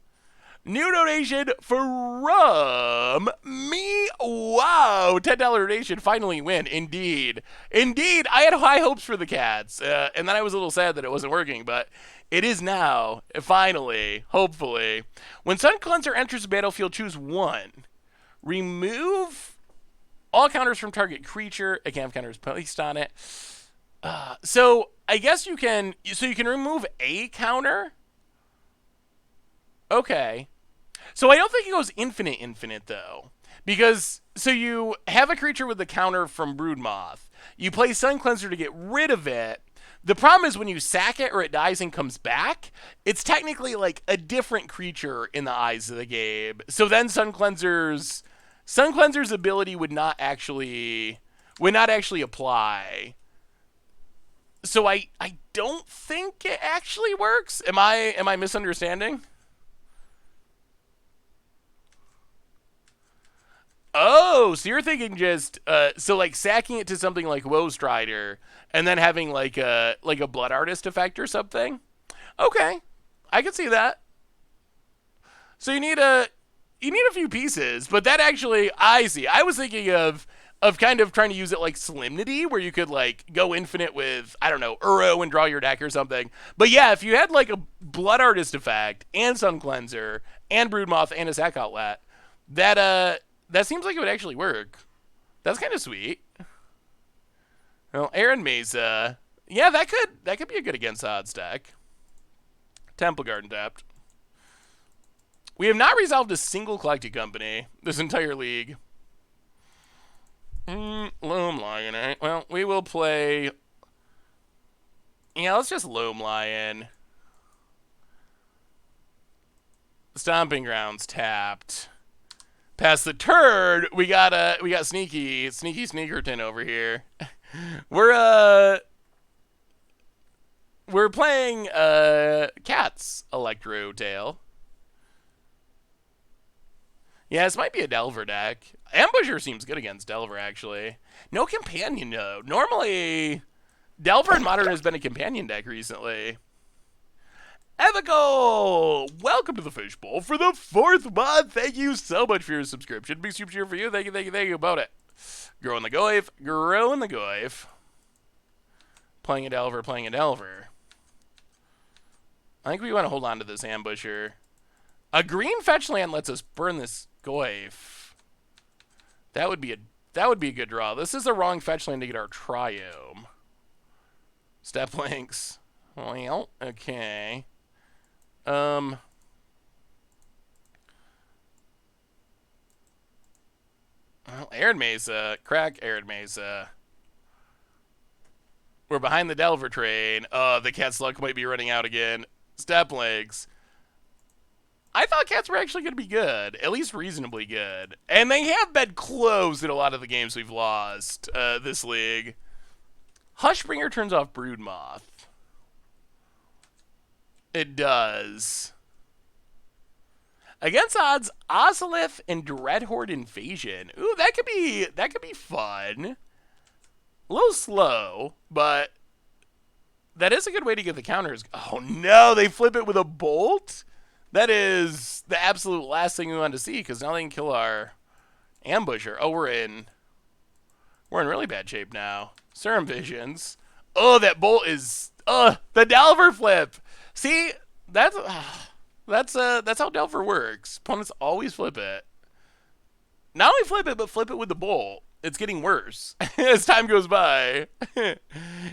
S1: New donation from me. Wow, $10 donation. Finally win. Indeed. Indeed. I had high hopes for the cats. And then I was a little sad that it wasn't working, but it is now. Finally. Hopefully. When Sun Cleanser enters the battlefield, choose one. Remove all counters from target creature. A camp counter is placed on it. So I guess you can remove a counter. Okay. So I don't think it goes infinite though. Because, so you have a creature with the counter from Broodmoth. You play Sun Cleanser to get rid of it. The problem is when you sack it or it dies and comes back, it's technically like a different creature in the eyes of the game. So then Sun Cleanser's ability would not actually apply. So I don't think it actually works. Am I misunderstanding? Oh, so you're thinking just so like sacking it to something like Woe Strider and then having like a Blood Artist effect or something? Okay. I can see that. So you need a few pieces, but that actually I see. I was thinking of kind of trying to use it like Solemnity, where you could like go infinite with, I don't know, Uro and draw your deck or something. But yeah, if you had like a Blood Artist effect and Sun Cleanser and Broodmoth and a sack outlet, that seems like it would actually work. That's kind of sweet. Well, Aaron Mesa. Yeah, that could be a good against odds deck. Temple Garden tapped. We have not resolved a single collecting company this entire league. Loam Lion, eh? Well, we will play... Yeah, let's just Loam Lion. Stomping Grounds tapped. Past the turn, we got Sneaky Sneakerton over here. We're playing Cat's Electro Tail. Yeah, this might be a Delver deck. Ambusher seems good against Delver, actually. No companion, though. Normally, Delver in Modern has been a companion deck recently. Evico! Welcome to the Fishbowl for the 4th month. Thank you so much for your subscription. Big super cheer for you. Thank you about it. Growing the Goyf. Playing a Delver. I think we want to hold on to this Ambusher. A green fetch land lets us burn this Goyf. That would be a good draw. This is the wrong fetch land to get our Triome. Step links. Well, okay. Well, Arid Mesa. Crack Arid Mesa. We're behind the Delver train. The Cat's luck might be running out again. Step legs. I thought Cats were actually going to be good. At least reasonably good. And they have been close in a lot of the games we've lost this league. Hushbringer turns off Broodmoth. It does. Against odds, Ozolith and Dreadhorde Invasion. Ooh, that could be fun. A little slow, but that is a good way to get the counters. Oh no, they flip it with a bolt? That is the absolute last thing we want to see, because now they can kill our Ambusher. Oh, we're in really bad shape now. Serum Visions. Oh, that bolt is the Delver flip. See, that's how Delver works. Opponents always flip it. Not only flip it, but flip it with the bolt. It's getting worse as time goes by.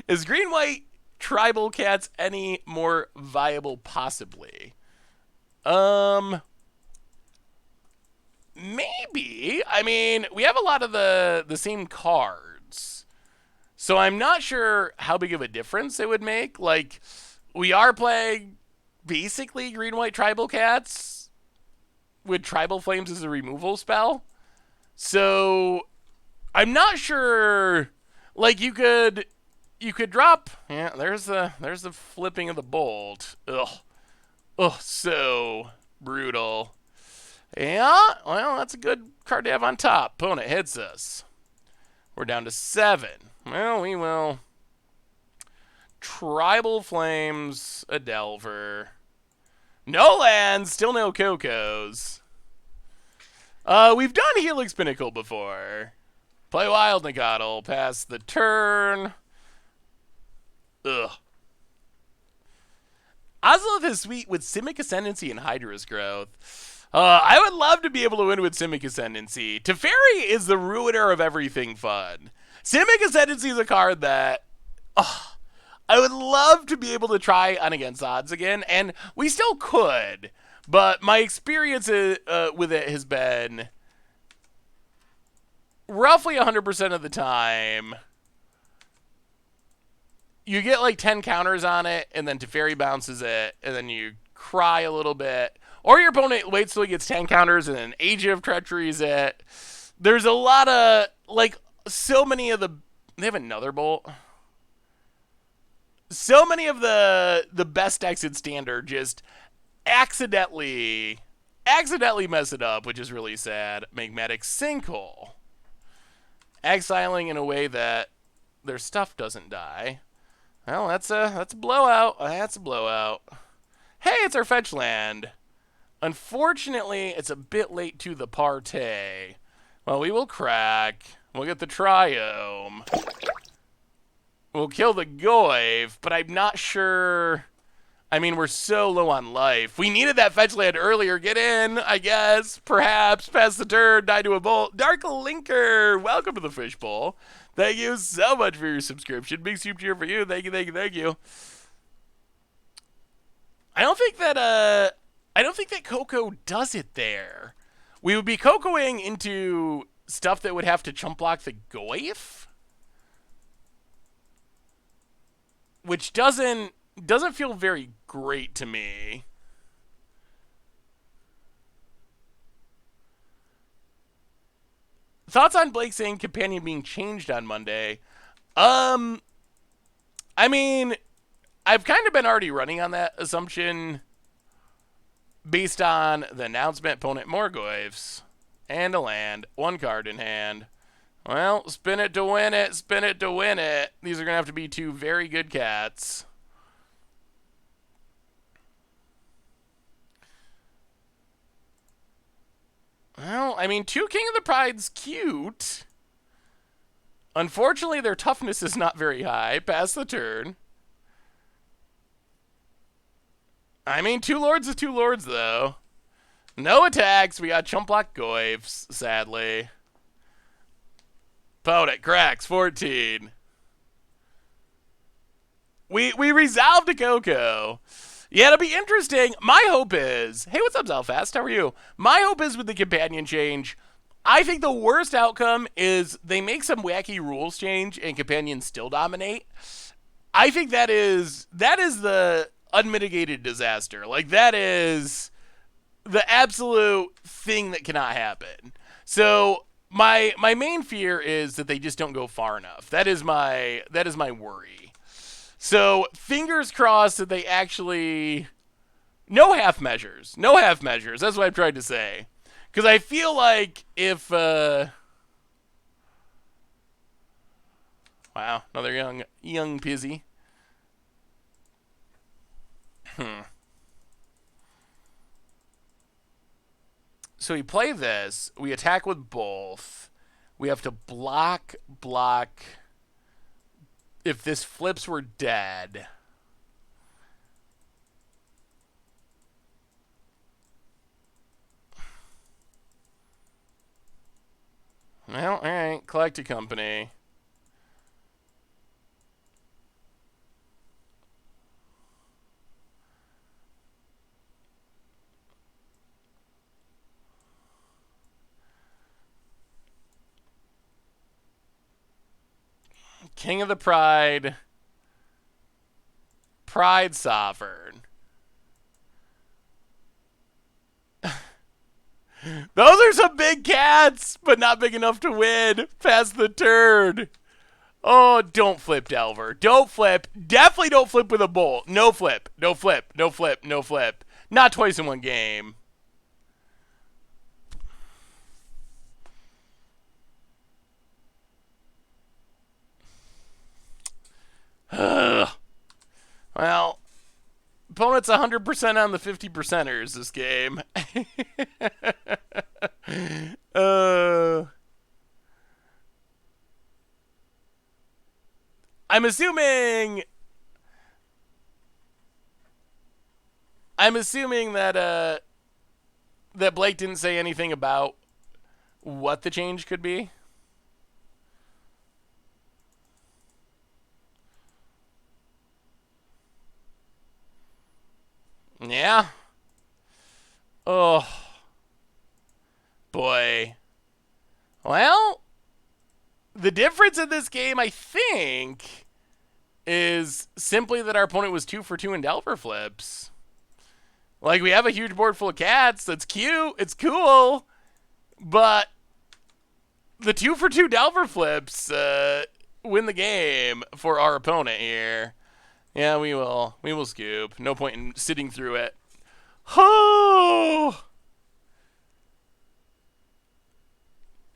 S1: Is green-white tribal cats any more viable? Possibly. Maybe. I mean, we have a lot of the same cards. So I'm not sure how big of a difference it would make. Like, we are playing basically green-white tribal cats with Tribal Flames as a removal spell. So I'm not sure. Like, you could drop. Yeah, there's the flipping of the bolt. Ugh. Oh, so brutal. Yeah, well, that's a good card to have on top. Opponent hits us. We're down to 7. Well, we will. Tribal Flames, a Delver. No lands, still no Cocos. We've done Helix Pinnacle before. Play Wild Nagaddle, pass the turn. Ugh. Ozolith is sweet with Simic Ascendancy and Hydra's Growth. I would love to be able to win with Simic Ascendancy. Teferi is the ruiner of everything fun. Simic Ascendancy is a card that I would love to be able to try on against odds again, and we still could, but my experience with it has been roughly 100% of the time you get like 10 counters on it, and then Teferi bounces it, and then you cry a little bit. Or your opponent waits till he gets 10 counters, and then Age of Treachery's it. There's a lot of, like, so many of the... They have another bolt. So many of the best decks in Standard just accidentally mess it up, which is really sad. Magmatic Sinkhole. Exiling in a way that their stuff doesn't die. Well, that's a blowout. That's a blowout. Hey, it's our fetch land. Unfortunately, it's a bit late to the party. Well, we will crack. We'll get the Triome. We'll kill the Goyf, but I'm not sure... I mean, we're so low on life. We needed that fetch land earlier. Get in, I guess. Perhaps. Pass the turn. Die to a bolt. Dark Linker. Welcome to the Fishbowl. Thank you so much for your subscription. Big soup cheer for you. Thank you, thank you, thank you. I don't think that Coco does it there. We would be Cocoing into stuff that would have to chump block the Goyf, which doesn't feel very great to me. Thoughts on Blake saying Companion being changed on Monday? I mean, I've kind of been already running on that assumption based on the announcement. Opponent more Goyfs and a land, one card in hand. Well, spin it to win it, spin it to win it. These are going to have to be two very good cats. Well, I mean, 2 King of the Pride's cute. Unfortunately, their toughness is not very high. Pass the turn. I mean, 2 Lords is 2 Lords, though. No attacks. We got chump block Goyfs, sadly. Opponent cracks 14. We resolved a Coco. Yeah, it'll be interesting. My hope is... Hey, what's up, Zalfast? How are you? My hope is with the Companion change, I think the worst outcome is they make some wacky rules change and Companions still dominate. I think that is the unmitigated disaster. Like, that is the absolute thing that cannot happen. So my main fear is that they just don't go far enough. That is my worry. So fingers crossed that they actually... No half measures. No half measures. That's what I've tried to say. Because I feel like if... Wow, another young Pizzy. So we play this. We attack with both. We have to block. If this flips, we're dead. Well, alright. Collect a company. King of the Pride. Pride Sovereign. Those are some big cats, but not big enough to win. Pass the turn. Oh, don't flip, Delver. Don't flip. Definitely don't flip with a bolt. No flip. No flip. No flip. No flip. Not twice in one game. Well, Opponent's 100% on the 50%ers this game. uh, I'm assuming that Blake didn't say anything about what the change could be. Yeah. Oh. Boy. Well, the difference in this game, I think, is simply that our opponent was 2 for 2 in Delver flips. Like, we have a huge board full of cats. That's cute. It's cool. But the 2 for 2 Delver flips win the game for our opponent here. Yeah, we will. We will scoop. No point in sitting through it. Oh!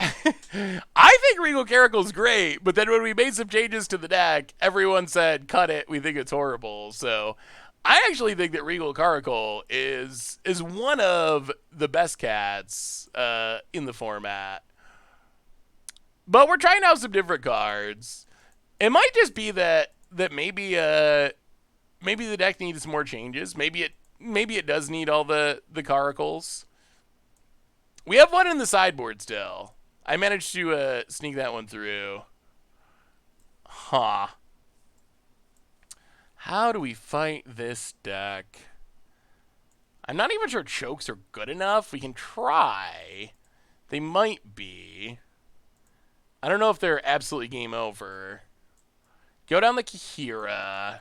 S1: I think Regal Caracle's great, but then when we made some changes to the deck, everyone said, cut it, we think it's horrible. So I actually think that Regal Caracal is one of the best cats in the format. But we're trying out some different cards. It might just be that maybe the deck needs more changes. Maybe it does need all the Caracals. We have one in the sideboard still. I managed to sneak that one through. Huh. How do we fight this deck? I'm not even sure chokes are good enough. We can try. They might be. I don't know if they're absolutely game over. Go down the Kahira.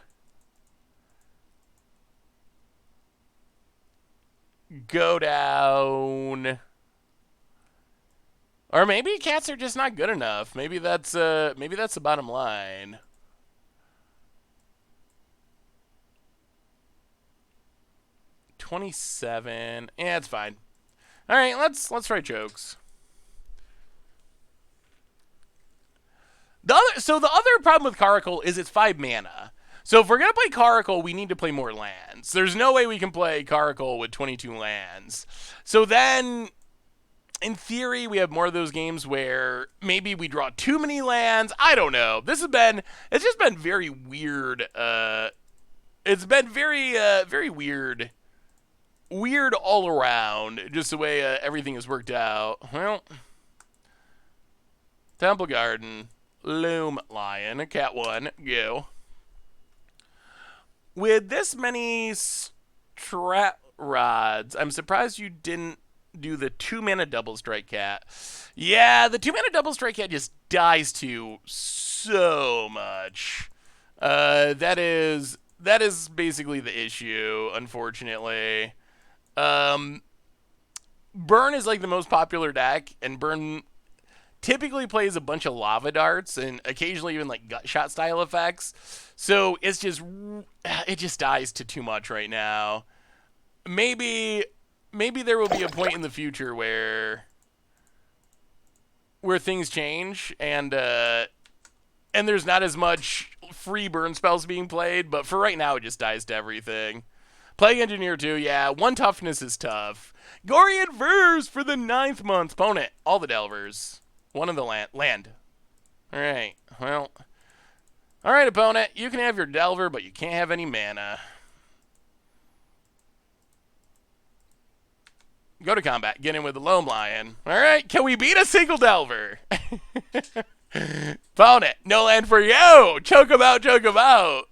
S1: Go down... Or maybe cats are just not good enough. Maybe that's the bottom line. $27. Yeah, it's fine. All right, let's try chokes. The other problem with Caracal is it's 5 mana. So if we're gonna play Caracal, we need to play more lands. There's no way we can play Caracal with 22 lands. So then, in theory, we have more of those games where maybe we draw too many lands. I don't know. It's just been very weird. It's been very weird. Weird all around, just the way everything has worked out. Well, Temple Garden, Loom Lion, Cat 1, go. With this many strat rods, I'm surprised you didn't do the 2-mana double strike cat. Yeah, the 2-mana double strike cat just dies to so much. That is basically the issue, unfortunately. Burn is like the most popular deck, and Burn typically plays a bunch of lava darts and occasionally even like gut shot style effects. So it just dies to too much right now. Maybe there will be a point in the future where things change and there's not as much free burn spells being played, but for right now it just dies to everything. Plague Engineer 2, yeah, 1 toughness is tough. Gorian Verse for the 9th month. Opponent, all the Delvers. 1 of the land. Alright, well. Alright, opponent, you can have your Delver, but you can't have any mana. Go to combat. Get in with the Loam Lion. Alright, can we beat a single Delver? Opponent, no land for you! Choke him out, choke him out!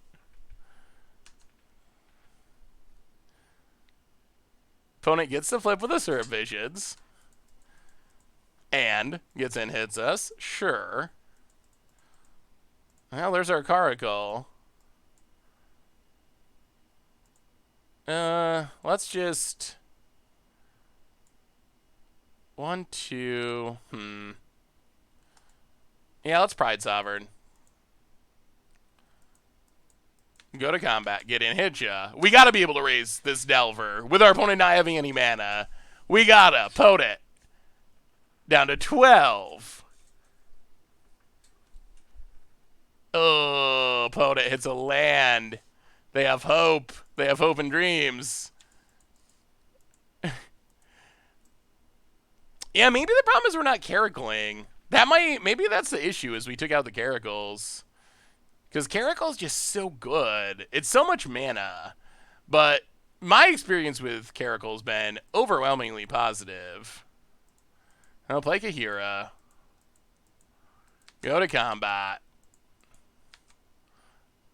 S1: Opponent gets the flip with the Serve Visions. And gets in, hits us. Sure. Well, there's our Caracal. Let's just... 1, 2... Yeah, let's Pride Sovereign. Go to combat. Get in, hit ya. We gotta be able to raise this Delver with our opponent not having any mana. We gotta. Opponent. Down to 12. Oh, opponent hits a land. They have hope. They have hope and dreams. Yeah, maybe the problem is we're not caracling. Maybe that's the issue, is we took out the caracles. Because caracle's just so good. It's so much mana. But my experience with caracle's been overwhelmingly positive. I'll play Kahira. Go to combat.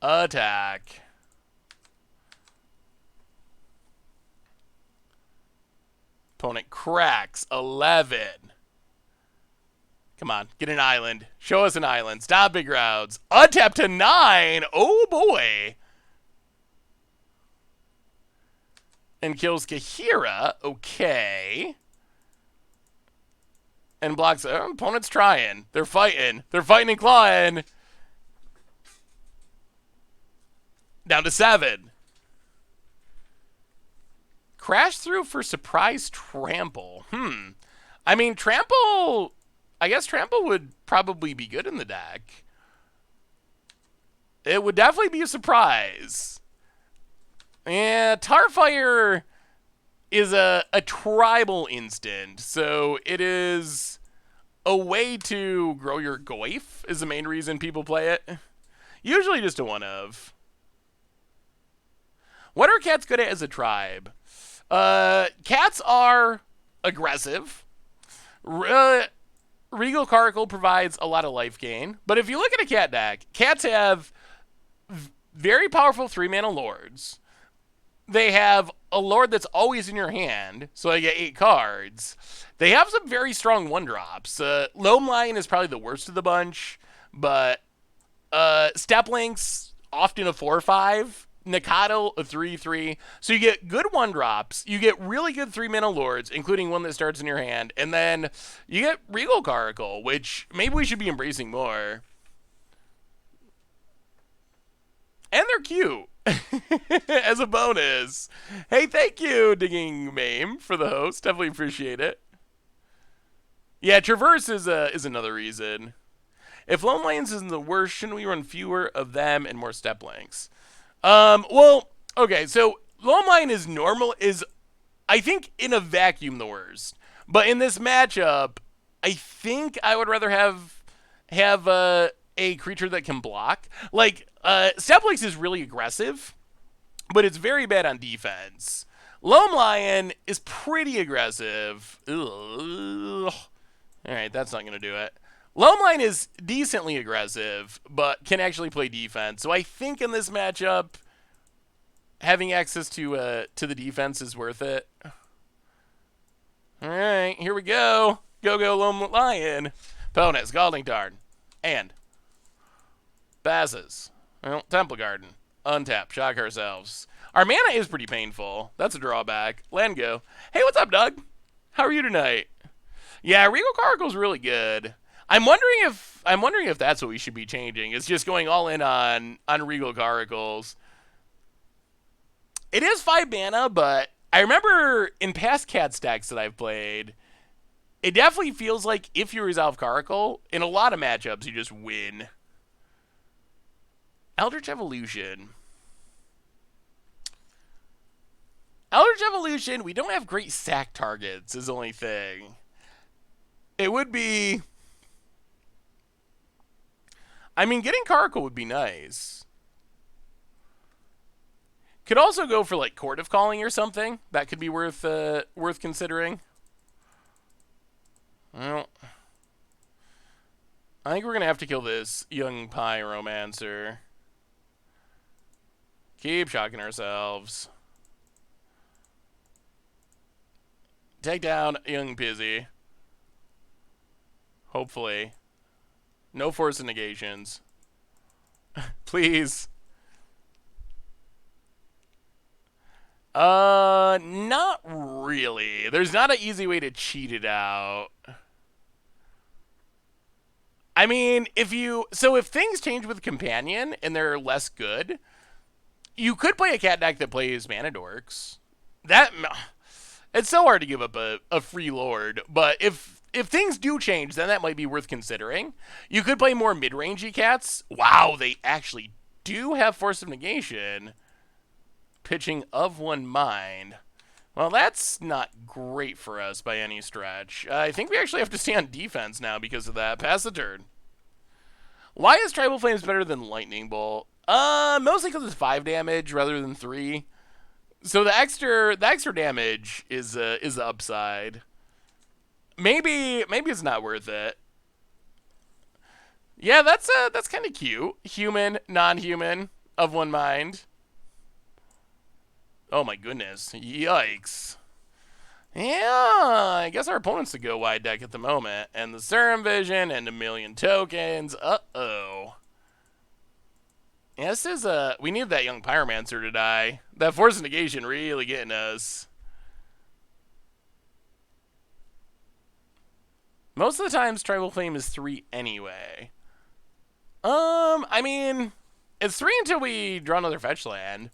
S1: Attack. Opponent cracks 11. Come on, get an island. Show us an island. Stop big routes. Untap to 9. Oh boy. And kills Kahira. Okay. And blocks. Opponent's trying. They're fighting. They're fighting and clawing. Down to 7. Crash through for surprise trample. I mean, trample. I guess trample would probably be good in the deck. It would definitely be a surprise. Yeah, Tarfire is a tribal instant, so it is a way to grow your goif is the main reason people play it. Usually just a one of. What are cats good at as a tribe? Cats are aggressive. Regal Caracal provides a lot of life gain, but if you look at a cat deck, cats have very powerful 3-mana lords. They have a lord that's always in your hand, so they get 8 cards. They have some very strong 1-drops. Loam Lion is probably the worst of the bunch, but Steplink's often a 4/5. Nikado, a 3/3. So you get good 1-drops. You get really good 3-mana lords, including one that starts in your hand. And then you get Regal Caracal, which maybe we should be embracing more. And they're cute. As a bonus. Hey, thank you, Digging Mame, for the host. Definitely appreciate it. Yeah, Traverse is another reason. If Lone Lions isn't the worst, shouldn't we run fewer of them and more Steplinks? Well, okay, so Lone Lion is normal, I think, in a vacuum, the worst. But in this matchup, I think I would rather have a creature that can block. Like, Steplinks is really aggressive, but it's very bad on defense. Loam Lion is pretty aggressive. Ugh. Alright, that's not going to do it. Loam Lion is decently aggressive, but can actually play defense. So I think in this matchup, having access to the defense is worth it. Alright, here we go. Go Loam Lion. Opponent, Scalding Tarn. And Basses. Well, Temple Garden. Untap. Shock ourselves. Our mana is pretty painful. That's a drawback. Land go. Hey, what's up, Doug? How are you tonight? Yeah, Regal Caracal's really good. I'm wondering if that's what we should be changing. It's just going all in on Regal Caracals. It is 5 mana, but I remember in past cat stacks that I've played, it definitely feels like if you resolve Caracal, in a lot of matchups, you just win. Eldritch Evolution. Eldritch Evolution, we don't have great sack targets, is the only thing. It would be... I mean, getting Caracal would be nice. Could also go for, like, Court of Calling or something. That could be worth considering. Well, I think we're going to have to kill this Young Pyromancer. Keep shocking ourselves. Take down Young Pizzy. Hopefully. No force negations. Please. Not really. There's not an easy way to cheat it out. I mean, if things change with Companion and they're less good, you could play a cat deck that plays Mana Dorks. It's so hard to give up a free Lord, but if things do change, then that might be worth considering. You could play more mid-rangey cats. Wow, they actually do have Force of Negation. pitching of one mind. Well, that's not great for us by any stretch. I think we actually have to stay on defense now because of that. Pass the turn. Why is Tribal Flames better than Lightning Bolt? Mostly because it's 5 damage rather than 3. So the extra damage is the upside. Maybe it's not worth it. Yeah, that's kind of cute. Human, non-human, of one mind. Oh my goodness. Yikes. Yeah, I guess our opponent's the go wide deck at the moment. And the Serum Vision and a million tokens. Uh-oh. Yeah, this is we need that young Pyromancer to die. That Force Negation really getting us. Most of the times, Tribal Flame is 3 anyway. I mean, it's 3 until we draw another fetch land.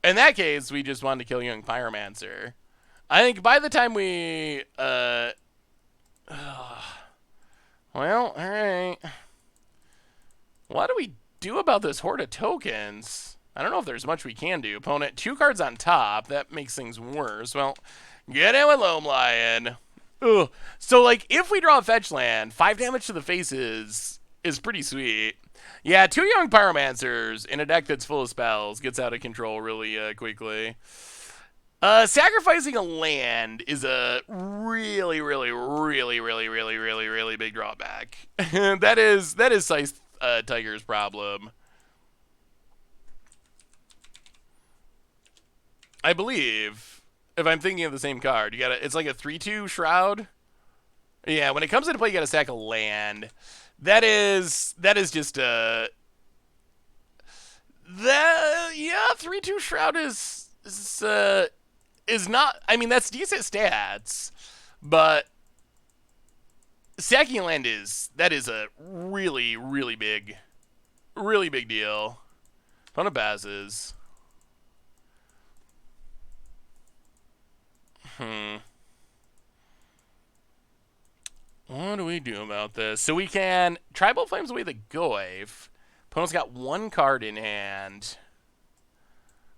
S1: In that case, we just wanted to kill young Pyromancer. I think by the time we, well, alright. What do we do about this horde of tokens? I don't know if there's much we can do. Opponent, 2 cards on top. That makes things worse. Well, get in with Loam Lion. Ugh. So, like, if we draw a fetch land, 5 damage to the faces is pretty sweet. Yeah, 2 young Pyromancers in a deck that's full of spells gets out of control really quickly. Sacrificing a land is a really big drawback. that is Scythe Tiger's problem. I believe, if I'm thinking of the same card, you gotta. It's like a 3/2 Shroud. Yeah, when it comes into play, you gotta sack a land. That is just a. Yeah, 3/2 Shroud is not. I mean, that's decent stats, but sacking a land is a really big deal. Ton of passes. What do we do about this? So we can Tribal Flames away the Goyf. Opponent's got 1 card in hand.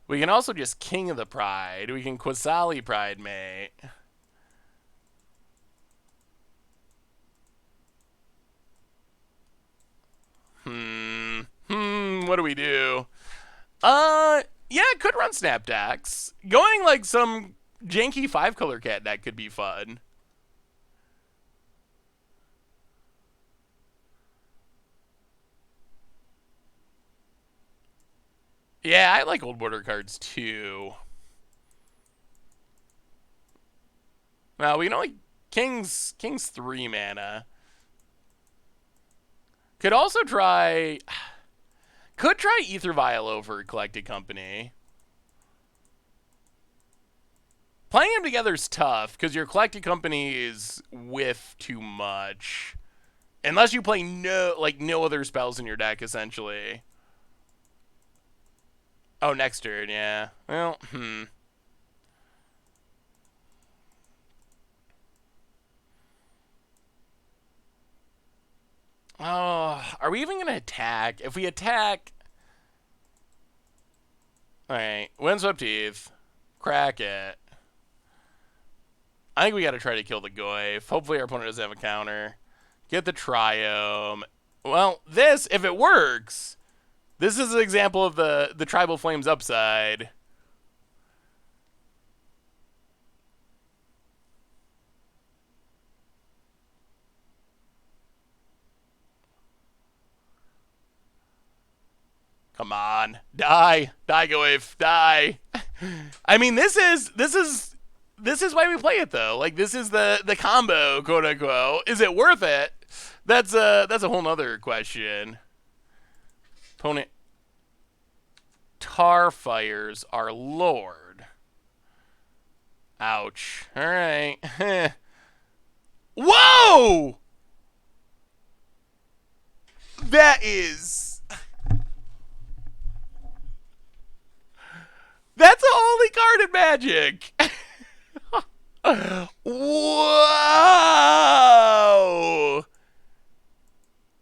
S1: We can also just King of the Pride. We can Quasali Pride Mate. What do we do? Yeah, it could run Snap Decks. Going like some janky 5-color cat deck could be fun. Yeah, I like old border cards too. Well, we can only King's 3 mana. Could also try Ether Vial over Collected Company. Playing them together is tough because your Collected Company is with too much. Unless you play no other spells in your deck, essentially. Oh, next turn, yeah. Well, Oh, are we even going to attack? If we attack... Alright, Windswept Teeth. Crack it. I think we got to try to kill the Goyf. Hopefully our opponent doesn't have a counter. Get the Triome. Well, this, if it works... This is an example of the Tribal Flames upside. Come on. Die. Die, Goyf. Die. I mean, this is why we play it, though. Like, this is the combo, quote-unquote. Is it worth it? That's a whole nother question. Opponent Tar fires our Lord. Ouch. Alright. Whoa! That is... That's the only card in Magic! Whoa!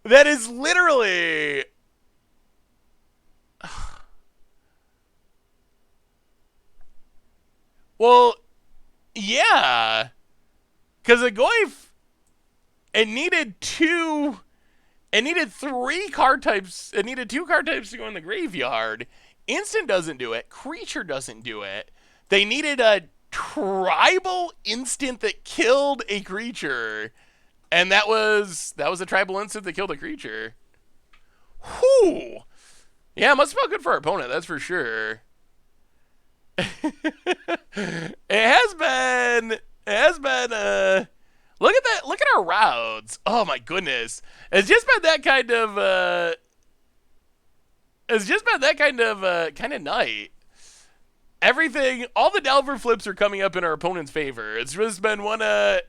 S1: That is literally... Well, yeah, because a Goyf, it needed two. It needed three card types. It needed two card types to go in the graveyard. Instant doesn't do it. Creature doesn't do it. They needed a tribal instant that killed a creature, and that was a tribal instant that killed a creature. Whew. Yeah, it must have felt good for our opponent. That's for sure. It has been. It has been. Look at that. Look at our routes. Oh my goodness. It's just been that kind of. It's just been that kind of night. Everything, all the Delver flips are coming up in our opponent's favor. It's just been one of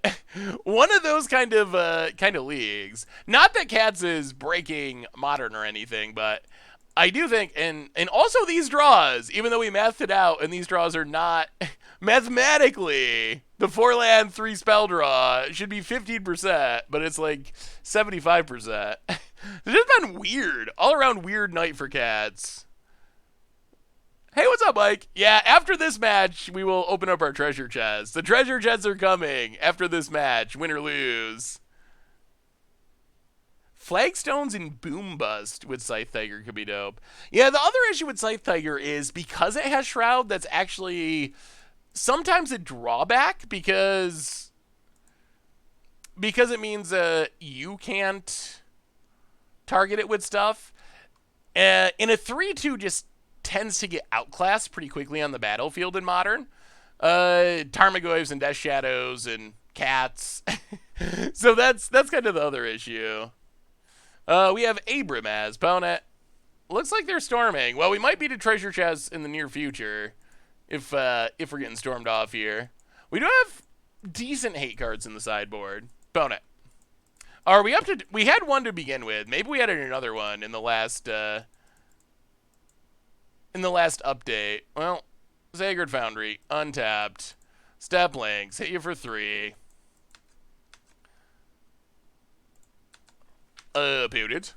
S1: those kind of leagues. Not that Cats is breaking Modern or anything, but I do think, and also these draws, even though we mathed it out, and these draws are not mathematically the 4-land 3 spell draw should be 15%, but it's like 75%. It's just been weird, all around weird night for Cats. Hey, what's up, Mike? Yeah, after this match, we will open up our treasure chests. The treasure chests are coming after this match, win or lose. Flagstones and Boom Bust with Scythe Tiger could be dope. Yeah, the other issue with Scythe Tiger is because it has Shroud, that's actually sometimes a drawback because it means you can't target it with stuff. In a 3-2 just tends to get outclassed pretty quickly on the battlefield in Modern. Tarmogoyfs and Death Shadows and Cats. So that's kind of the other issue. We have Abram as opponent. Looks like they're storming. Well, we might beat a treasure chest in the near future if we're getting stormed off here. We do have decent hate cards in the sideboard. Opponent. Are we up to... We had one to begin with. Maybe we added another one in the last update. Well, Zagred Foundry, untapped. Step Links, hit you for 3. Booted.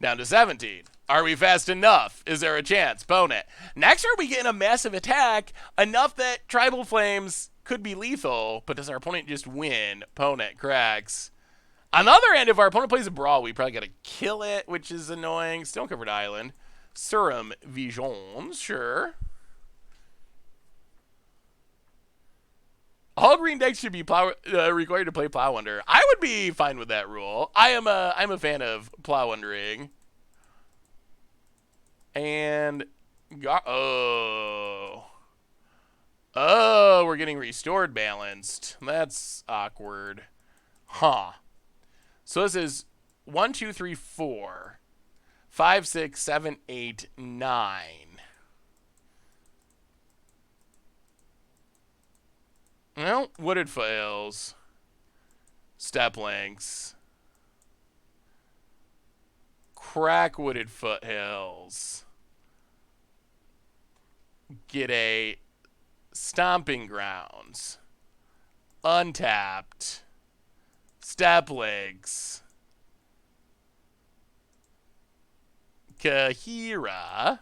S1: Down to 17. Are we fast enough? Is there a chance? Opponent. Next are we getting a massive attack, enough that Tribal Flames could be lethal, but does our opponent just win? Opponent cracks. On the other end, if our opponent plays a Brawl, we probably gotta kill it, which is annoying. Stone-covered island. Surum Visions, sure. All green decks should be required to play Plow Under. I would be fine with that rule. I'm a fan of Plow Undering. And oh, we're getting restored balanced. That's awkward, huh? So this is 1, 2, 3, 4, 5, 6, 7, 8, 9. Well, Wooded Foothills, Step Links, crack Wooded Foothills, get a Stomping Grounds, untapped, Step Links, Kahira,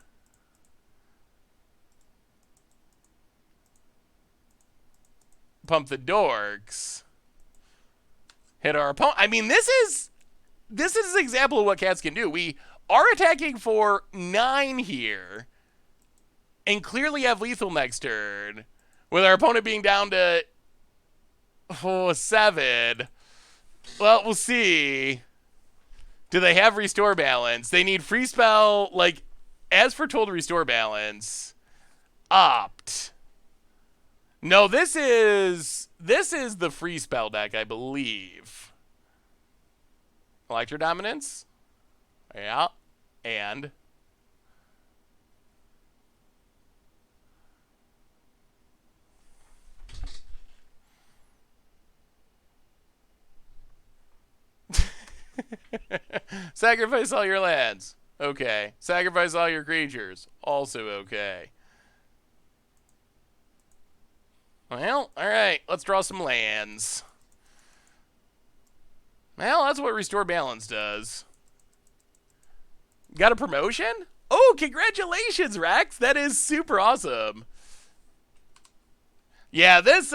S1: Pump the Dorks, hit our opponent. I mean, this is an example of what Cats can do. We are attacking for 9 here, and clearly have lethal next turn, with our opponent being down to 7. Well, we'll see. Do they have Restore Balance? They need Free Spell, like, as foretold Restore Balance, opt. No, this is the free spell deck, I believe. Electro Dominance? Yeah. And sacrifice all your lands. Okay. Sacrifice all your creatures. Also okay. Well, alright, let's draw some lands. Well, that's what Restore Balance does. Got a promotion? Oh, congratulations, Rex! That is super awesome. Yeah, this,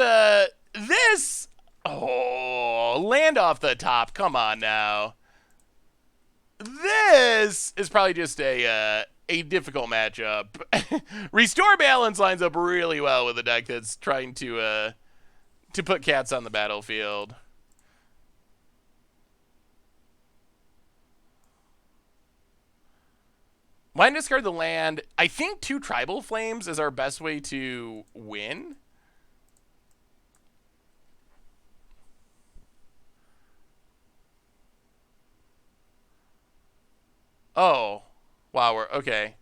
S1: oh, land off the top. Come on now. This is probably just a difficult matchup. Restore Balance lines up really well with a deck that's trying to put cats on the battlefield. Why discard the land? I think 2 Tribal Flames is our best way to win. Oh. Wow, we're okay.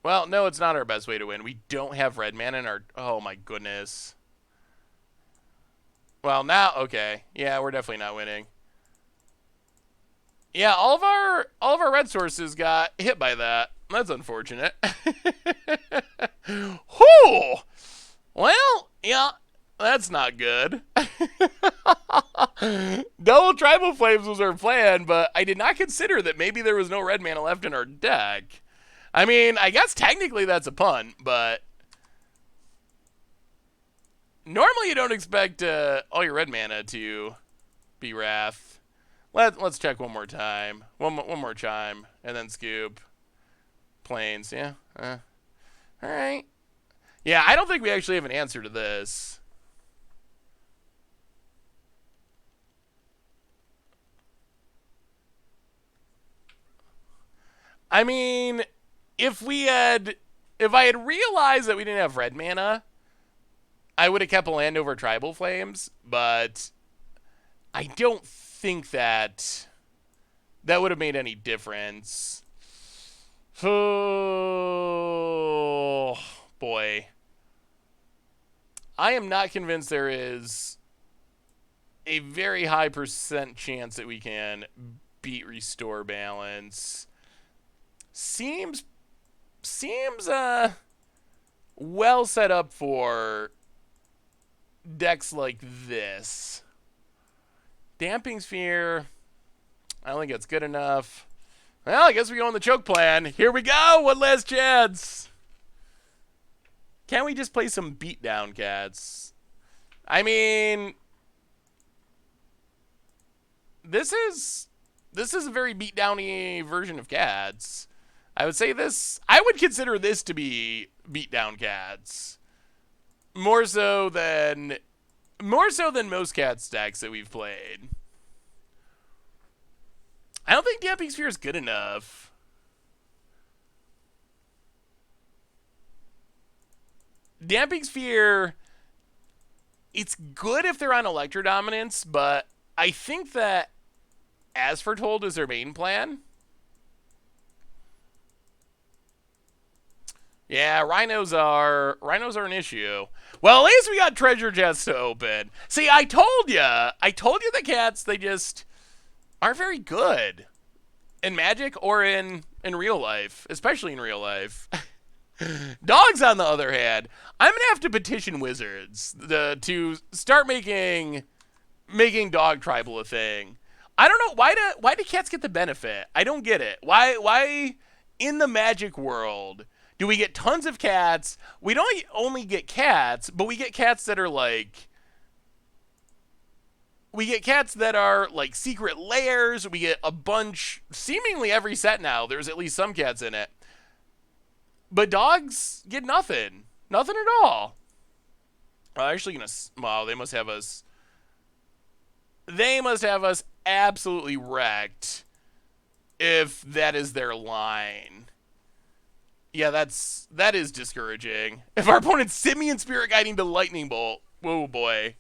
S1: Well, no, it's not our best way to win. We don't have red mana in our... Oh, my goodness. Well, now... Okay. Yeah, we're definitely not winning. Yeah, all of our red sources got hit by that. That's unfortunate. Whew! Well, yeah, that's not good. Double Tribal Flames was our plan, but I did not consider that maybe there was no red mana left in our deck. I mean, I guess technically that's a punt, but normally you don't expect all your red mana to be Wrath. Let's check one more time. One more chime, and then scoop. Plains, yeah. All right. Yeah, I don't think we actually have an answer to this. I mean, if I had realized that we didn't have red mana, I would have kept a land over Tribal Flames, but I don't think that would have made any difference. Oh, boy. I am not convinced there is a very high % chance that we can beat Restore Balance. Seems well set up for decks like this. Damping Sphere, I don't think it's good enough. Well, I guess we go on the choke plan. Here we go. One last chance. Can't we just play some beatdown cats? I mean, this is a very beatdowny version of cats. I would say this. I would consider this to be beatdown cats. More so than most cats decks that we've played. I don't think Damping Sphere is good enough. Damping Sphere, it's good if they're on Electro Dominance, but I think that As Foretold is their main plan. Yeah, rhinos are an issue. Well, at least we got treasure chests to open. See, I told you the cats, they just aren't very good in Magic or in real life, especially in real life. Dogs, on the other hand, I'm gonna have to petition Wizards to start making dog tribal a thing. I don't know why do cats get the benefit? I don't get it. Why in the Magic world do we get tons of cats? We don't only get cats, but we get cats that are like secret layers. We get a bunch, seemingly every set now. There's at least some cats in it. But dogs get nothing. Nothing at all. Actually, wow, they must have us absolutely wrecked if that is their line. Yeah, that is discouraging. If our opponent's Simian Spirit Guiding to Lightning Bolt, whoa boy.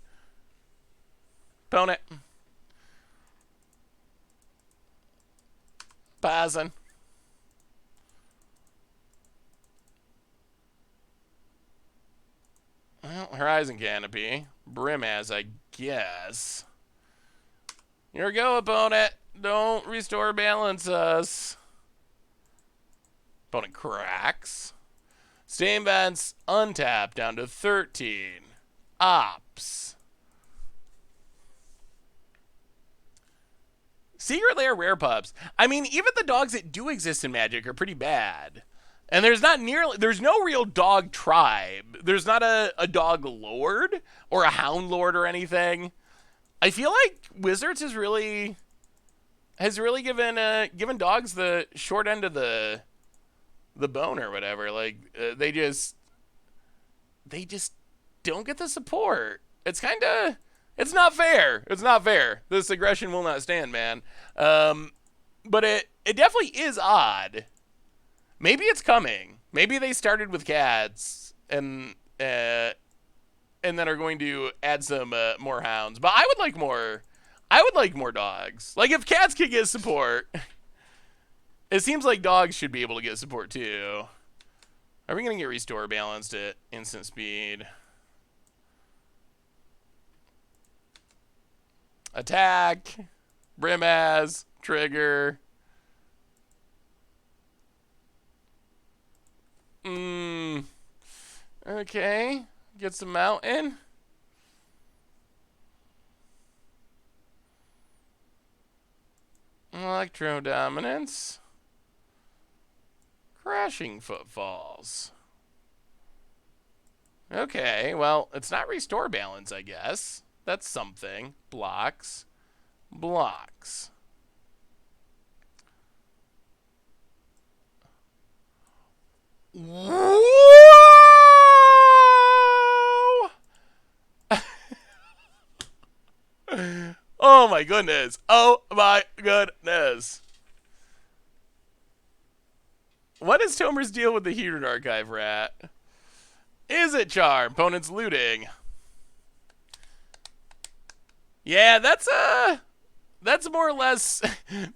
S1: Opponent. Passing. Well, Horizon Canopy. Brimaz, I guess. Here we go, opponent. Don't Restore Balance us. Opponent cracks. Steam Vents untapped down to 13. Ops. Secret Lair Rare Pups. I mean, even the dogs that do exist in Magic are pretty bad. And there's no real dog tribe. There's not a dog lord or a hound lord or anything. I feel like Wizards has really given dogs the short end of the bone or whatever. Like they just don't get the support. It's not fair. It's not fair. This aggression will not stand, man. But it definitely is odd. Maybe it's coming. Maybe they started with cats and then are going to add some more hounds. But I would like more. I would like more dogs. Like if cats could get support, it seems like dogs should be able to get support too. Are we gonna get restore balanced at instant speed? Attack, Brimaz, trigger. Okay. Get some mountain. Electro dominance. Crashing footfalls. Okay, well, it's not restore balance, I guess. That's something. Blocks. Blocks. Whoa! Oh my goodness. Oh my goodness. What is Tomer's deal with the Heated Archive rat? Is it charm? Opponent's looting. Yeah, that's more or less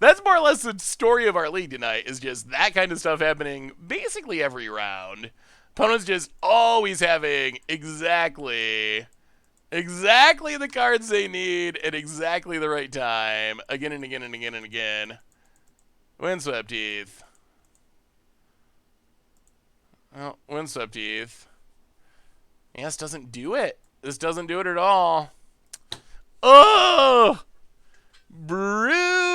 S1: the story of our league tonight, is just that kind of stuff happening basically every round. Opponents just always having exactly the cards they need at exactly the right time, again and again and again and again. Windswept Teeth. Well, Windswept Teeth. Yeah, this doesn't do it. This doesn't do it at all. Oh! Brutal.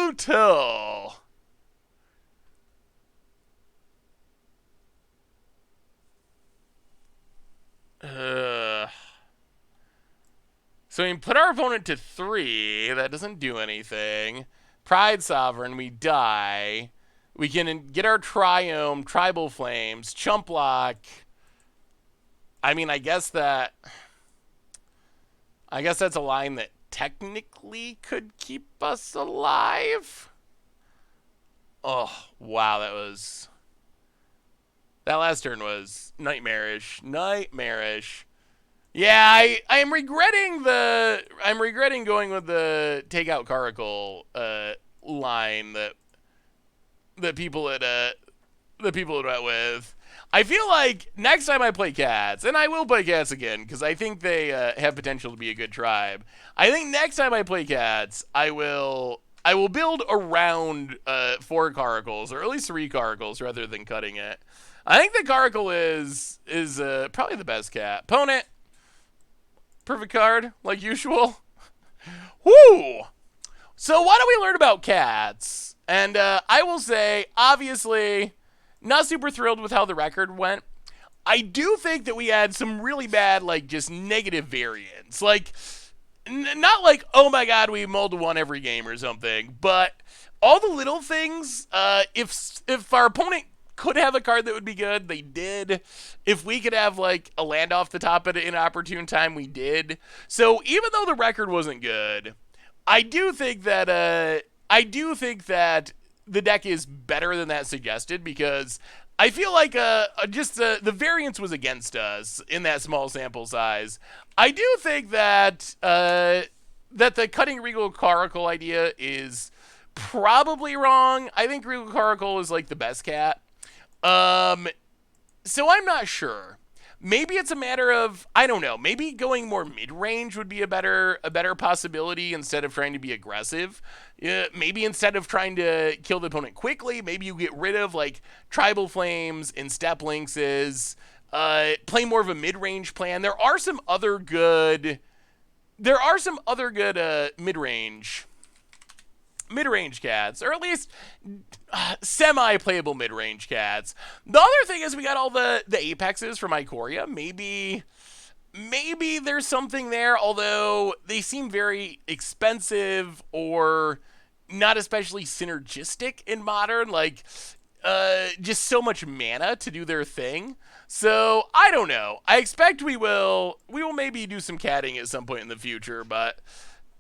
S1: So we put our opponent to 3. That doesn't do anything. Pride Sovereign, we die. We can get our Triome, Tribal Flames, Chump Block. I mean, I guess that's a line that technically could keep us alive. Oh, wow, that last turn was nightmarish. Nightmarish. Yeah, I'm regretting going with the take out Caracal line that people had went with. I feel like next time I play cats, and I will play cats again because I think they have potential to be a good tribe. I think next time I play cats, I will build around 4 Caracals, or at least 3 Caracals, rather than cutting it. I think the Caracal is probably the best cat. Opponent, perfect card like usual. Woo! So what do we learn about cats? And I will say, obviously, not super thrilled with how the record went. I do think that we had some really bad, like, just negative variants. Like, not like, oh my god, we mulled 1 every game or something, but all the little things, if our opponent could have a card that would be good, they did. If we could have, like, a land off the top at an inopportune time, we did. So even though the record wasn't good, I do think that the deck is better than that suggested, because I feel like just the variance was against us in that small sample size. I do think that that the cutting Regal Caracal idea is probably wrong. I think Regal Caracal is like the best cat. So I'm not sure. Maybe it's a matter of, I don't know, maybe going more mid-range would be a better possibility instead of trying to be aggressive. Maybe instead of trying to kill the opponent quickly, maybe you get rid of, like, Tribal Flames and Step Lynxes, play more of a mid-range plan. There are some other good mid-range mid-range cats, or at least semi-playable mid-range cats. The other thing is we got all the apexes from Ikoria. Maybe there's something there, although they seem very expensive or not especially synergistic in Modern. Like, just so much mana to do their thing. So I don't know. I expect we will maybe do some catting at some point in the future, but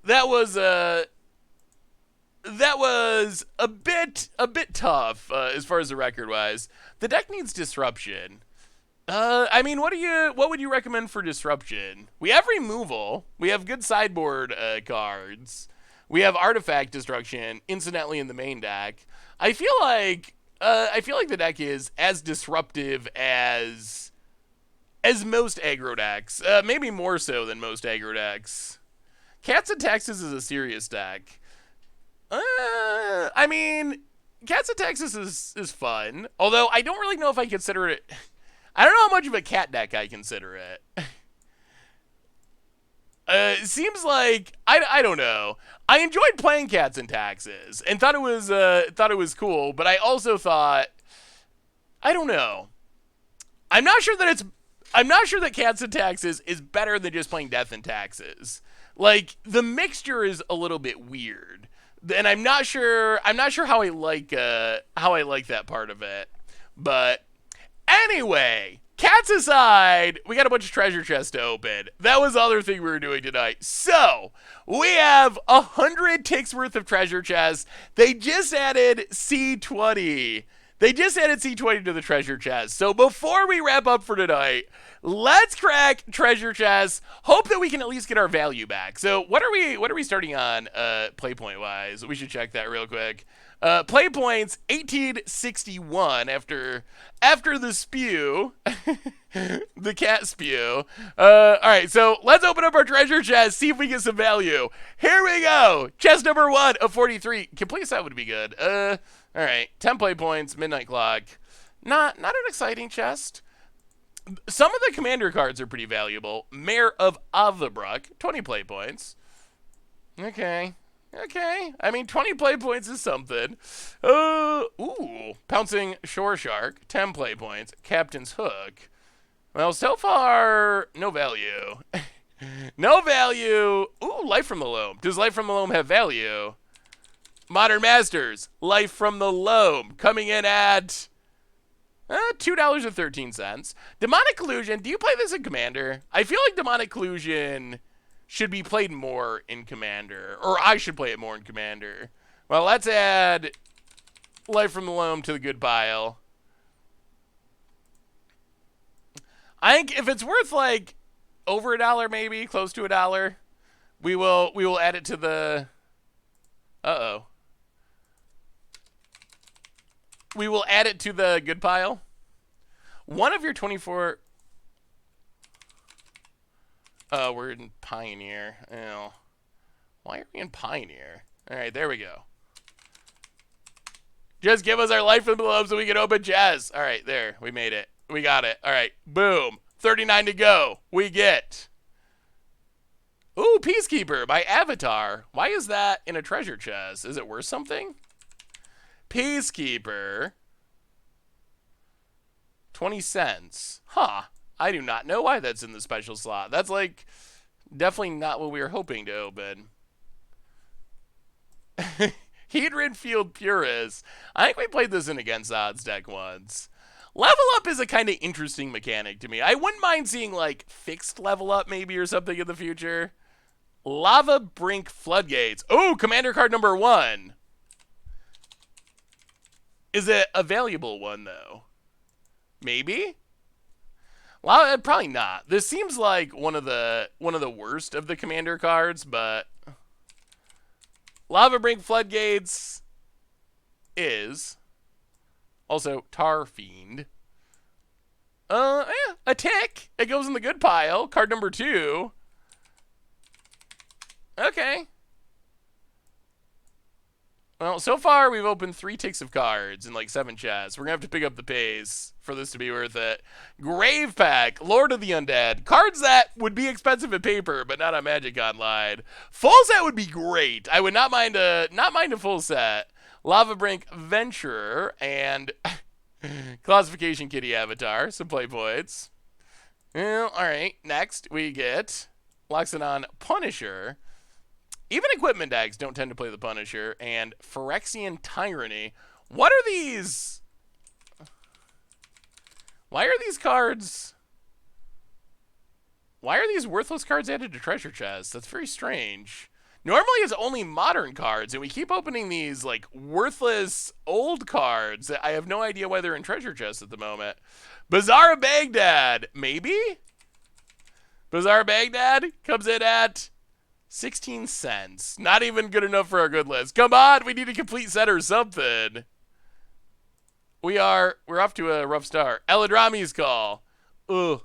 S1: that was a bit tough as far as the record wise. The deck needs disruption. I mean, what would you recommend for disruption? We have removal. We have good sideboard cards. We have artifact destruction incidentally in the main deck. I feel like the deck is as disruptive as most aggro decks. Maybe more so than most aggro decks. Cats and Taxes is a serious deck. I mean, Cats and Taxes is fun. Although I don't really know if I consider it. I don't know how much of a cat deck I consider it. It seems like I don't know. I enjoyed playing Cats and Taxes and thought it was cool, but I also thought I don't know. I'm not sure that Cats and Taxes is better than just playing Death and Taxes. Like, the mixture is a little bit weird, and I'm not sure how I like that part of it. But anyway, cats aside, we got a bunch of treasure chests to open. That was the other thing we were doing tonight. So, we have 100 ticks worth of treasure chests. They just added C20. To the treasure chest. So before we wrap up for tonight, let's crack treasure chests. Hope that we can at least get our value back. So what are we starting on play point wise? We should check that real quick. Play points 1861 after the spew. The cat spew. All right, so let's open up our treasure chest, see if we get some value. Here we go. Chest number 1 of 43. Complete set would be good. All right, 10 play points, midnight clock. Not an exciting chest. Some of the commander cards are pretty valuable. Mayor of Avabruck, 20 play points. Okay. I mean, 20 play points is something. Pouncing Shore Shark, 10 play points. Captain's Hook. Well, so far, no value. No value. Ooh, Life from the Loam. Does Life from the Loam have value? Modern Masters, Life from the Loam, coming in at $2.13. Demonic Illusion, do you play this in Commander? I feel like Demonic Illusion should be played more in Commander, or I should play it more in Commander. Well, let's add Life from the Loam to the good pile. I think if it's worth like over $1, maybe close to $1, we will add it to the. We will add it to the good pile. One of your 24. Oh, we're in Pioneer. Oh. Why are we in Pioneer? All right, there we go. Just give us our Life from the Loam so we can open chests. All right, there. We made it. We got it. All right, boom. 39 to go. We get. Ooh, Peacekeeper by Avatar. Why is that in a treasure chest? Is it worth something? Peacekeeper. 20 cents. Huh. I do not know why that's in the special slot. That's like definitely not what we were hoping to open. Hedron Field Purist. I think we played this in Against Odds deck once. Level up is a kind of interesting mechanic to me. I wouldn't mind seeing like fixed level up maybe or something in the future. Lava Brink Floodgates. Oh, commander card number 1. Is it a valuable one though? Maybe? Well, probably not. This seems like one of the worst of the commander cards, but Lava Brink Floodgates is also Tar Fiend. A tick. It goes in the good pile. Card number 2. Okay. Well, so far we've opened 3 ticks of cards and like 7 chests. We're gonna have to pick up the pace for this to be worth it. Grave Pack, Lord of the Undead. Cards that would be expensive in paper, but not on Magic Online. Full set would be great. I would not mind a full set. Lava Brink Venturer and Classification Kitty Avatar. Some play points. Well, alright. Next we get Loxodon Punisher. Even equipment decks don't tend to play the Punisher. And Phyrexian Tyranny. What are these? Why are these cards? Why are these worthless cards added to treasure chests? That's very strange. Normally it's only modern cards, and we keep opening these like worthless old cards that I have no idea why they're in treasure chests at the moment. Bazaar Baghdad, maybe? Bazaar Baghdad comes in at 16 cents. Not even good enough for a good list. Come on, we need a complete set or something. We're off to a rough start. Eladrami's Call. Ugh.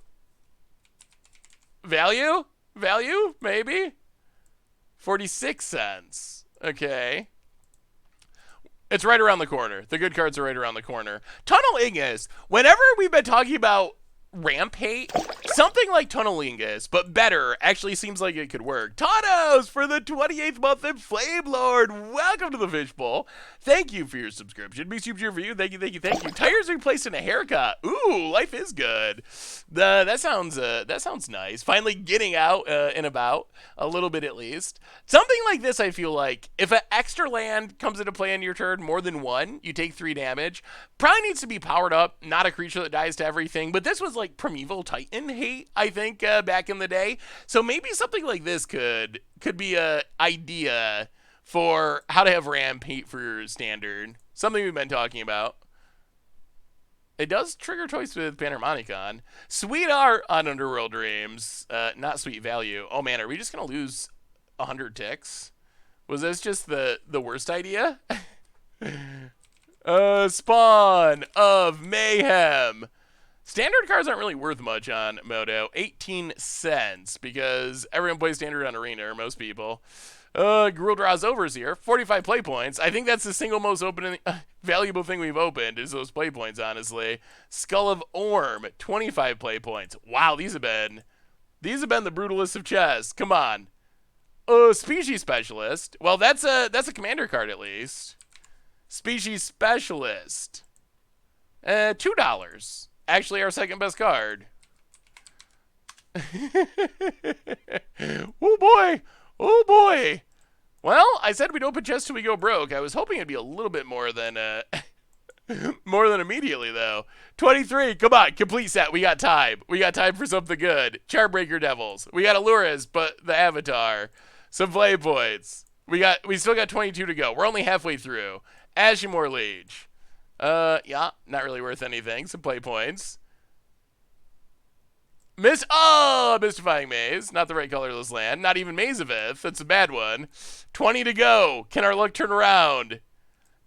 S1: Value? Value? Maybe? 46 cents. Okay. It's right around the corner. The good cards are right around the corner. Tunnelingus. Whenever we've been talking about ramp hate, something like Tunnelingus, but better, actually seems like it could work. Tanos for the 28th month in Flame Lord. Welcome to the Fishbowl. Thank you for your subscription. Be super for you. Thank you, thank you, thank you. Tires replacing a haircut. Ooh, life is good. That sounds nice. Finally getting out and about a little bit at least. Something like this, I feel like if an extra land comes into play on your turn, more than one, you take 3 damage. Probably needs to be powered up, not a creature that dies to everything, but this was like Primeval Titan hate, I think, back in the day. So maybe something like this could be a idea for how to have ramp hate for your standard. Something we've been talking about. It does trigger choice with Panharmonicon. Sweet art on Underworld Dreams. Not sweet value. Oh man, are we just going to lose 100 ticks? Was this just the worst idea? Spawn of Mayhem. Standard cards aren't really worth much on Moto. 18 cents because everyone plays Standard on Arena, or most people. Gruldraw's Overseer, 45 play points. I think that's the single most valuable thing we've opened is those play points, honestly. Skull of Orm, 25 play points. Wow, these have been the brutalest of chests. Come on. Species Specialist. Well, that's a commander card at least. Species Specialist. $2. Actually, our second best card. Oh boy. Oh boy. Well, I said we'd open chests till we go broke. I was hoping it'd be a little bit more than more than immediately though. 23. Come on, complete set. We got time. We got time for something good. Charbreaker Devils. We got Allures, but the Avatar. Some play points. We still got 22 to go. We're only halfway through. Ashimore Liege. Yeah, not really worth anything. Some play points. Mystifying Maze. Not the right colorless land. Not even Mazavith. That's a bad one. 20 to go. Can our luck turn around?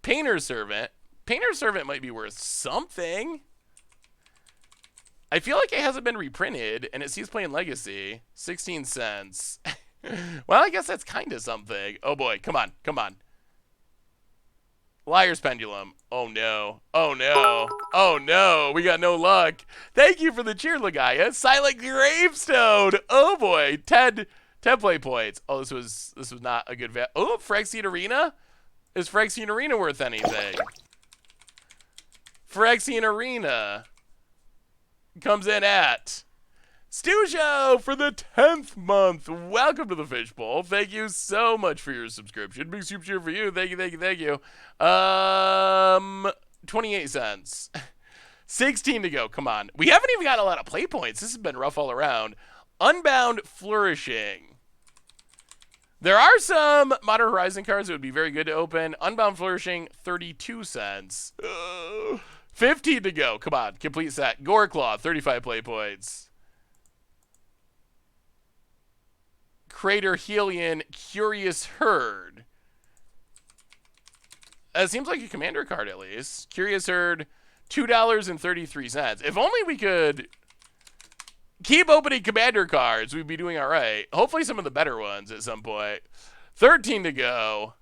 S1: Painter's Servant. Painter's Servant might be worth something. I feel like it hasn't been reprinted, and it sees playing Legacy. 16 cents. Well, I guess that's kind of something. Oh boy, come on, come on. Liar's Pendulum. Oh no. Oh no. Oh no. We got no luck. Thank you for the cheer, Lagaya. Silent Gravestone. Oh boy. 10 play points. Oh, this was not a good Oh, Phyrexian Arena? Is Phyrexian Arena worth anything? Phyrexian Arena comes in at Stujo for the 10th month. Welcome to the Fishbowl. Thank you so much for your subscription. Big super cheer for you. Thank you, thank you, thank you. 28 cents. 16 to go. Come on. We haven't even got a lot of play points. This has been rough all around. Unbound Flourishing. There are some Modern Horizon cards that would be very good to open. Unbound Flourishing, 32 cents. 15 to go. Come on. Complete set. Goreclaw, 35 play points. Crater Helion, Curious Herd. It seems like a commander card at least. Curious Herd, $2.33. If only we could keep opening commander cards, we'd be doing all right. '. Hopefully some of the better ones at some point. 13 to go.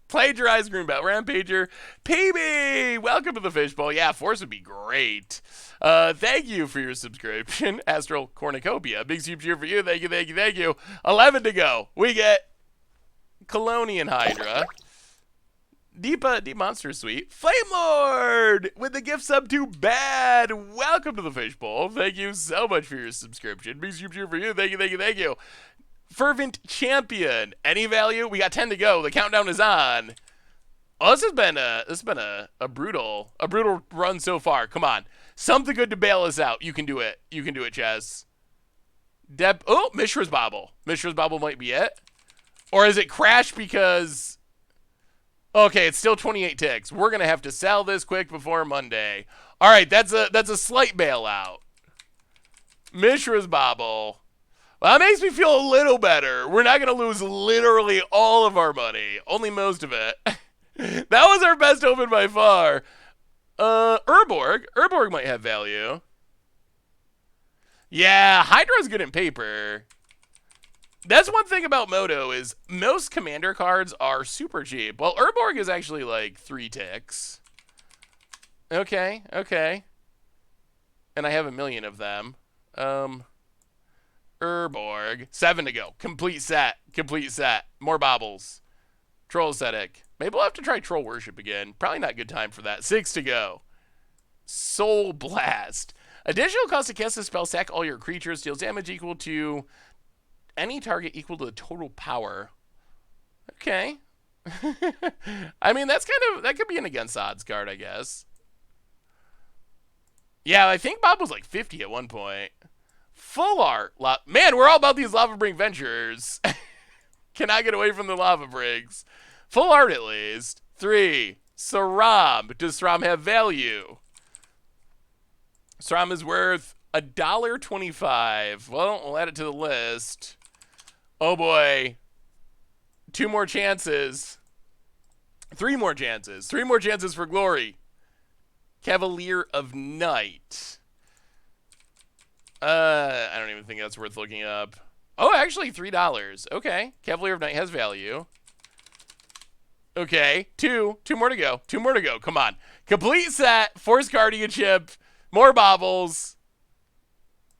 S1: Plagiarize Greenbelt. Rampager. PB! Welcome to the Fishbowl. Yeah, Force would be great. Thank you for your subscription. Astral Cornucopia. Big super cheer for you. Thank you, thank you, thank you. 11 to go. We get Colonian Hydra. Deep Monster Suite. Flame Lord with the gift sub to Bad. Welcome to the Fishbowl. Thank you so much for your subscription. Big super cheer for you. Thank you, thank you, thank you. Fervent Champion. Any value? We got 10 to go. The countdown is on. Oh, this has been a brutal run so far. Come on. Something good to bail us out. You can do it. You can do it, Chess. Mishra's Bobble. Mishra's Bobble might be it. Or is it crash because... Okay, it's still 28 ticks. We're going to have to sell this quick before Monday. All right, that's a slight bailout. Mishra's Bobble. Well, that makes me feel a little better. We're not going to lose literally all of our money. Only most of it. That was our best open by far. Urborg. Urborg might have value. Yeah, Hydra's good in paper. That's one thing about Moto is most commander cards are super cheap. Well, Urborg is actually like 3 ticks. Okay, okay. And I have a million of them. Urborg. 7 to go. Complete set. Complete set. More bobbles. Troll Ascetic. Maybe we'll have to try Troll Worship again. Probably not a good time for that. 6 to go. Soul Blast. Additional cost to cast a spell, sack all your creatures, deals damage equal to any target equal to the total power. Okay. I mean, that could be an against odds card, I guess. Yeah, I think Bob was like 50 at one point. Full art. Man, we're all about these Lava Bring Ventures. Cannot get away from the Lava Brings. Full art at least. 3. Saram. Does Saram have value? Saram is worth $1.25. Well, we'll add it to the list. Oh boy. 2 more chances. 3 more chances. 3 more chances for glory. Cavalier of Night. I don't even think that's worth looking up. Oh, actually $3. Okay. Cavalier of Night has value. Okay. 2 more to go. 2 more to go. Come on. Complete set. Force Guardianship. More bobbles.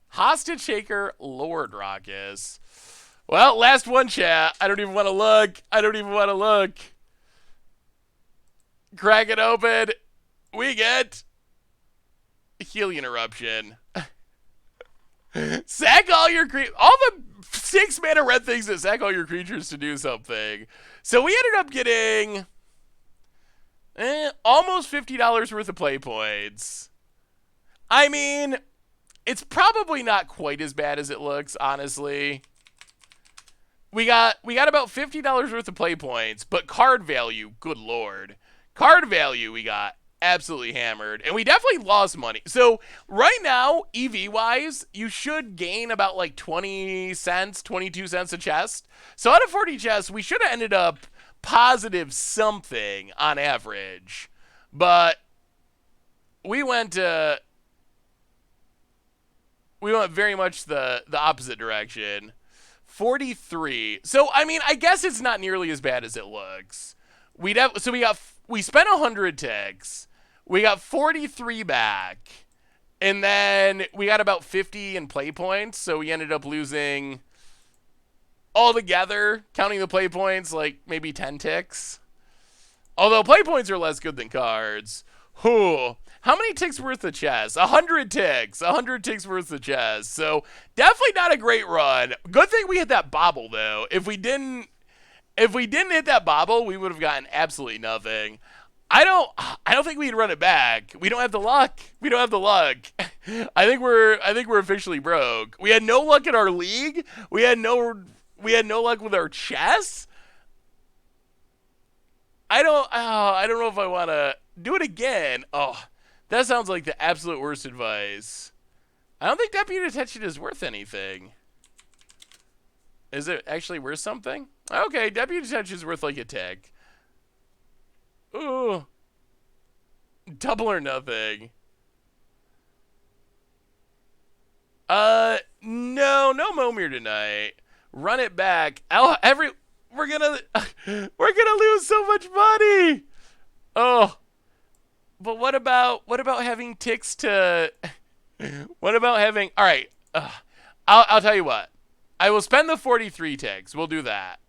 S1: Hostage Shaker. Lord Raucous. Well, last one, chat. I don't even want to look. I don't even want to look. Crack it open. We get Helion Eruption. Sack all your creatures. All the 6 mana red things that sack all your creatures to do something. So we ended up getting almost $50 worth of play points. I mean, it's probably not quite as bad as it looks, honestly. We got about $50 worth of play points, but card value, good lord. Card value we got absolutely hammered, and we definitely lost money. So right now, EV-wise, you should gain about like 20 cents, 22 cents a chest. So out of 40 chests, we should have ended up positive something on average. But we went very much the opposite direction. 43. So I mean, I guess it's not nearly as bad as it looks. We spent 100 ticks. We got 43 back. And then we got about 50 in play points, so we ended up losing altogether, counting the play points, like maybe 10 ticks. Although play points are less good than cards. Whew. How many ticks worth of chess? 100 ticks. 100 ticks worth of chess. So definitely not a great run. Good thing we hit that bobble though. If we didn't hit that bobble, we would have gotten absolutely nothing. I don't think we'd run it back. We don't have the luck. We don't have the luck. I think we're officially broke. We had no luck in our league. We had no luck with our chess. I don't know if I want to do it again. Oh, that sounds like the absolute worst advice. I don't think Deputy Detention is worth anything. Is it actually worth something? Okay, Deputy Detention is worth like a tick. Ooh. Double or nothing. No Momir tonight. Run it back. we're gonna lose so much money. Oh, but what about having ticks to? What about having? All right, I'll tell you what. I will spend the 43 ticks. We'll do that.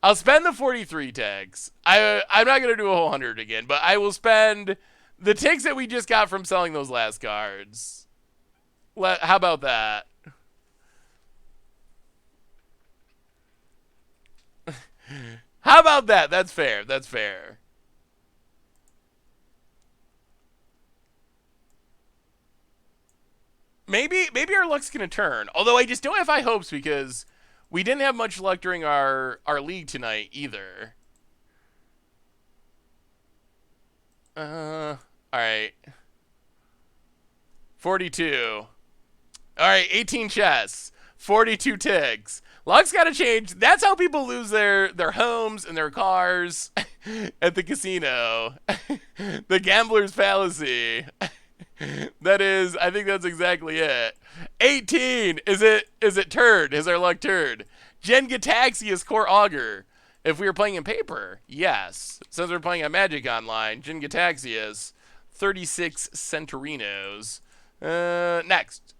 S1: I'll spend the 43 ticks. I'm not gonna do a whole 100 again, but I will spend the ticks that we just got from selling those last cards. How about that? How about that? That's fair. That's fair. Maybe our luck's gonna turn. Although I just don't have high hopes because we didn't have much luck during our league tonight either. All right. 42. All right, 18 chests, 42 ticks. Luck's got to change. That's how people lose their homes and their cars at the casino. The gambler's fallacy. That is, I think that's exactly it. 18. Is it turd? Is our luck turd? Jen Gataxius Core Augur. If we were playing in paper, yes. Since we're playing on Magic Online, Jen Gataxius, 36 Centurinos. Next.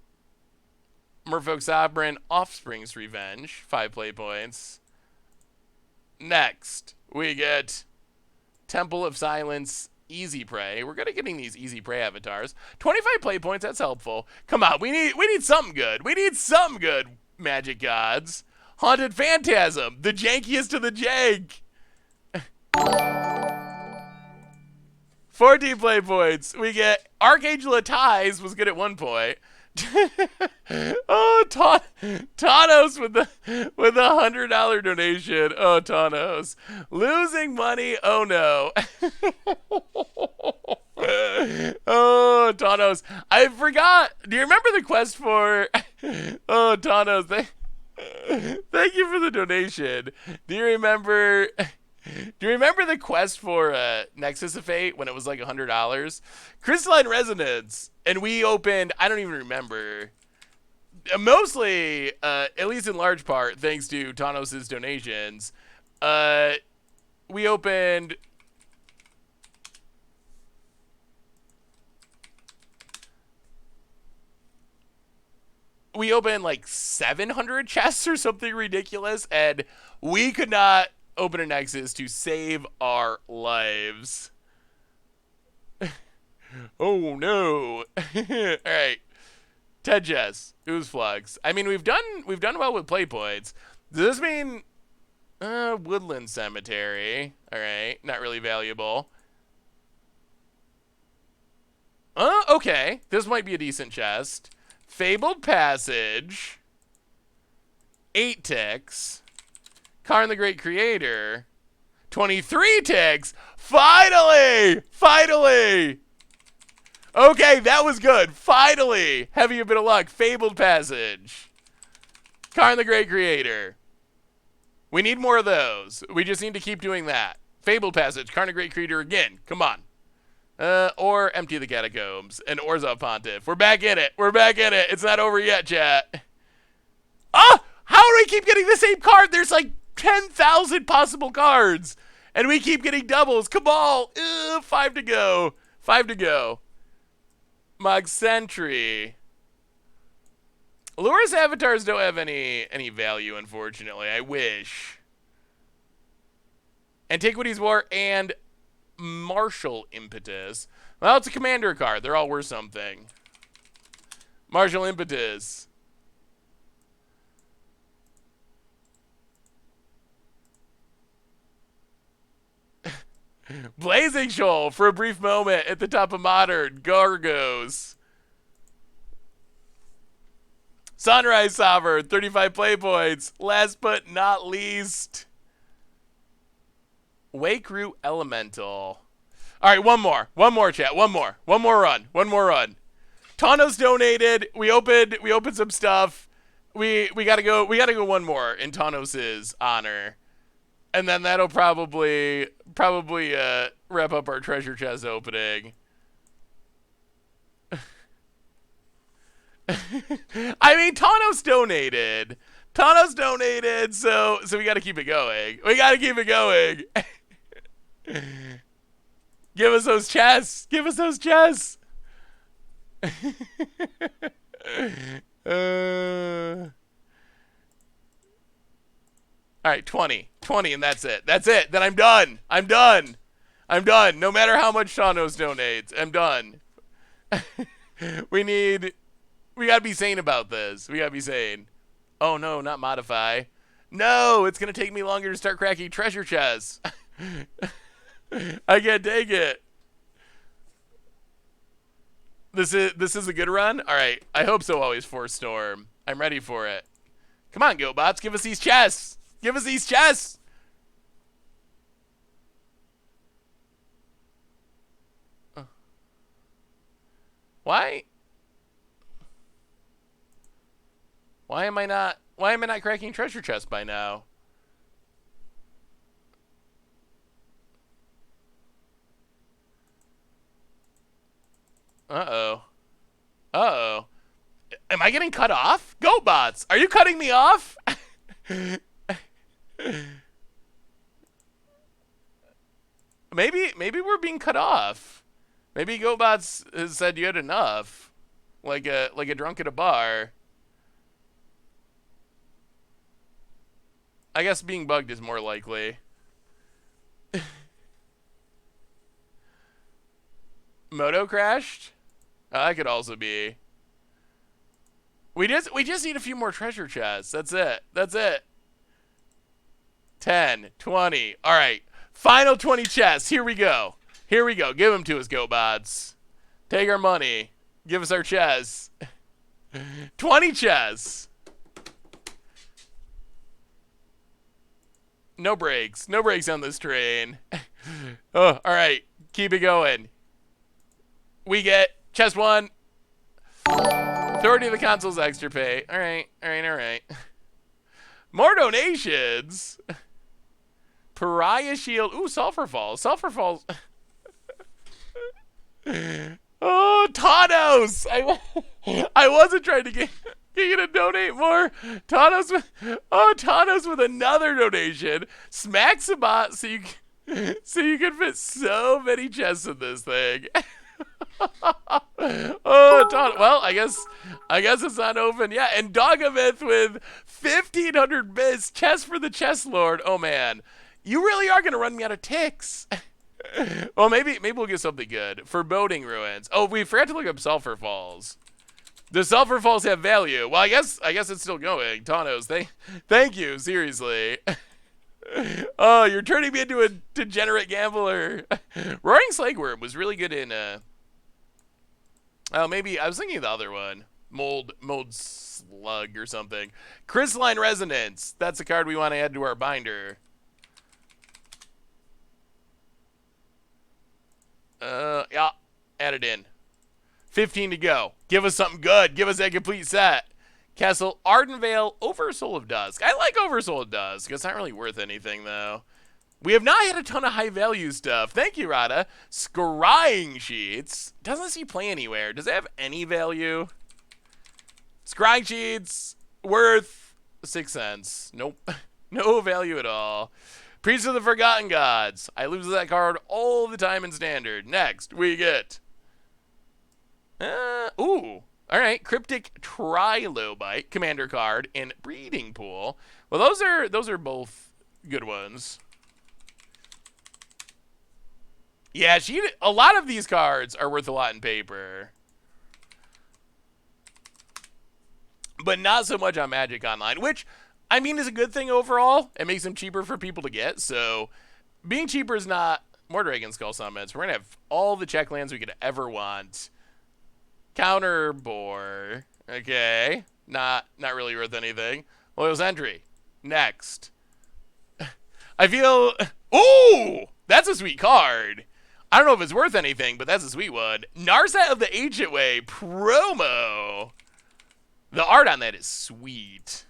S1: Merfolk Sovereign, Offspring's Revenge, 5 play points. Next, we get Temple of Silence, Easy Prey. We're good at getting these Easy Prey avatars. 25 play points, that's helpful. Come on, we need something good. We need something good, Magic Gods. Haunted Phantasm, the jankiest of the jank. 14 play points. We get Archangel of Ties was good at 1 point. Oh, Tanos with the $100 donation. Oh, Tanos losing money. Oh no. Oh, Tanos, I forgot. Do you remember the quest for? Oh, Tanos, thank you for the donation. Do you remember? Do you remember the quest for Nexus of Fate when it was like $100? Crystalline Resonance. And we opened, I don't even remember. Mostly, at least in large part, thanks to Tanos' donations, we opened... We opened like 700 chests or something ridiculous, and we could not open a Nexus to save our lives. Oh no. Alright. 10 chests. Ooze Flux. I mean, we've done well with play points. Does this mean Woodland Cemetery? Alright. Not really valuable. Okay. This might be a decent chest. Fabled Passage. 8 ticks. Karn the Great Creator. 23 ticks. Finally! Finally! Okay, that was good. Finally! Having a bit of luck. Fabled Passage. Karn the Great Creator. We need more of those. We just need to keep doing that. Fabled Passage. Karn the Great Creator again. Come on. Or Empty the Catacombs. And Orzhov Pontiff. We're back in it. We're back in it. It's not over yet, chat. Ah! How do we keep getting the same card? There's like 10,000 possible cards. And we keep getting doubles. Cabal. 5 to go. 5 to go. Mog Sentry. Luris avatars don't have any value, unfortunately. I wish. Antiquities War and Martial Impetus. Well, it's a commander card. They're all worth something. Martial Impetus. Blazing Shoal for a brief moment at the top of Modern. Gargos. Sunrise Sovereign, 35 play points. Last but not least, Wake Root Elemental. All right, one more, chat. One more run. Tano's donated. We opened some stuff. We gotta go one more in Tanos's honor. And then that'll probably wrap up our treasure chest opening. I mean, Tanos donated. Thanos donated, so we got to keep it going. We got to keep it going. Give us those chests. Give us those chests. All right, 20, and that's it. That's it. Then I'm done. I'm done. I'm done. No matter how much Thanos donates, I'm done. we gotta be sane about this. We gotta be sane. Oh no, not modify. No, it's gonna take me longer to start cracking treasure chests. I can't take it. This is a good run? Alright, I hope so always, Force Storm. I'm ready for it. Come on, GoBots, give us these chests! Give us these chests! Why? Why am I not cracking treasure chests by now? Uh-oh. Uh-oh. Am I getting cut off? GoBots, are you cutting me off? Maybe we're being cut off. Maybe GoBots has said you had enough. Like a drunk at a bar. I guess being bugged is more likely. Moto crashed? That could also be. We just need a few more treasure chests. That's it. That's it. 10, 20. All right. Final 20 chests. Here we go. Here we go. Give them to us, GoBots. Take our money. Give us our chests. 20 chests. No brakes. No brakes on this train. Oh, all right. Keep it going. We get chest 1. Authority of the console's extra pay. All right. All right. All right. More donations. Pariah Shield. Ooh, Sulfur Falls. Sulfur Falls. Oh, Thanos. I wasn't trying to get you to donate more. Thanos with another donation. Smacks a bot so you can fit so many chests in this thing. Oh, Thanos. Well, I guess it's not open. Yeah, and Dogamith with 1,500 bits. Chest for the chest lord. Oh man, you really are gonna run me out of ticks. Well, maybe we'll get something good. Foreboding Ruins. Oh, we forgot to look up Sulfur Falls. The Sulfur Falls have value. Well, I guess it's still going. Thanos, thank you, seriously. Oh, you're turning me into a degenerate gambler. Roaring Slagworm was really good in oh, maybe I was thinking of the other one. Mold Slug or something. Crystalline Resonance. That's a card we want to add to our binder. Yeah, add it in. 15 to go. Give us something good. Give us a complete set. Castle Ardenvale, Oversoul of Dusk. I like Oversoul of Dusk. It's not really worth anything, though. We have not had a ton of high-value stuff. Thank you, Rada. Scrying Sheets. Doesn't see play anywhere. Does it have any value? Scrying Sheets, worth 6 cents. Nope. No value at all. Priest of the Forgotten Gods. I lose that card all the time in Standard. Next, we get... ooh. All right. Cryptic Trilobite, Commander card, and Breeding Pool. Well, those are both good ones. Yeah, a lot of these cards are worth a lot in paper. But not so much on Magic Online, which... I mean, is a good thing overall. It makes them cheaper for people to get. So, being cheaper is not more Dragon Skull Summits. We're going to have all the check lands we could ever want. Counter Bore. Okay. Not really worth anything. Loyal's Entry. Next. I feel... Ooh! That's a sweet card. I don't know if it's worth anything, but that's a sweet one. Narset of the Ancient Way promo. The art on that is sweet.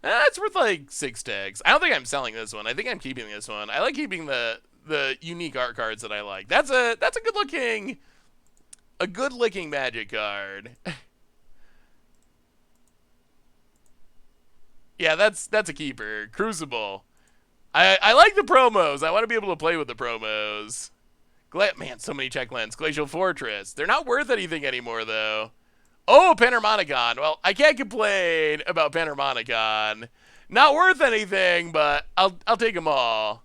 S1: It's worth like 6 tags. I don't think I'm selling this one. I think I'm keeping this one. I like keeping the unique art cards that I like. That's a good looking Magic card. Yeah, that's a keeper. Crucible. I like the promos. I want to be able to play with the promos. Man, so many check lands. Glacial Fortress. They're not worth anything anymore, though. Oh, Panharmonicon. Well, I can't complain about Panharmonicon. Not worth anything, but I'll take them all.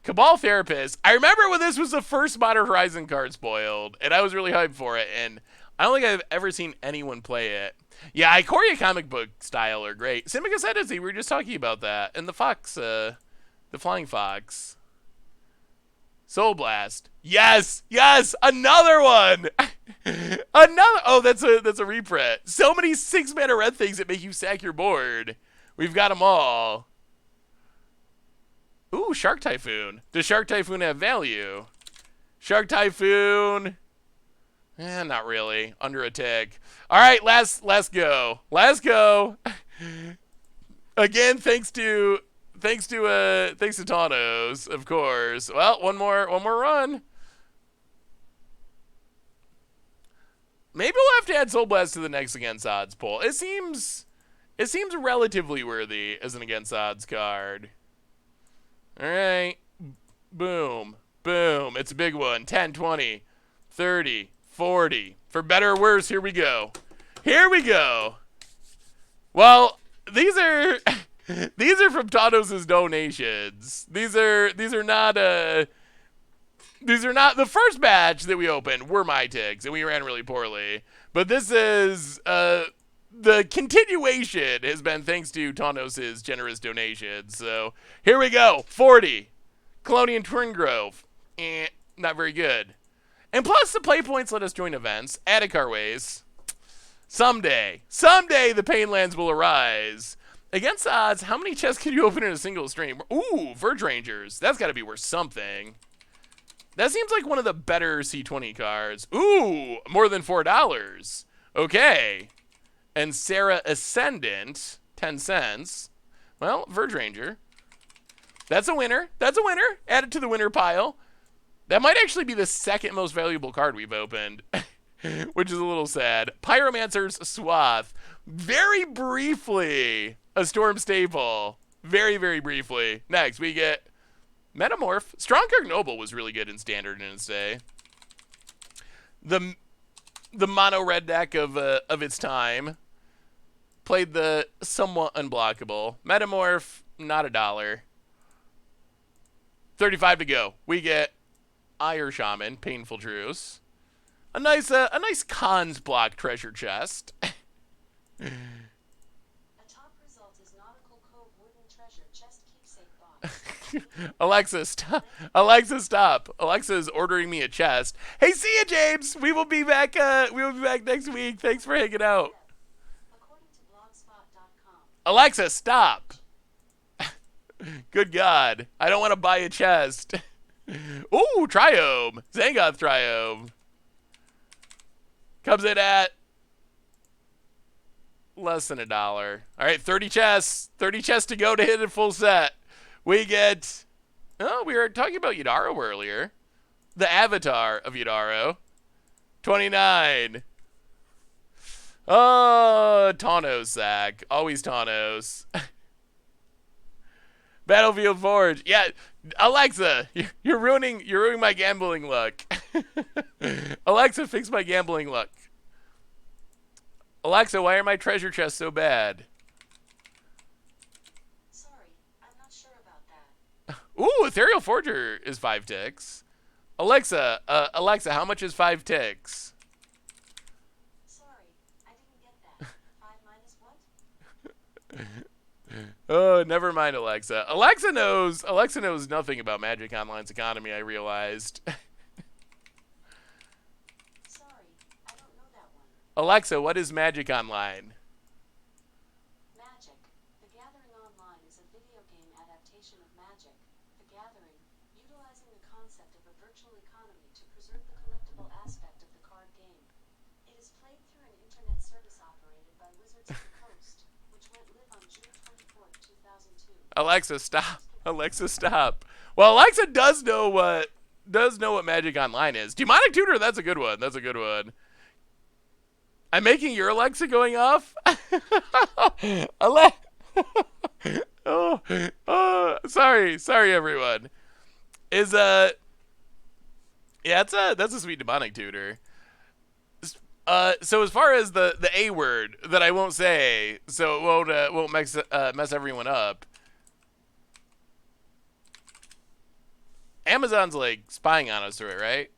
S1: Cabal Therapist. I remember when this was the first Modern Horizon card spoiled, and I was really hyped for it, and I don't think I've ever seen anyone play it. Yeah, Ikoria comic book style are great. Simic Ascendancy, we were just talking about that. And the Fox, the Flying Fox. Soul Blast. Yes, yes, another one. Another. Oh, that's a reprint. So many 6-mana red things that make you sack your board. We've got them all. Ooh, Shark Typhoon. Does Shark Typhoon have value? Shark Typhoon. Not really. Under attack. All right, last go. Last go. Again, thanks to Thanos, of course. Well, one more run. Maybe we'll have to add Soul Blast to the next against odds poll. It seems relatively worthy as an against odds card. All right. Boom. Boom. It's a big one. 10, 20, 30, 40. For better or worse, here we go. Here we go. Well, these are these are from Tanos' donations. These are not the first batch that we opened were my ticks, and we ran really poorly. But this is the continuation has been thanks to Tanos' generous donations. So here we go. 40. Colonian Twin Grove. Not very good. And plus the play points let us join events. Attic our ways. Someday the Painlands will arise. Against odds, how many chests can you open in a single stream? Ooh, Verge Rangers. That's got to be worth something. That seems like one of the better C20 cards. Ooh, more than $4. Okay. And Sarah Ascendant, 10 cents. Well, Verge Ranger. That's a winner. That's a winner. Add it to the winner pile. That might actually be the second most valuable card we've opened, which is a little sad. Pyromancer's Swath. Very briefly, a Storm staple. Very, very briefly. Next, we get Metamorph. Strongkirk Noble was really good in Standard in its day. The mono red deck of its time. Played the somewhat unblockable. Metamorph, not $1. 35 to go. We get Ire Shaman, Painful Truce. A nice cons block treasure chest.
S2: A top result is Nautical Cove wooden treasure chest keepsake box.
S1: Alexa, stop. Alexa, stop. Alexa is ordering me a chest. Hey, see ya, James. We will be back next week. Thanks for hanging out.
S2: According to blogspot.com.
S1: Alexa, stop. Good God. I don't want to buy a chest. Ooh, Triome. Zangoth Triome. Comes in at less than $1. All right, 30 chests. 30 chests to go to hit a full set. We get... Oh, we were talking about Yadaro earlier. The avatar of Yadaro. 29. Oh, Tawnos, Zach. Always Tawnos. Battlefield Forge. Yeah, Alexa, you're ruining my gambling luck. Alexa, fix my gambling luck. Alexa, why are my treasure chests so bad?
S2: Sorry, I'm not sure about that.
S1: Ooh, Ethereal Forger is 5 ticks. Alexa, how much is 5 ticks?
S2: Sorry, I didn't get that. 5 minus what?
S1: Oh, never mind, Alexa. Alexa knows nothing about Magic Online's economy, I realized.
S2: Sorry, I don't know that one.
S1: Alexa, what is Magic Online?
S2: Magic. The Gathering Online is a video game adaptation of Magic. The Gathering, utilizing the concept of a virtual economy to preserve the collectible aspect of the card game. It is played through an internet service operated by Wizards of the Coast, which went live on June 24th, 2002.
S1: Alexa, stop. Alexa, stop. Well, Alexa does know what Magic Online is. Demonic Tutor, that's a good one. That's a good one. I'm making your Alexa going off? Sorry, everyone. Is yeah, that's a sweet demonic tutor. So as far as the A word that I won't say, so it won't mess everyone up. Amazon's like spying on us, right?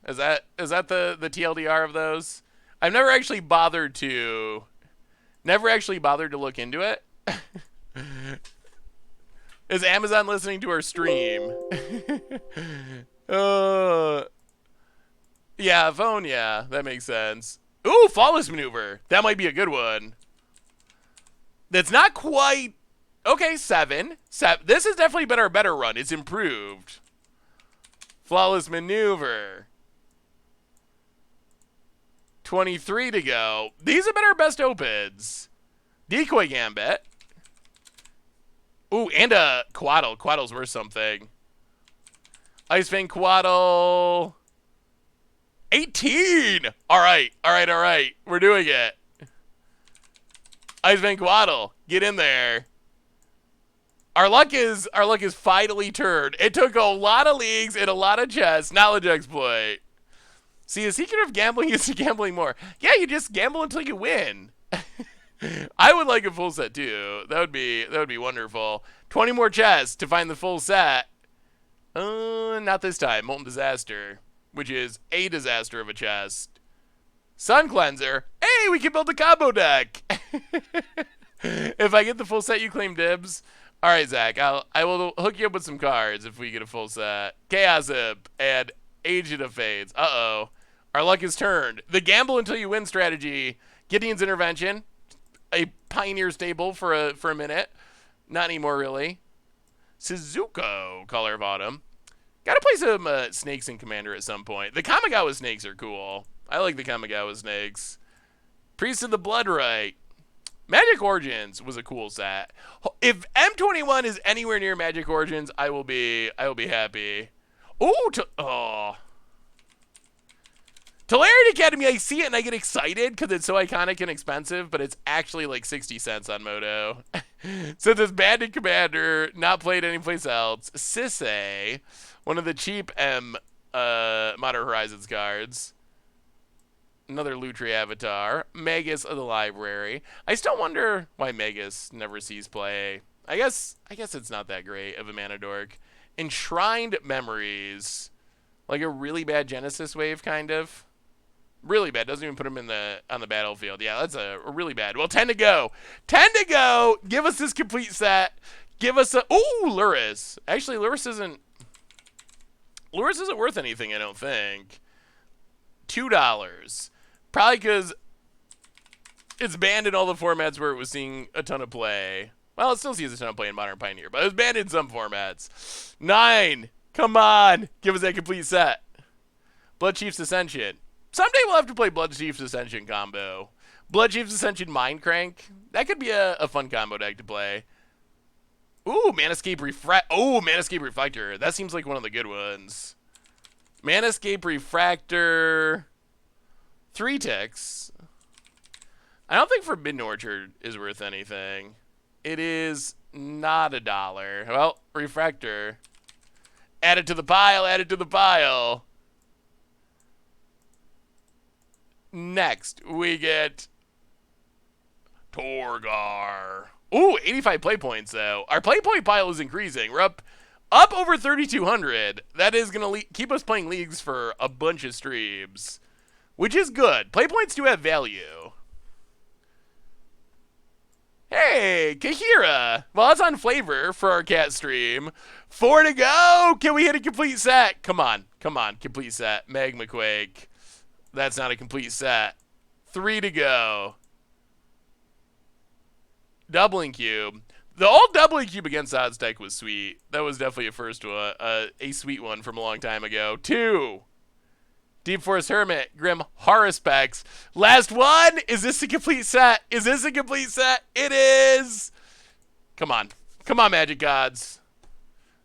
S1: Is that the TLDR of those? I've never actually bothered to look into it. Is Amazon listening to our stream? uh, yeah, phone, yeah, that makes sense. Ooh, flawless maneuver. That might be a good one. That's not quite okay. Seven. This has definitely been our better run. It's improved. Flawless maneuver. 23 to go. These have been our best opens. Decoy Gambit. Ooh, and a Quaddle. Quaddle's worth something. Ice Fang Quaddle. 18! Alright. We're doing it. Ice Fang Quaddle. Get in there. Our luck is finally turned. It took a lot of leagues and a lot of chess. Knowledge exploit. See, the secret of gambling is to gambling more. Yeah, you just gamble until you win. I would like a full set too. That would be wonderful. 20 more chests to find the full set. Not this time. Molten Disaster, which is a disaster of a chest. Sun Cleanser. Hey, we can build a combo deck. If I get the full set, you claim dibs. All right, Zach. I will hook you up with some cards if we get a full set. Chaos Zip and Agent of Fades. Uh-oh. Our luck is turned. The gamble until you win strategy. Gideon's Intervention. A Pioneer stable for a minute. Not anymore, really. Suzuko, Color of Autumn. Gotta play some snakes in Commander at some point. The Kamigawa snakes are cool. I like the Kamigawa snakes. Priest of the Bloodright. Magic Origins was a cool set. If M21 is anywhere near Magic Origins, I will be happy. Ooh, Telarity Academy, I see it and I get excited because it's so iconic and expensive, but it's actually like 60 cents on Moto. Since it's banned in Commander, not played anyplace else. Sisei, one of the cheap Modern Horizons cards. Another Lutri avatar. Magus of the Library. I still wonder why Magus never sees play. I guess it's not that great of a mana dork. Enshrined Memories. Like a really bad Genesis wave, kind of. Really bad. Doesn't even put him on the battlefield. Yeah, that's a really bad. Well, 10 to go. 10 to go. Give us this complete set. Give us a... Ooh, Luris. Actually, Luris isn't worth anything, I don't think. $2. Probably because it's banned in all the formats where it was seeing a ton of play. Well, it still sees a ton of play in Modern Pioneer, but it was banned in some formats. 9. Come on. Give us that complete set. Blood Chief's Ascension. Someday we'll have to play Blood Chief's Ascension combo. Blood Chief's Ascension Mind Crank. That could be a fun combo deck to play. Ooh, Manascape Reflector. That seems like one of the good ones. Manascape Refractor. 3 ticks. I don't think Forbidden Orchard is worth anything. It is not $1. Well, Refractor. Add it to the pile. Next, we get Torgar. Ooh, 85 play points, though. Our play point pile is increasing. We're up over 3,200. That is going to keep us playing leagues for a bunch of streams, which is good. Play points do have value. Hey, Kahira. Well, that's on flavor for our cat stream. 4 to go. Can we hit a complete set? Come on. Complete set. Magma Quake. That's not a complete set. 3 to go. Doubling Cube. The old Doubling Cube against odds deck was sweet. That was definitely a first one. A sweet one from a long time ago. 2. Deep Forest Hermit. Grim Haruspex. Last one. Is this a complete set? It is. Come on, Magic Gods.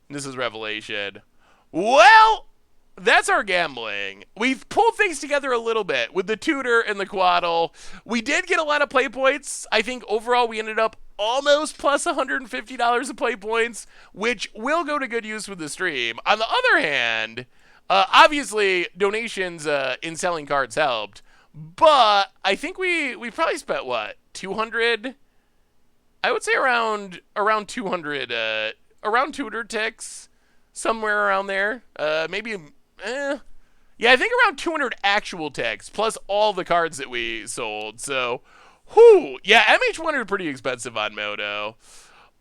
S1: This is Revelation. Well, that's our gambling. We've pulled things together a little bit with the tutor and the Quaddle. We did get a lot of play points. I think overall we ended up almost plus $150 of play points, which will go to good use with the stream. On the other hand, obviously donations in selling cards helped, but I think we probably spent what, 200. I would say around 200 around 200 ticks, somewhere around there. Maybe yeah, I think around 200 actual ticks plus all the cards that we sold. So, whew, yeah, MH1 are pretty expensive on Moto.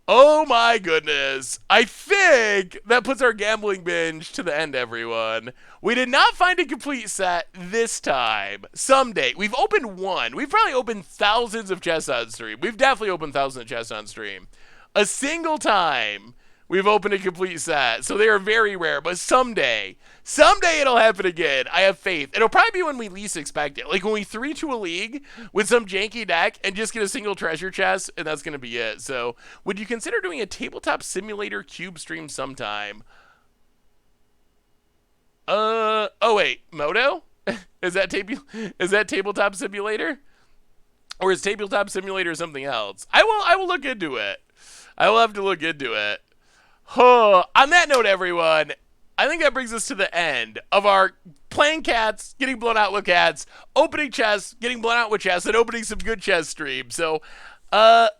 S1: Oh my goodness. I think that puts our gambling binge to the end, everyone. We did not find a complete set this time. Someday. We've opened one. We've probably opened thousands of chests on stream. We've definitely opened thousands of chests on stream. A single time we've opened a complete set. So they are very rare, but someday it'll happen again. I have faith. It'll probably be when we least expect it. Like when we 3-2 a league with some janky deck and just get a single treasure chest, and that's going to be it. So would you consider doing a tabletop simulator cube stream sometime? Oh wait, Moto? Is that tabletop simulator? Or is tabletop simulator something else? I will look into it. I will have to look into it. Oh, on that note, everyone, I think that brings us to the end of our playing cats, getting blown out with cats, opening chests, getting blown out with chests, and opening some good chest streams. So, I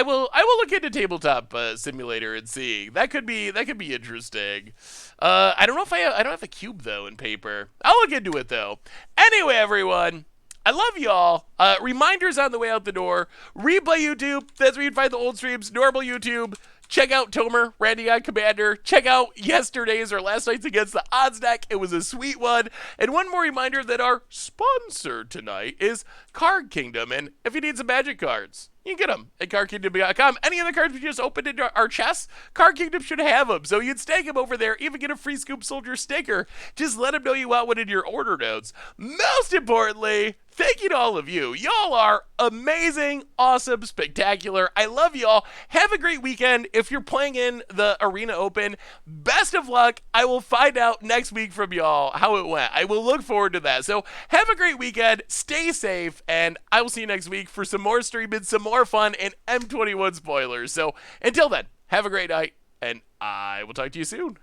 S1: will look into tabletop simulator and see. That could be interesting. I don't know if I don't have a cube though in paper. I'll look into it though. Anyway, everyone, I love y'all. Reminders on the way out the door. Replay YouTube. That's where you can find the old streams. Normal YouTube. Check out Tomer, Randy on Commander. Check out yesterday's or last night's Against the Odds deck. It was a sweet one. And one more reminder that our sponsor tonight is Card Kingdom. And if you need some magic cards, you can get them at cardkingdom.com. Any of the cards we just opened into our chests, Card Kingdom should have them. So you can stake them over there, even get a free Scoop Soldier sticker. Just let them know you want one in your order notes. Most importantly, thank you to all of you. Y'all are amazing, awesome, spectacular. I love y'all. Have a great weekend. If you're playing in the Arena Open, best of luck. I will find out next week from y'all how it went. I will look forward to that. So have a great weekend. Stay safe, and I will see you next week for some more streaming, some more fun, and M21 spoilers. So until then, have a great night, and I will talk to you soon.